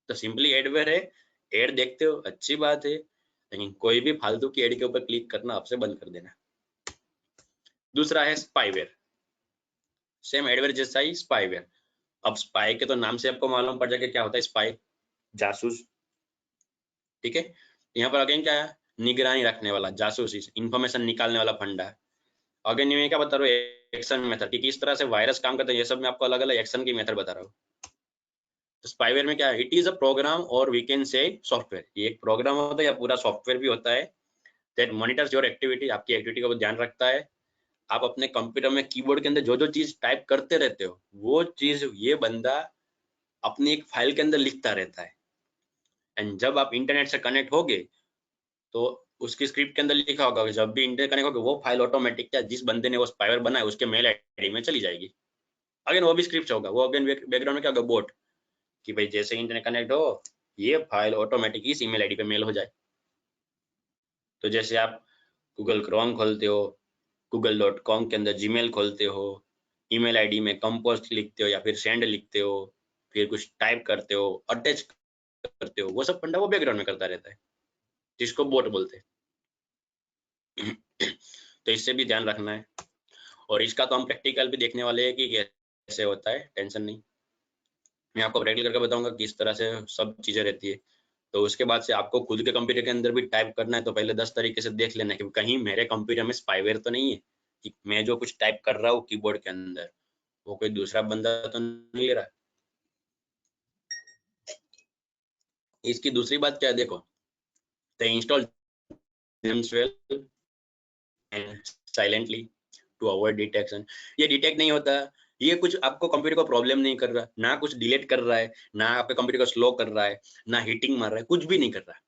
तो सिंपली एडवेयर है, एड देखते हो अच्छी बात है, लेकिन कोई भी फालतू की एड के ऊपर क्लिक करना आपसे बंद कर देना। दूसरा है स्पाईवेयर, सेम एडवेयर जैसा ही स्पाईवेयर। अब स्पाई के तो नाम से आपको मालूम पड़ जाएगा क्या होता है स्पाई, जासूस। ठीक है, यहाँ पर अगेन क्या है, निगरानी रखने वाला, जासूसी, इंफॉर्मेशन निकालने वाला फंडा। अगेन मैं क्या बता रहा हूँ एक्शन मेथड, कि किस तरह से वायरस काम करता है, ये सब मैं आपको अलग अलग एक्शन की मेथड बता रहा हूँ। तो स्पाईवेयर में क्या है, इट इज अ प्रोग्राम और वी कैन से सॉफ्टवेयर, ये एक प्रोग्राम होता है या पूरा सॉफ्टवेयर भी होता है दैट मॉनिटर्स योर एक्टिविटी, आपकी एक्टिविटी का वो ध्यान रखता है। आप अपने कंप्यूटर में कीबोर्ड के अंदर जो जो चीज टाइप करते रहते हो वो चीज ये बंदा अपनी एक फाइल के अंदर लिखता रहता है। एंड जब आप इंटरनेट से कनेक्ट होगे तो उसकी स्क्रिप्ट के अंदर लिखा होगा जब भी इंटरनेट कनेक्ट होगा वो फाइल ऑटोमेटिक क्या जिस बंदे ने वो स्पाईवेयर बनाया उसके मेल आईडी में चली जाएगी। अगेन वो भी स्क्रिप्ट होगा, वो अगेन बैकग्राउंड में क्या होगा, बोट, कि भाई जैसे इंटरनेट कनेक्ट हो ये फाइल ऑटोमेटिक इस ईमेल आईडी पे मेल हो जाए। तो जैसे आप गूगल क्रोम खोलते हो, google.com के अंदर जीमेल खोलते हो, ईमेल आईडी में कंपोस्ट लिखते हो या फिर सेंड लिखते हो, फिर कुछ टाइप करते हो, अटैच करते हो, वो सब फंडा वो बैकग्राउंड में करता रहता है, जिसको बोट बोलते हैं। तो इससे भी ध्यान रखना है। और इसका तो हम प्रैक्टिकल भी देखने वाले हैं कि कैसे होता है, टेंशन नहीं, मैं आपको प्रैक्टिकल करके बताऊंगा किस तरह से सब चीजें रहती है। तो उसके बाद से आपको खुद के कंप्यूटर के अंदर भी टाइप करना है तो पहले 10 तरीके से देख लेना है कि कहीं मेरे कंप्यूटर में स्पाईवेयर तो नहीं है कि मैं जो कुछ टाइप कर रहा हूँ कीबोर्ड के अंदर वो कोई दूसरा बंदा तो नहीं ले रहा। इसकी दूसरी बात क्या है, देखो, they install themselves and silently to avoid detection। ये डिटेक्ट नहीं होता, ये कुछ आपको कंप्यूटर को प्रॉब्लम नहीं कर रहा, ना कुछ डिलीट कर रहा है, ना आपके कंप्यूटर को स्लो कर रहा है, ना हीटिंग मार रहा है, कुछ भी नहीं कर रहा।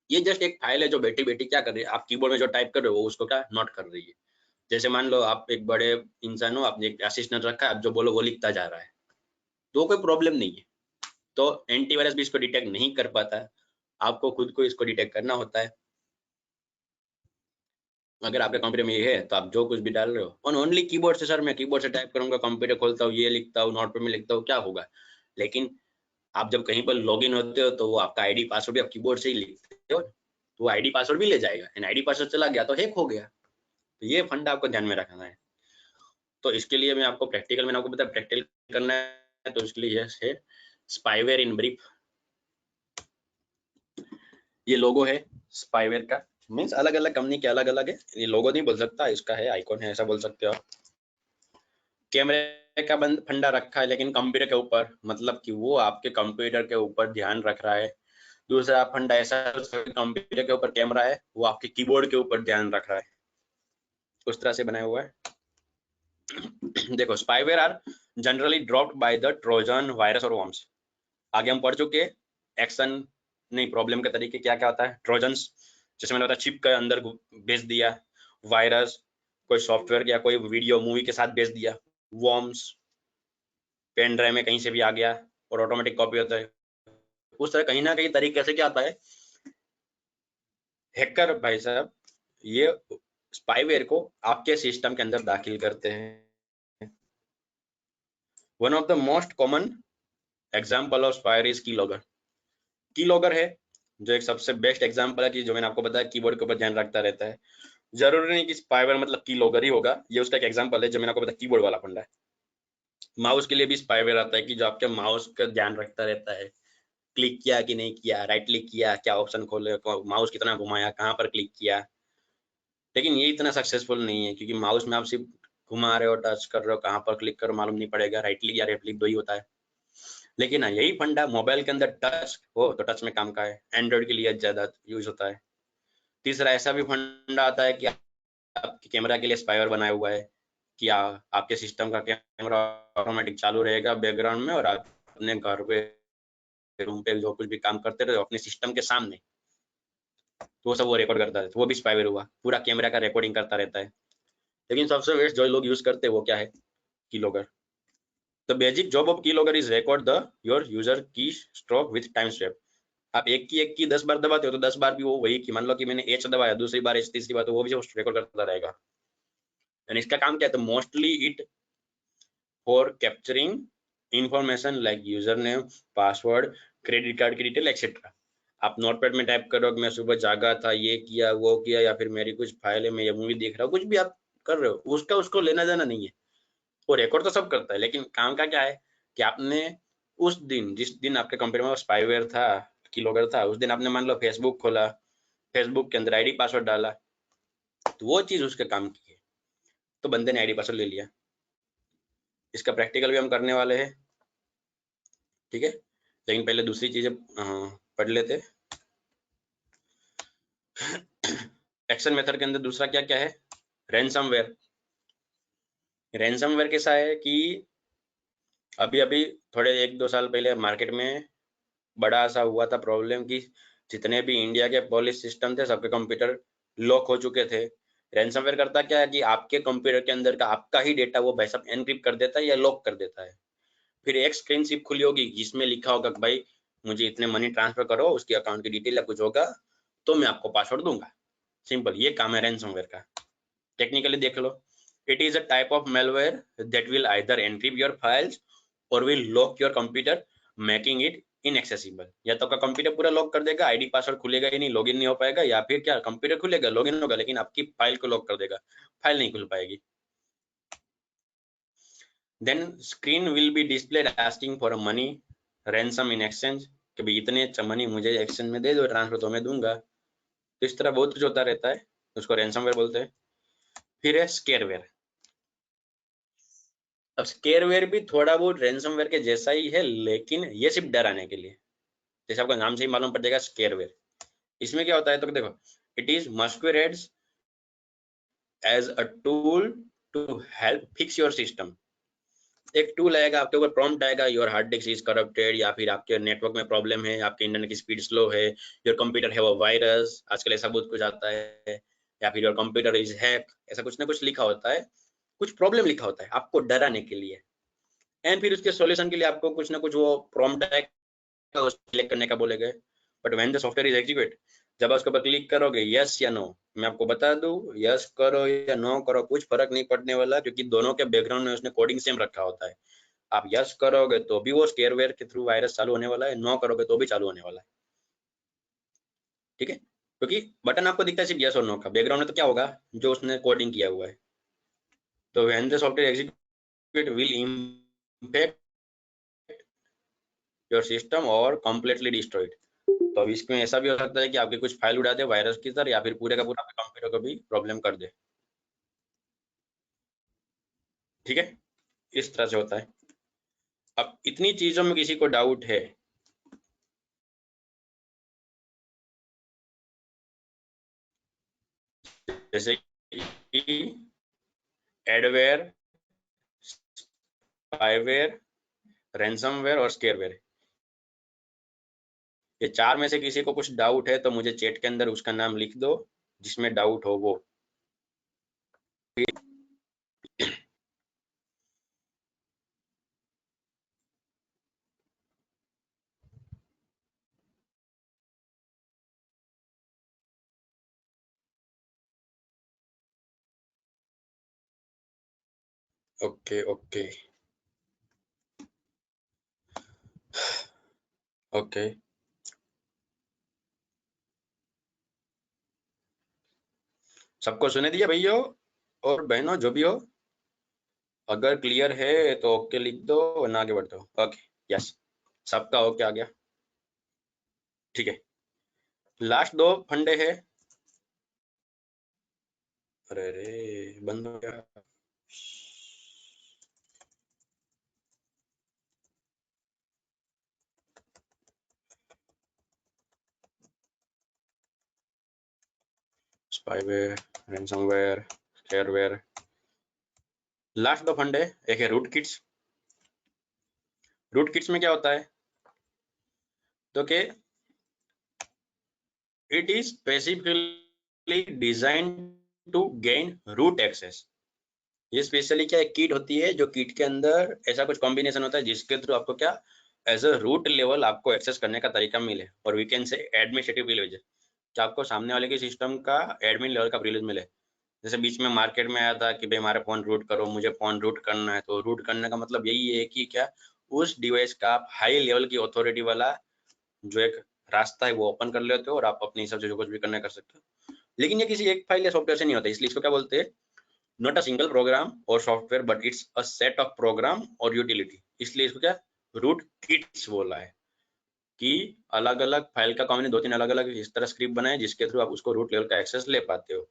ये जस्ट एक फाइल है जो बैठी बैठी क्या कर रही है, आप कीबोर्ड में जो टाइप कर रहे हो उसको क्या नोट कर रही है। जैसे मान लो आप एक बड़े इंसान हो, आपने एक असिस्टेंट रखा है, आप जो बोलो वो लिखता जा रहा है, तो कोई प्रॉब्लम नहीं है। तो एंटीवायरस भी इसको डिटेक्ट नहीं कर पाता, आपको खुद को इसको डिटेक्ट करना होता है। अगर आपके कंप्यूटर में ये है तो आप जो कुछ भी डाल रहे हो ऑन ओनली कीबोर्ड से, सर मैं कीबोर्ड से टाइप करूंगा, कंप्यूटर खोलता हूँ, ये लिखता हूँ, नोटपैड में लिखता हूँ, क्या होगा। लेकिन आप जब कहीं पर लॉगिन होते हो तो वो आपका आईडी पासवर्ड भी आप कीबोर्ड से ही लिखते हो, तो वो आईडी पासवर्ड भी ले जाएगा, एंड आईडी पासवर्ड चला गया तो हैक हो गया। तो ये फंडा आपको ध्यान में रखना है। तो इसके लिए मैं आपको प्रैक्टिकल, मैंने आपको बताया प्रैक्टिकल करना है, तो इसके लिए है स्पाईवेयर इन ब्रीफ। ये लोगो है स्पाईवेयर का, मीन्स अलग अलग कंपनी के अलग अलग है, ये लोगो नहीं बोल सकता, इसका है आइकॉन है, ऐसा बोल सकते हो। कैमरे का बंद फंडा रखा है लेकिन कंप्यूटर के ऊपर, मतलब कि वो आपके कंप्यूटर के ऊपर ध्यान रख रहा है। दूसरा फंडा ऐसा कंप्यूटर के ऊपर कैमरा है, वो आपके कीबोर्ड के ऊपर ध्यान रख रहा है, उस तरह से बनाया हुआ है। देखो, spyware are generally dropped by the Trojan, virus और वॉर्म्स। आगे हम पढ़ चुके, एक्शन नहीं प्रॉब्लम के तरीके क्या क्या होता है। ट्रोजन्स जैसे मैंने बताया चिप के अंदर भेज दिया, वायरस कोई सॉफ्टवेयर या कोई वीडियो मूवी के साथ भेज दिया, वॉर्म्स पेन ड्राइव में कहीं से भी आ गया और ऑटोमेटिक कॉपी होता है। उस तरह कहीं ना कहीं तरीके से क्या आता है, हैकर भाई साहब ये स्पाईवेयर को आपके सिस्टम के अंदर दाखिल करते हैं। One of the most common example of spyware is keylogger. Keylogger है जो एक सबसे बेस्ट एग्जाम्पल है कि जो मैंने आपको बताया कीबोर्ड के ऊपर ध्यान रखता रहता है। जरूरी नहीं कि स्पाईवेयर मतलब कीलॉगर ही होगा, ये उसका एक एग्जाम्पल है जो मैंने आपको बताया कीबोर्ड वाला फंडा है। माउस के लिए भी स्पाईवेयर आता है कि जो आपके माउस का ध्यान रखता रहता है, क्लिक किया कि नहीं किया, राइट क्लिक किया, क्या ऑप्शन खोले, माउस कितना घुमाया, कहाँ पर क्लिक किया। लेकिन ये इतना सक्सेसफुल नहीं है क्योंकि माउस में आप सिर्फ घुमा रहे हो, टच कर रहे हो, कहाँ पर क्लिक करो मालूम नहीं पड़ेगा, राइट क्लिक या लेफ्ट क्लिक दो ही होता है। लेकिन हाँ, यही फंडा मोबाइल के अंदर टच हो तो टच में काम का है, एंड्रॉइड के लिए ज्यादा यूज होता है। तीसरा ऐसा भी फंडा आता है कि आपके कैमरा के लिए स्पाईवेयर बनाया हुआ है कि आपके सिस्टम का कैमरा ऑटोमेटिक चालू रहेगा बैकग्राउंड में और आप अपने घर पे रूम पे जो कुछ भी काम करते रहे अपने सिस्टम के सामने, तो वो सब वो रिकॉर्ड करता है, तो वो भी स्पाईवेयर हुआ, पूरा कैमरा का रिकॉर्डिंग करता रहता है। लेकिन सबसे बेस्ट जो लोग यूज करते हैं वो क्या है, keylogger. The basic job of keylogger is record the your user key stroke with time step. आप एक की 10 बार दबाते हो तो 10 बार भी वो वही की, मान लो कि मैंने एच दबाया, दूसरी बार एच, तीसरी बार, तो वो भी रिकॉर्ड करता रहेगा। एंड इसका काम क्या है, तो mostly it for capturing information like user name, password, credit card की डिटेल एक्सेट्रा। आप नोटपैड में टाइप करो कि मैं सुबह जागा था, ये किया वो किया, या फिर मेरी कुछ फाइल है, मैं ये मूवी देख रहा हूँ, कुछ भी आप कर रहे हो, उसका उसको लेना देना नहीं है। वो रिकॉर्ड तो सब करता है, लेकिन काम का क्या है कि आपने उस दिन, जिस दिन आपके कंप्यूटर में स्पाईवेयर था, कीलॉगर था, उस दिन आपने मान लो फेसबुक खोला, फेसबुक के अंदर आईडी पासवर्ड डाला, तो वो चीज उसके काम की है, तो बंदे ने आईडी पासवर्ड ले लिया। इसका प्रैक्टिकल भी हम करने वाले हैं, ठीक है। लेकिन पहले दूसरी चीजें पढ़ लेते। एक्शन मेथड के अंदर दूसरा क्या क्या है, रैनसमवेयर। रैनसमवेयर कैसा है कि अभी अभी थोड़े 1-2 साल पहले मार्केट में बड़ा सा हुआ था प्रॉब्लम कि जितने भी इंडिया के पुलिस सिस्टम थे सबके कंप्यूटर लॉक हो चुके थे। रैनसमवेयर करता क्या है कि आपके कंप्यूटर के अंदर का आपका ही डेटा वो भाई साहब एनक्रिप्ट कर देता है या लॉक कर देता है। फिर एक स्क्रीनशिप खुली होगी जिसमें लिखा होगा कि भाई मुझे इतने मनी ट्रांसफर करो, उसकी अकाउंट की डिटेल या कुछ होगा तो मैं आपको पासवर्ड दूंगा। सिंपल, ये काम है रैनसमवेयर का। टेक्निकली देख लो, it is a type of malware that will either encrypt your files or will lock your computer making it inaccessible। या तो आपका कंप्यूटर पूरा लॉक कर देगा, आईडी पासवर्ड खुलेगा ही नहीं, लॉगिन नहीं हो पाएगा, या फिर क्या कंप्यूटर खुलेगा लॉगिन होगा लेकिन आपकी फाइल को लॉक कर देगा, फाइल नहीं खुल पाएगी। Then screen will be displayed asking for a money ransom in exchange, कि भाई इतने मनी मुझे एक्सचेंज में दे दो, ट्रांसफर तो मैं दूंगा। तो इस तरह बहुत कुछ होता रहता है, उसको रैनसमवेयर बोलते हैं। फिर है स्केरवेयर। अब स्केरवेयर भी थोड़ा बहुत रैनसमवेयर के जैसा ही है, लेकिन ये सिर्फ डराने के लिए, जैसे आपको नाम से ही मालूम पड़ जाएगा स्केरवेयर। इसमें क्या होता है तो देखो, it is masquerades as a tool to help fix your system. एक टूल आएगा आपके ऊपर, प्रॉम्प्ट आएगा, your hard disk is corrupted, या फिर आपके नेटवर्क में प्रॉब्लम है, आपके इंटरनेट की स्पीड स्लो है, your computer have a virus, आजकल ऐसा बहुत कुछ आता है, या फिर योर कंप्यूटर इज हैक, ऐसा कुछ ना कुछ लिखा होता है, कुछ प्रॉब्लम लिखा होता है आपको डराने के लिए। एंड फिर उसके सॉल्यूशन के लिए आपको कुछ ना कुछ वो प्रॉम्प्ट सिलेक्ट करने का बोले गए। But when the software is execute, जब आप उसके ऊपर क्लिक करोगे यस या नो, मैं आपको बता दूं यस करो या नो करो कुछ फर्क नहीं पड़ने वाला, क्योंकि दोनों के बैकग्राउंड में उसने कोडिंग सेम रखा होता है। आप यस करोगे तो भी वो स्केरवेयर के थ्रू वायरस चालू होने वाला है, नो करोगे तो भी चालू होने वाला है। ठीक है, क्योंकि बटन आपको दिखता है सिर्फ यस और नो का, बैकग्राउंड में तो क्या होगा जो उसने कोडिंग किया हुआ है। तो when the software execute will impact your system और कंप्लीटली डिस्ट्रॉयड। तो अब इसमें ऐसा भी हो सकता है कि आपके कुछ फाइल उड़ा दे वायरस की तरह, या फिर पूरे का पूरा आपके कंप्यूटर को भी प्रॉब्लम कर दे। ठीक है, इस तरह से होता है। अब इतनी चीजों में किसी को डाउट है, जैसे कि एडवेयर, स्पाईवेयर, रैनसमवेयर और स्केरवेयर, ये चार में से किसी को कुछ डाउट है तो मुझे चैट के अंदर उसका नाम लिख दो जिसमें डाउट हो वो। ओके ओके ओके, सबको सुने दिया भैया और बहनों जो भी हो, अगर क्लियर है तो ओके लिख दो वरना आगे बढ़ दो। ओके, यस, सबका ओके आ गया। ठीक है, लास्ट दो फंडे है। अरे रे बंद हो गया। Spyware, ransomware, स्केरवेयर। लास्ट दो फंडे, एक है रूट किट्स। रूट किट्स में क्या होता है तो कि it is specifically design to gain root access. ये स्पेशली क्या एक किट होती है, जो किट के अंदर ऐसा कुछ कॉम्बिनेशन होता है जिसके थ्रू आपको क्या एज अ रूट लेवल आपको एक्सेस करने का तरीका मिले, और we can say administrative privilege, कि आपको सामने वाले के सिस्टम का एडमिन लेवल का प्रिविलेज मिले। जैसे बीच में मार्केट में आया था कि भाई हमारा फोन रूट करो, मुझे फोन रूट करना है, तो रूट करने का मतलब यही है कि क्या उस डिवाइस का आप हाई लेवल की अथॉरिटी वाला जो एक रास्ता है वो ओपन कर लेते हो, और आप अपने हिसाब से जो कुछ भी करना कर सकते हो। लेकिन ये किसी एक फाइल या सॉफ्टवेयर से नहीं होता, इसलिए इसको क्या बोलते हैं, not a single program or software but it's a set of program or utility. इसलिए इसको क्या रूट किट्स बोला है, कि अलग अलग फाइल का कॉम्बिनेशन, 2-3 अलग अलग इस तरह स्क्रिप्ट बनाए जिसके थ्रू आप उसको रूट लेवल का एक्सेस ले पाते हो।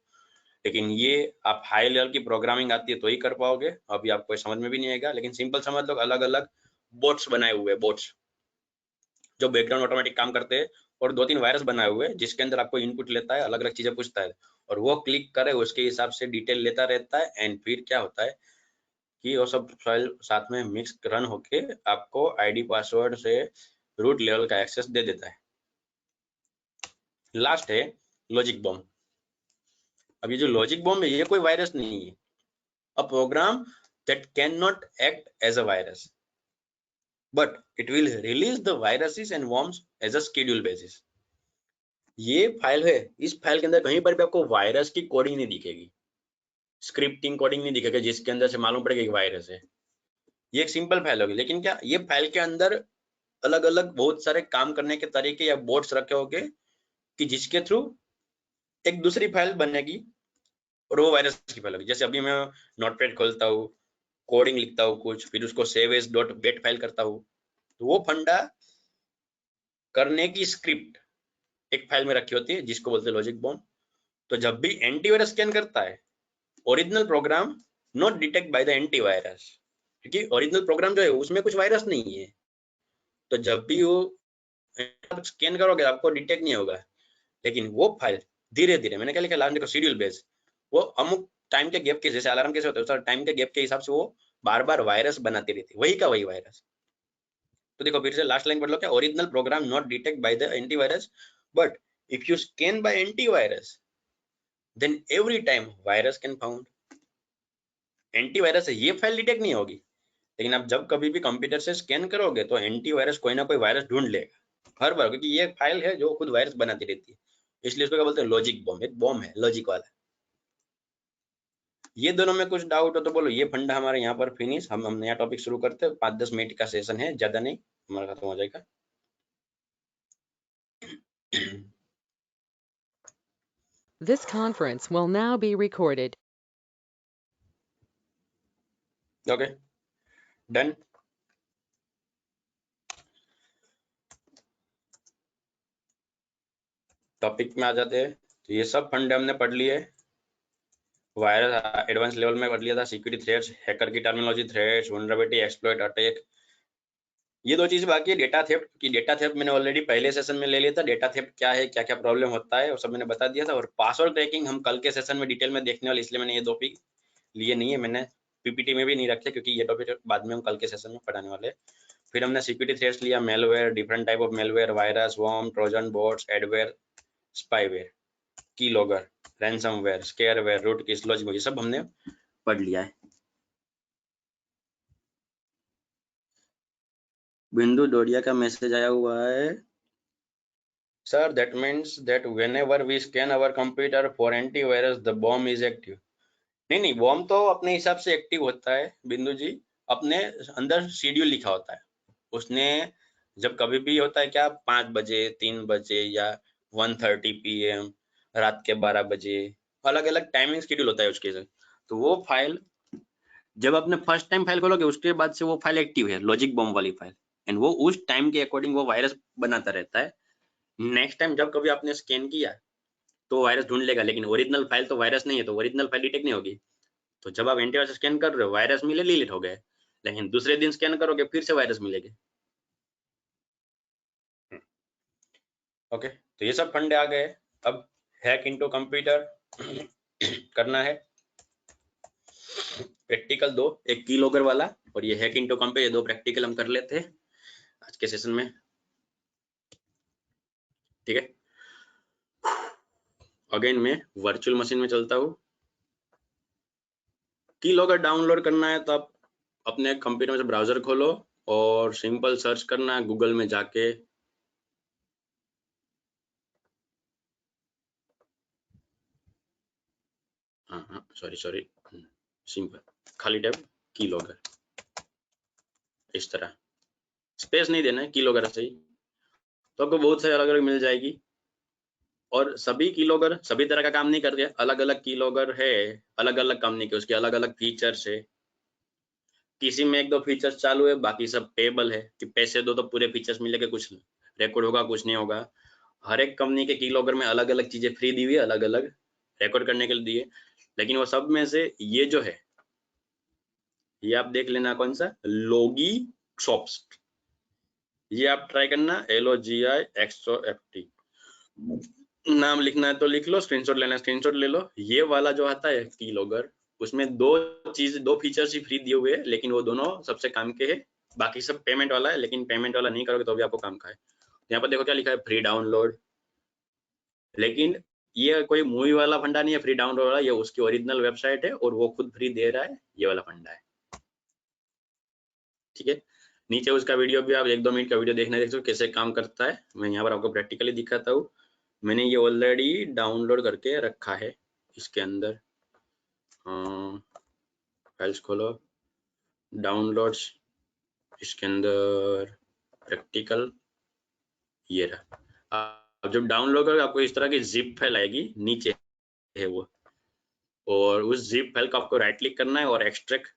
लेकिन ये आप हाई लेवल की प्रोग्रामिंग आती है तो ही कर पाओगे, अभी आपको समझ में भी नहीं आएगा। लेकिन सिंपल समझ लो, अलग अलग बोट्स बनाए हुए, बोट्स जो बैकग्राउंड ऑटोमेटिक काम करते हैं, और 2-3 वायरस बनाए हुए जिसके अंदर आपको इनपुट लेता है, अलग अलग चीजें पूछता है और वो क्लिक करे उसके हिसाब से डिटेल लेता रहता है। एंड फिर क्या होता है कि वो सब फाइल साथ में मिक्स रन होके आपको आईडी पासवर्ड से रूट लेवल का एक्सेस दे देता है। लास्ट है लॉजिक बॉम्ब। अब ये जो लॉजिक बॉम्ब है ये कोई वायरस नहीं है, a program that can not act as a virus but it will release the viruses and worms as a schedule basis. ये फाइल है, इस फाइल के अंदर कहीं पर भी आपको वायरस की कोडिंग नहीं दिखेगी, स्क्रिप्टिंग कोडिंग नहीं दिखेगा जिसके अंदर से मालूम पड़ेगा कि वायरस है। ये एक सिंपल फाइल होगी, लेकिन क्या ये फाइल के अंदर अलग अलग बहुत सारे काम करने के तरीके या बोर्ड्स रखे होंगे कि जिसके थ्रू एक दूसरी फाइल बनेगी और वो वायरस की फाइल होगी। जैसे अभी मैं नोटपैड खोलता हूँ, कोडिंग लिखता हूँ कुछ, फिर उसको save as dot get file करता हूँ, तो वो फंडा करने की स्क्रिप्ट एक फाइल में रखी होती है जिसको बोलते हैं लॉजिक बॉम्ब। तो जब भी एंटीवायरस स्कैन करता है, original program not detect by the antivirus, क्योंकि ओरिजिनल प्रोग्राम जो है उसमें कुछ वायरस नहीं है, तो जब भी वो स्कैन करोगे आपको डिटेक्ट नहीं होगा। लेकिन वो फाइल धीरे धीरे, मैंने क्या लिखा लास्ट देखो, शेड्यूल बेस, वो अमुक टाइम के गैप के, जैसे अलार्म कैसे होता है टाइम के गैप के हिसाब से वो बार बार वायरस बनाती रहती है, वही का वही वायरस। तो देखो फिर से लास्ट लाइन पढ़ लो, क्या original program not detect by the antivirus but if you scan by antivirus then every time virus can found. Antivirus है ये फाइल डिटेक्ट नहीं होगी, लेकिन आप जब कभी भी कंप्यूटर से स्कैन करोगे तो एंटीवायरस कोई ना कोई वायरस ढूंढ लेगा हर बार, क्योंकि ये फाइल है जो खुद वायरस बनाती रहती है। इसलिए इसको क्या बोलते हैं, लॉजिक बॉम्ब। एक बॉम्ब है लॉजिक वाला। ये दोनों में कुछ डाउट हो तो बोलो। ये फंडा हमारे यहाँ पर फिनिश। हम नया टॉपिक शुरू करते हैं, 5-10 मिनट का सेशन है, ज्यादा नहीं, हमारा खत्म हो जाएगा। This conference will now be recorded. Okay done. Topic में आ जाते हैं। तो ये सब फंडे हमने पढ़ लिए, वायरस एडवांस लेवल में पढ़ लिया था, सिक्योरिटी थ्रेट्स, हैकर की terminology, threats, vulnerability, exploit, attack. ये दो चीज बाकी है, डेटा थेफ्ट की। डेटा थेफ्ट मैंने ऑलरेडी पहले सेशन में ले लिया था, डेटा थेफ्ट क्या है, क्या क्या प्रॉब्लम होता है वो सब मैंने बता दिया था। और पासवर्ड क्रैकिंग हम कल के सेशन में डिटेल में देखने वाले, इसलिए मैंने ये टॉपिक लिए नहीं है, मैंने पीपीटी में भी नहीं रखे, क्योंकि ये टॉपिक बाद में हम कल के सेशन में पढ़ाने वाले हैं। फिर हमने सिक्योरिटी थ्रेट्स लिया, malware, different type of malware, virus, worm, Trojan, bots, adware, spyware, key logger, ransomware, scareware, root key स्लॉज, ये सब हमने पढ़ लिया है। बिंदु डोडिया का मैसेज आया हुआ है, sir that means that whenever we scan our computer for antivirus the bomb is active. नहीं, बॉम्ब तो अपने हिसाब से एक्टिव होता है बिंदु जी, अपने अंदर शेड्यूल लिखा होता है उसने। जब कभी भी होता है क्या, 5 बजे, 3 बजे या 1:30 PM, रात के 12 बजे, अलग अलग टाइमिंग शेड्यूल होता है उसके से। तो वो फाइल जब आपने फर्स्ट टाइम फाइल खोलोगे उसके बाद से वो फाइल एक्टिव है, लॉजिक बॉम्ब वाली फाइल, एंड वो उस टाइम के अकॉर्डिंग वो वायरस बनाता रहता है। नेक्स्ट टाइम जब कभी आपने स्कैन किया तो वायरस ढूंढ लेगा, लेकिन ओरिजिनल फाइल तो वायरस नहीं है, तो ओरिजिनल फाइल डिटेक्ट नहीं होगी। तो जब आप एंटीवायरस स्कैन कर रहे हो वायरस मिले, डिलीट हो गए, लेकिन दूसरे दिन स्कैन करोगे फिर से वायरस मिलेंगे। ओके, तो ये सब फंडे आ गए। अब हैक इनटू कंप्यूटर करना है। प्रैक्टिकल 2, एक कीलॉगर वाला और ये हैक इनटू कंप्यूटर, ये 2 प्रैक्टिकल हम कर लेते हैं आज के सेशन में, ठीक है। अगेन मैं वर्चुअल मशीन में चलता हूँ। कीलॉगर डाउनलोड करना है तो आप अपने कंप्यूटर में से ब्राउजर खोलो और सिंपल सर्च करना है गूगल में जाके, सॉरी सिंपल खाली टैब कीलॉगर, इस तरह स्पेस नहीं देना है, कीलॉगर सही, तो आपको बहुत सारे अलग अलग मिल जाएगी। और सभी कीलॉगर सभी तरह का काम नहीं करते, अलग अलग कीलॉगर है, अलग अलग कंपनी के, उसके अलग अलग फीचर्स है। किसी में 1-2 फीचर्स चालू है, बाकी सब पेबल है कि पैसे दो तो पूरे फीचर्स मिलेंगे, कुछ रिकॉर्ड होगा कुछ नहीं होगा। हर एक कंपनी के कीलॉगर में अलग अलग चीजें फ्री दी हुई है, अलग अलग रिकॉर्ड करने के लिए दिए। लेकिन वो सब में से ये जो है, ये आप देख लेना कौन सा, लोगी सॉफ्ट, ये आप ट्राई करना, LOGIXOFT नाम लिखना है तो लिख लो, स्क्रीनशॉट लेना है स्क्रीनशॉट ले लो। ये वाला जो आता है कीलॉगर, उसमें दो फीचर्स ही फ्री दिए हुए हैं, लेकिन वो दोनों सबसे काम के है, बाकी सब पेमेंट वाला है, लेकिन पेमेंट वाला नहीं करोगे तो भी आपको काम का है। यहाँ पर देखो क्या लिखा है, फ्री डाउनलोड, लेकिन ये कोई मूवी वाला फंडा नहीं है फ्री डाउनलोड वाला, ये उसकी ओरिजिनल वेबसाइट है और वो खुद फ्री दे रहा है, ये वाला फंडा है। ठीक है, नीचे उसका वीडियो भी आप 1-2 मिनट का वीडियो देखना, देख सकते हो कैसे काम करता है। मैं यहाँ पर आपको प्रैक्टिकली दिखाता हूँ। मैंने ये ऑलरेडी डाउनलोड करके रखा है। इसके अंदर फाइल्स खोलो, डाउनलोड्स, इसके अंदर प्रैक्टिकल, ये रहा। आप जब डाउनलोड करोगे आपको इस तरह की जिप फाइल आएगी, नीचे है वो, और उस जिप फाइल को आपको राइट क्लिक करना है और एक्सट्रैक्ट।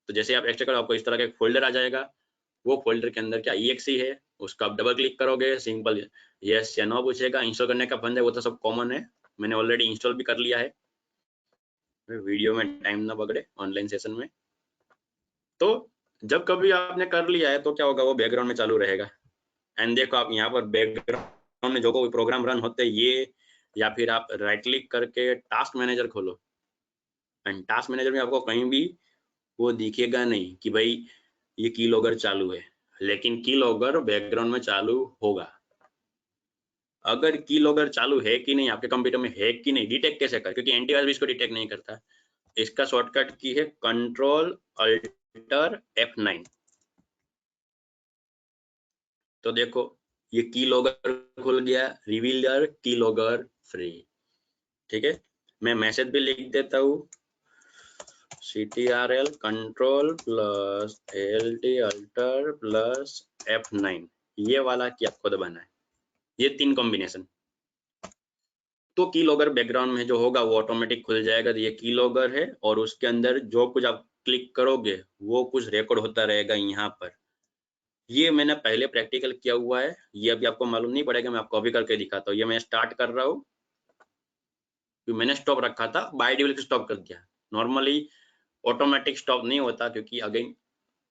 तो जैसे आप एक्सट्रैक्ट करो आपको इस तरह का एक फोल्डर आ जाएगा। वो फोल्डर के अंदर क्या EXE है, उसका आप डबल क्लिक करोगे, सिंपल यस या नो पूछेगा। इंस्टॉल करने का फंड है वो तो सब कॉमन है, मैंने ऑलरेडी इंस्टॉल भी कर लिया है, वीडियो में टाइम ना पकड़े ऑनलाइन सेशन में। तो जब कभी आपने कर लिया है तो क्या होगा, वो बैकग्राउंड में चालू रहेगा। एंड देखो आप यहाँ पर बैकग्राउंड में जो कोई प्रोग्राम रन होते हैं ये, या फिर आप राइट क्लिक करके टास्क मैनेजर खोलो, एंड टास्क मैनेजर में आपको कहीं भी वो दिखेगा नहीं कि भाई ये कीलॉगर चालू है, लेकिन कीलॉगर बैकग्राउंड में चालू होगा। अगर कीलॉगर चालू है कि नहीं आपके कंप्यूटर में है कि नहीं, डिटेक्ट कैसे कर, क्योंकि एंटीवायरस भी इसको डिटेक्ट नहीं करता। इसका शॉर्टकट की है Ctrl+Alt+F9। तो देखो ये कीलॉगर खुल गया, रिवीलर कीलॉगर फ्री। ठीक है, मैं मैसेज भी लिख देता हूँ, CTRL Ctrl+Alt+F9, ये वाला की आपको दबाना है, ये 3 कॉम्बिनेशन। तो कीलॉगर बैकग्राउंड में जो होगा वो ऑटोमेटिक खुल जाएगा। तो ये कीलॉगर है और उसके अंदर जो कुछ आप क्लिक करोगे वो कुछ रिकॉर्ड होता रहेगा यहाँ पर। ये मैंने पहले प्रैक्टिकल किया हुआ है, ये अभी आपको मालूम नहीं पड़ेगा, मैं आपको अभी करके दिखाता हूँ। ये मैं स्टार्ट कर रहा हूँ, मैंने स्टॉप रखा था, बाय डिफॉल्ट स्टॉप कर दिया। नॉर्मली ऑटोमेटिक स्टॉप नहीं होता, क्योंकि अगेन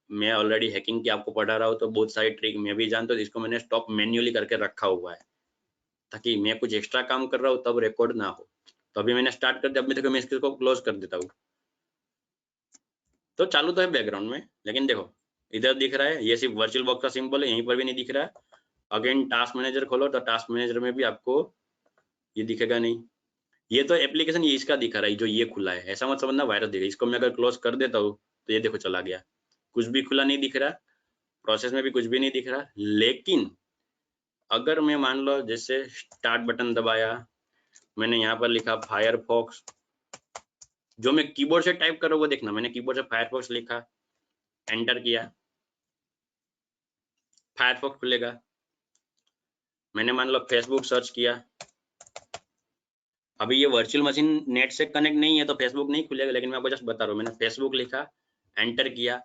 मैं ऑलरेडी हैकिंग की आपको पढ़ा रहा हूँ, तो बहुत सारी ट्रिक मैं भी जानता हूँ। इसको मैंने स्टॉप मैन्युअली करके रखा हुआ है, ताकि मैं कुछ एक्स्ट्रा काम कर रहा हूँ तब रिकॉर्ड ना हो। तो अभी मैंने स्टार्ट कर दिया, अभी देखो मैं इसको क्लोज कर देता हूँ। तो चालू तो है बैकग्राउंड में, लेकिन देखो इधर दिख रहा है, ये सिर्फ वर्चुअल बॉक्स का सिंबल है, यहीं पर भी नहीं दिख रहा है। अगेन टास्क मैनेजर खोलो तो टास्क मैनेजर में भी आपको ये दिखेगा नहीं। ये तो एप्लीकेशन ये इसका दिखा रहा है जो ये खुला है, ऐसा मत समझना वायरस दिखेगा। इसको मैं अगर क्लोज कर देता हूँ तो ये देखो चला गया, कुछ भी खुला नहीं दिख रहा, प्रोसेस में भी कुछ भी नहीं दिख रहा। लेकिन अगर मैं मान लो जैसे स्टार्ट बटन दबाया, मैंने यहाँ पर लिखा फायरफॉक्स, जो मैं कीबोर्ड से टाइप कर रहा हूँ वो देखना, मैंने कीबोर्ड से फायरफॉक्स लिखा, एंटर किया, फायरफॉक्स खुलेगा। मैंने मान लो फेसबुक सर्च किया, अभी ये वर्चुअल मशीन नेट से कनेक्ट नहीं है तो फेसबुक नहीं खुलेगा, लेकिन मैं आपको जस्ट बता रहा हूँ। मैंने फेसबुक लिखा, एंटर किया,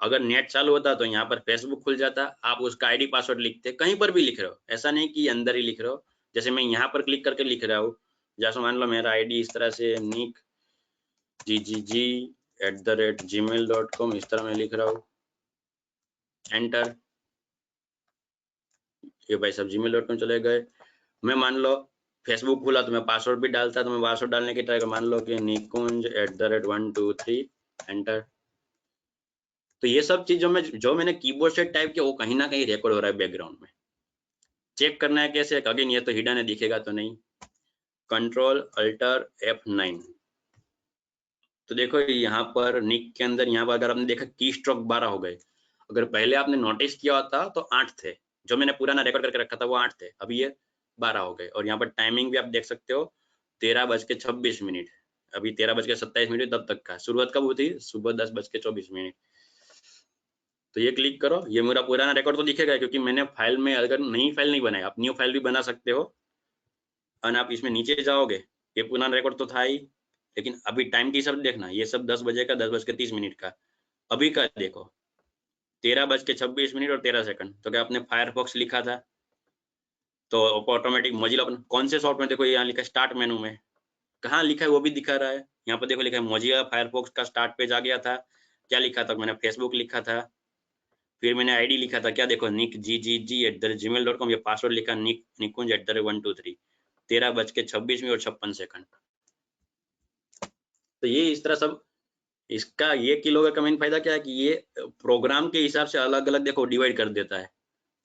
अगर नेट चालू होता तो यहाँ पर फेसबुक खुल जाता। आप उसका ID पासवर्ड लिखते, कहीं पर भी लिख रहे हो, ऐसा नहीं कि अंदर ही लिख रहे हो। जैसे मैं यहाँ पर क्लिक करके लिख रहा हूँ, जैसे मान लो मेरा ID इस तरह से nick ggg@gmail.com, इस तरह मैं लिख रहा हूँ, एंटर। ये भाई सब gmail.com चले गए। मैं मान लो फेसबुक खुला तो मैं पासवर्ड भी डालता, तो मैं पासवर्ड डालने की ट्राई कर, मान लो कि nikunj@123, एंटर। तो ये सब चीज जो मैंने कीबोर्ड से टाइप किया वो कहीं ना कहीं रिकॉर्ड हो रहा है बैकग्राउंड में। चेक करना है कैसे, अगेन ये तो हिडन है, दिखेगा तो नहीं। Ctrl+Alt+F9, तो देखो यहाँ पर निक के अंदर, यहाँ पर अगर आपने देखा की स्ट्रोक 12 हो गए। अगर पहले आपने नोटिस किया होता तो 8 थे, जो मैंने पुराना रिकॉर्ड करके रखा था वो 8 थे, अभी ये 12 हो गए। और यहाँ पर टाइमिंग भी आप देख सकते हो 13:26, अभी 13:27 तब तक का। शुरुआत कब हुई थी, सुबह 10:24। तो ये क्लिक करो, ये मेरा पुराना रिकॉर्ड तो दिखेगा, क्योंकि मैंने फाइल में अगर नई फाइल नहीं बनाई, आप न्यू फाइल भी बना सकते हो। और आप इसमें नीचे जाओगे, ये पुराना रिकॉर्ड तो था ही, लेकिन अभी टाइम की सब देखना, ये सब 10 बजे का, 10:30 का। अभी का देखो 13:26 और 13 सेकंड। तो क्या आपने फायरफॉक्स लिखा था तो ऑटोमेटिक मोजिला, कौन से सॉफ्टवेयर, देखो यहाँ लिखा है स्टार्ट मेनू में, कहाँ लिखा है वो भी दिखा रहा है। यहाँ पर देखो लिखा है मोजिला फायरफॉक्स का स्टार्ट पेज आ गया था। क्या लिखा था, मैंने फेसबुक लिखा था, फिर मैंने आईडी लिखा था, क्या देखो, nick@gmail.com, ये पासवर्ड लिखा nikunj@123, 13:26 और 56 तो ये इस तरह सब। इसका ये कीलॉगर का मेन फायदा क्या है कि ये प्रोग्राम के हिसाब से अलग अलग देखो डिवाइड कर देता है।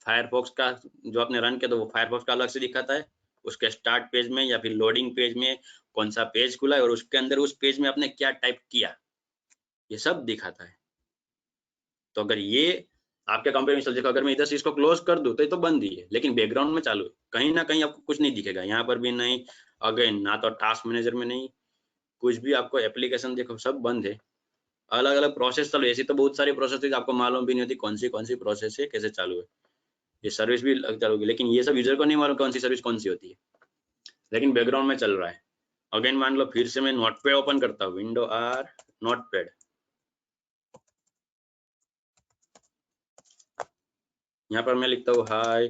फायरफॉक्स का जो आपने रन किया तो वो फायरफॉक्स का अलग से दिखाता है, उसके स्टार्ट पेज में या फिर लोडिंग पेज में कौन सा पेज खुला है और उसके अंदर उस पेज में आपने क्या टाइप किया, ये सब दिखाता है। तो अगर ये आपके कंप्यूटर में देखो, अगर मैं इधर से इसको क्लोज कर दूं तो ये तो बंद ही है, लेकिन बैकग्राउंड में चालू है, कहीं ना कहीं आपको कुछ नहीं दिखेगा, यहाँ पर भी नहीं, अगेन ना तो टास्क मैनेजर में नहीं, कुछ भी आपको एप्लीकेशन देखो सब बंद है। अलग अलग प्रोसेस चलो, ऐसी तो बहुत सारी प्रोसेस है आपको मालूम भी नहीं होती कौन सी प्रोसेस है, कैसे चालू है, ये सर्विस भी चालू होगी, लेकिन ये सब यूजर को नहीं मालूम कौन सी सर्विस कौन सी होती है, लेकिन बैकग्राउंड में चल रहा है। अगेन मान लो फिर से मैं नोटपैड ओपन करता हूँ, विंडो आर नोटपैड, यहाँ पर मैं लिखता हूँ hi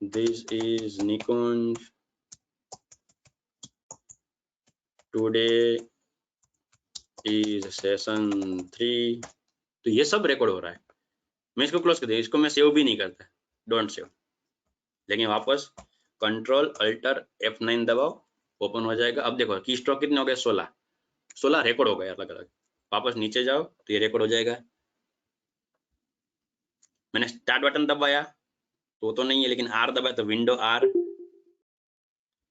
this is Nikunj, today is session 3, तो ये सब रिकॉर्ड हो रहा है। मैं इसको क्लोज कर दिया, इसको मैं सेव भी नहीं करता, डोंट सेव, लेकिन वापस Ctrl+Alt+F9 दबाओ, ओपन हो जाएगा। अब देखो की स्ट्रोक कितने हो गए, 16 रिकॉर्ड हो गए अलग अलग। वापस नीचे जाओ तो ये रिकॉर्ड हो जाएगा। मैंने स्टार्ट बटन दबाया तो नहीं है, लेकिन आर दबाया तो विंडो आर,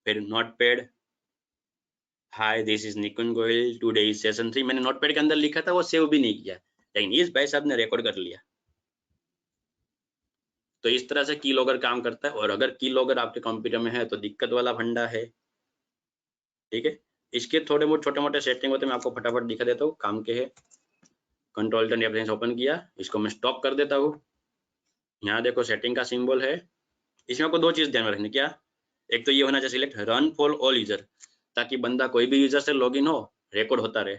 फिर notepad, hi this is Nikunj Goyal, today is session 3, मैंने नोटपैड के अंदर लिखा था, वो सेव भी नहीं किया, लेकिन इस भाई साहब ने रिकॉर्ड कर लिया। तो इस तरह से की लॉगर काम करता है। और अगर की लॉगर आपके कंप्यूटर में है तो दिक्कत वाला फंडा है, ठीक है। इसके थोड़े बहुत छोटे मोटे सेटिंग होते हैं, मैं आपको फटाफट दिखा देता हूँ, काम के है। Ctrl+F9 ओपन किया, इसको मैं स्टॉप कर देता हूँ। यहाँ देखो सेटिंग का सिंबल है, इसमें आपको 2 चीज ध्यान में रखनी, क्या, एक तो ये होना चाहिए select run for all user, ताकि बंदा कोई भी यूजर से लॉगिन हो रिकॉर्ड होता रहे।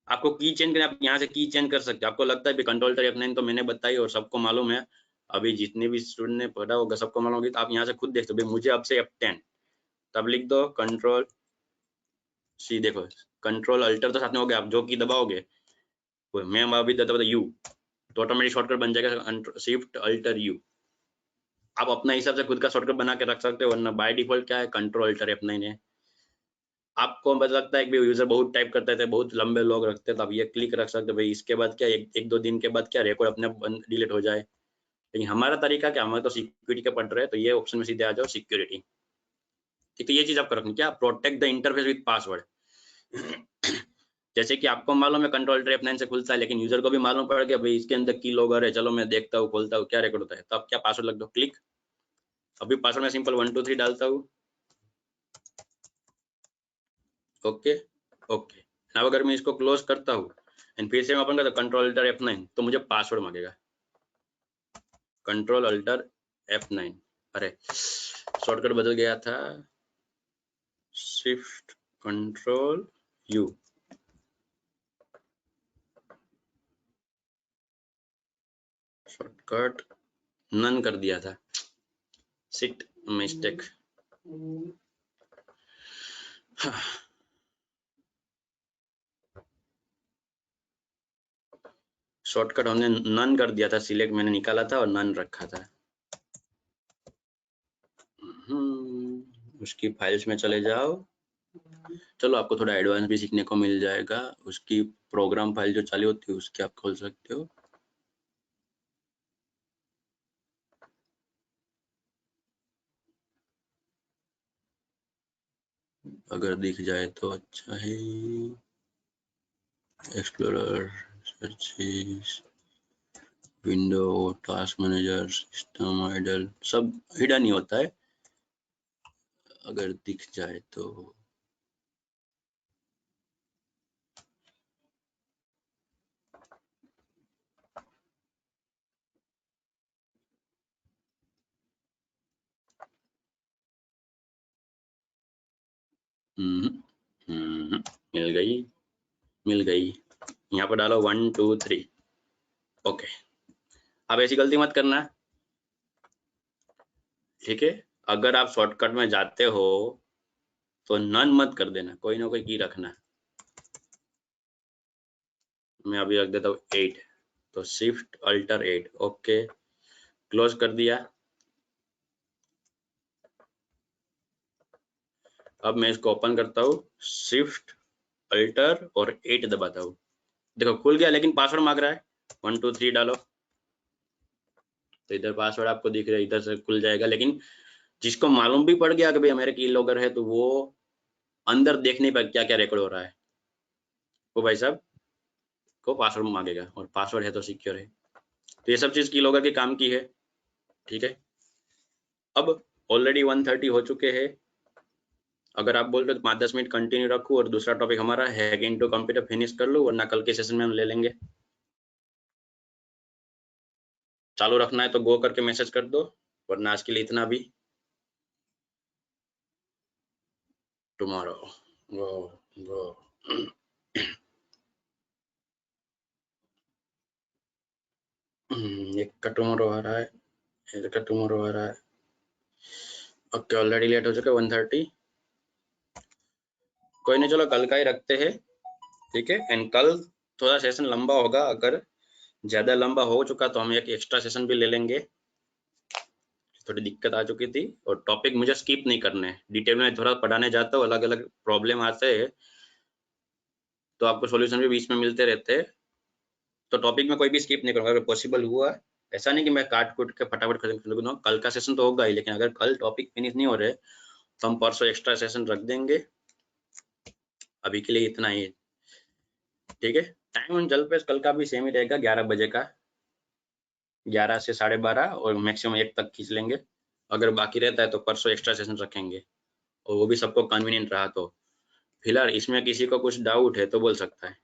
आपको की चेंज करना, आप यहाँ से की चेंज कर सकते हो। आपको लगता है Ctrl+F9 तो मैंने बताई और सबको मालूम है, अभी जितने भी स्टूडेंट ने पढ़ा होगा सबको मालूम होगी, तो आप यहाँ से खुद देख सकते हो, मुझे अब से F10, तब लिख दो Ctrl+C, देखो Ctrl+Alt तो साथ में हो गया, आप जो की दबाओगे मैं अभी दबा U तो ऑटोमेटिक शॉर्टकट बन जाएगा Shift+Alt+U। आप अपना हिसाब से खुद का शॉर्टकट बना के रख सकते हो, वरना बाय डिफॉल्ट क्या है Ctrl+Alt+F9 है। आपको पता लगता है कि यूजर बहुत टाइप करते थे, बहुत लंबे लॉग रखते, तो आप ये क्लिक रख सकते हो भाई, इसके बाद क्या एक दो दिन के बाद क्या रिकॉर्ड अपने डिलीट हो जाए। लेकिन हमारा तरीका क्या, हमारे तो सिक्योरिटी के पढ़ रहे हैं, तो ये ऑप्शन में सीधे आ जाओ सिक्योरिटी, ठीक है। ये चीज आपको रखनी, क्या, protect the interface with password. जैसे कि आपको मालूम है Ctrl+F9 से खुलता है, लेकिन यूजर को भी मालूम पड़ गया भाई इसके अंदर की लॉगर है, चलो मैं देखता हूँ, खोलता हूँ क्या रिकॉर्ड होता है, तो आप क्या पासवर्ड लग दो, क्लिक। अभी पासवर्ड में सिंपल 1 2 3 डालता हूँ, ओके ओके। अब अगर मैं इसको क्लोज करता हूँ एंड फिर से मैं ओपन करता हूँ Ctrl+Alt+F9, तो मुझे पासवर्ड मांगेगा, Ctrl+Alt+F9, अरे शॉर्टकट बदल गया था, Shift+Ctrl+U, शॉर्टकट नन कर दिया था, सिट मिस्टेक। शॉर्टकट हमने नन कर दिया था, सिलेक्ट मैंने निकाला था और नन रखा था। उसकी फाइल्स में चले जाओ, चलो आपको थोड़ा एडवांस भी सीखने को मिल जाएगा। उसकी प्रोग्राम फाइल जो चालू होती है उसकी आप खोल सकते हो। अगर दिख जाए तो अच्छा है। Explorer, searches, window, task manager, system idle, सब हिडन ही होता है, अगर दिख जाए तो। मिल गई। यहाँ पर डालो 1 2 3, ओके। अब ऐसी गलती मत करना, ठीक है। अगर आप शॉर्टकट में जाते हो तो नन मत कर देना, कोई ना कोई की रखना। मैं अभी रख देता हूँ 8, तो शिफ्ट अल्टर 8, ओके क्लोज कर दिया। अब मैं इसको ओपन करता हूँ, शिफ्ट अल्टर और 8 दबाता हूँ, देखो खुल गया, लेकिन पासवर्ड मांग रहा है। 1 2 3 डालो, तो इधर पासवर्ड आपको दिख रहा है, इधर से खुल जाएगा। लेकिन जिसको मालूम भी पड़ गया कि भाई मेरे की लॉगर है, तो वो अंदर देखने पर क्या क्या रिकॉर्ड हो रहा है, वो भाई साहब को पासवर्ड मांगेगा, और पासवर्ड है तो सिक्योर है। तो ये सब चीज की लॉगर के काम की है, ठीक है। अब ऑलरेडी 1:30 हो चुके हैं। अगर आप बोल रहे तो 5-10 मिनट कंटिन्यू रखूं और दूसरा टॉपिक हमारा हैक इनटू कंप्यूटर फिनिश कर लो, वरना कल के सेशन में हम ले लेंगे। चालू रखना है तो गो करके मैसेज कर दो, वरना आज के लिए इतना भी। टुमारो गो गो। एक का टुमारो आ रहा है, एक का टुमारो आ रहा है। ओके ऑलरेडी लेट हो चुका है 1:30। कोई नहीं, चलो कल का ही रखते हैं, ठीक है। एंड कल थोड़ा सेशन लंबा होगा, अगर ज्यादा लंबा हो चुका तो हम एक एक्स्ट्रा सेशन भी ले लेंगे। थोड़ी दिक्कत आ चुकी थी, और टॉपिक मुझे स्किप नहीं करने, डिटेल में थोड़ा पढ़ाने जाता हूँ, अलग अलग प्रॉब्लम आते हैं तो आपको सॉल्यूशन भी बीच में मिलते रहते हैं। तो टॉपिक में कोई भी स्किप नहीं करूंगा, अगर पॉसिबल हुआ। ऐसा नहीं कि मैं काट कूट के फटाफट खत्म कर दूंगा, कल का सेशन तो होगा ही, लेकिन अगर कल टॉपिक फिनिश नहीं हो रहे तो हम परसों एक्स्ट्रा सेशन रख देंगे। अभी के लिए इतना ही, ठीक है। टाइम ऑन जल पे कल का भी सेम ही रहेगा, 11 बजे का, 11 से 12:30 और मैक्सिमम 1 तक खींच लेंगे। अगर बाकी रहता है तो परसों एक्स्ट्रा सेशन रखेंगे, और वो भी सबको कन्वीनियंट रहा तो। फिलहाल इसमें किसी को कुछ डाउट है तो बोल सकता है।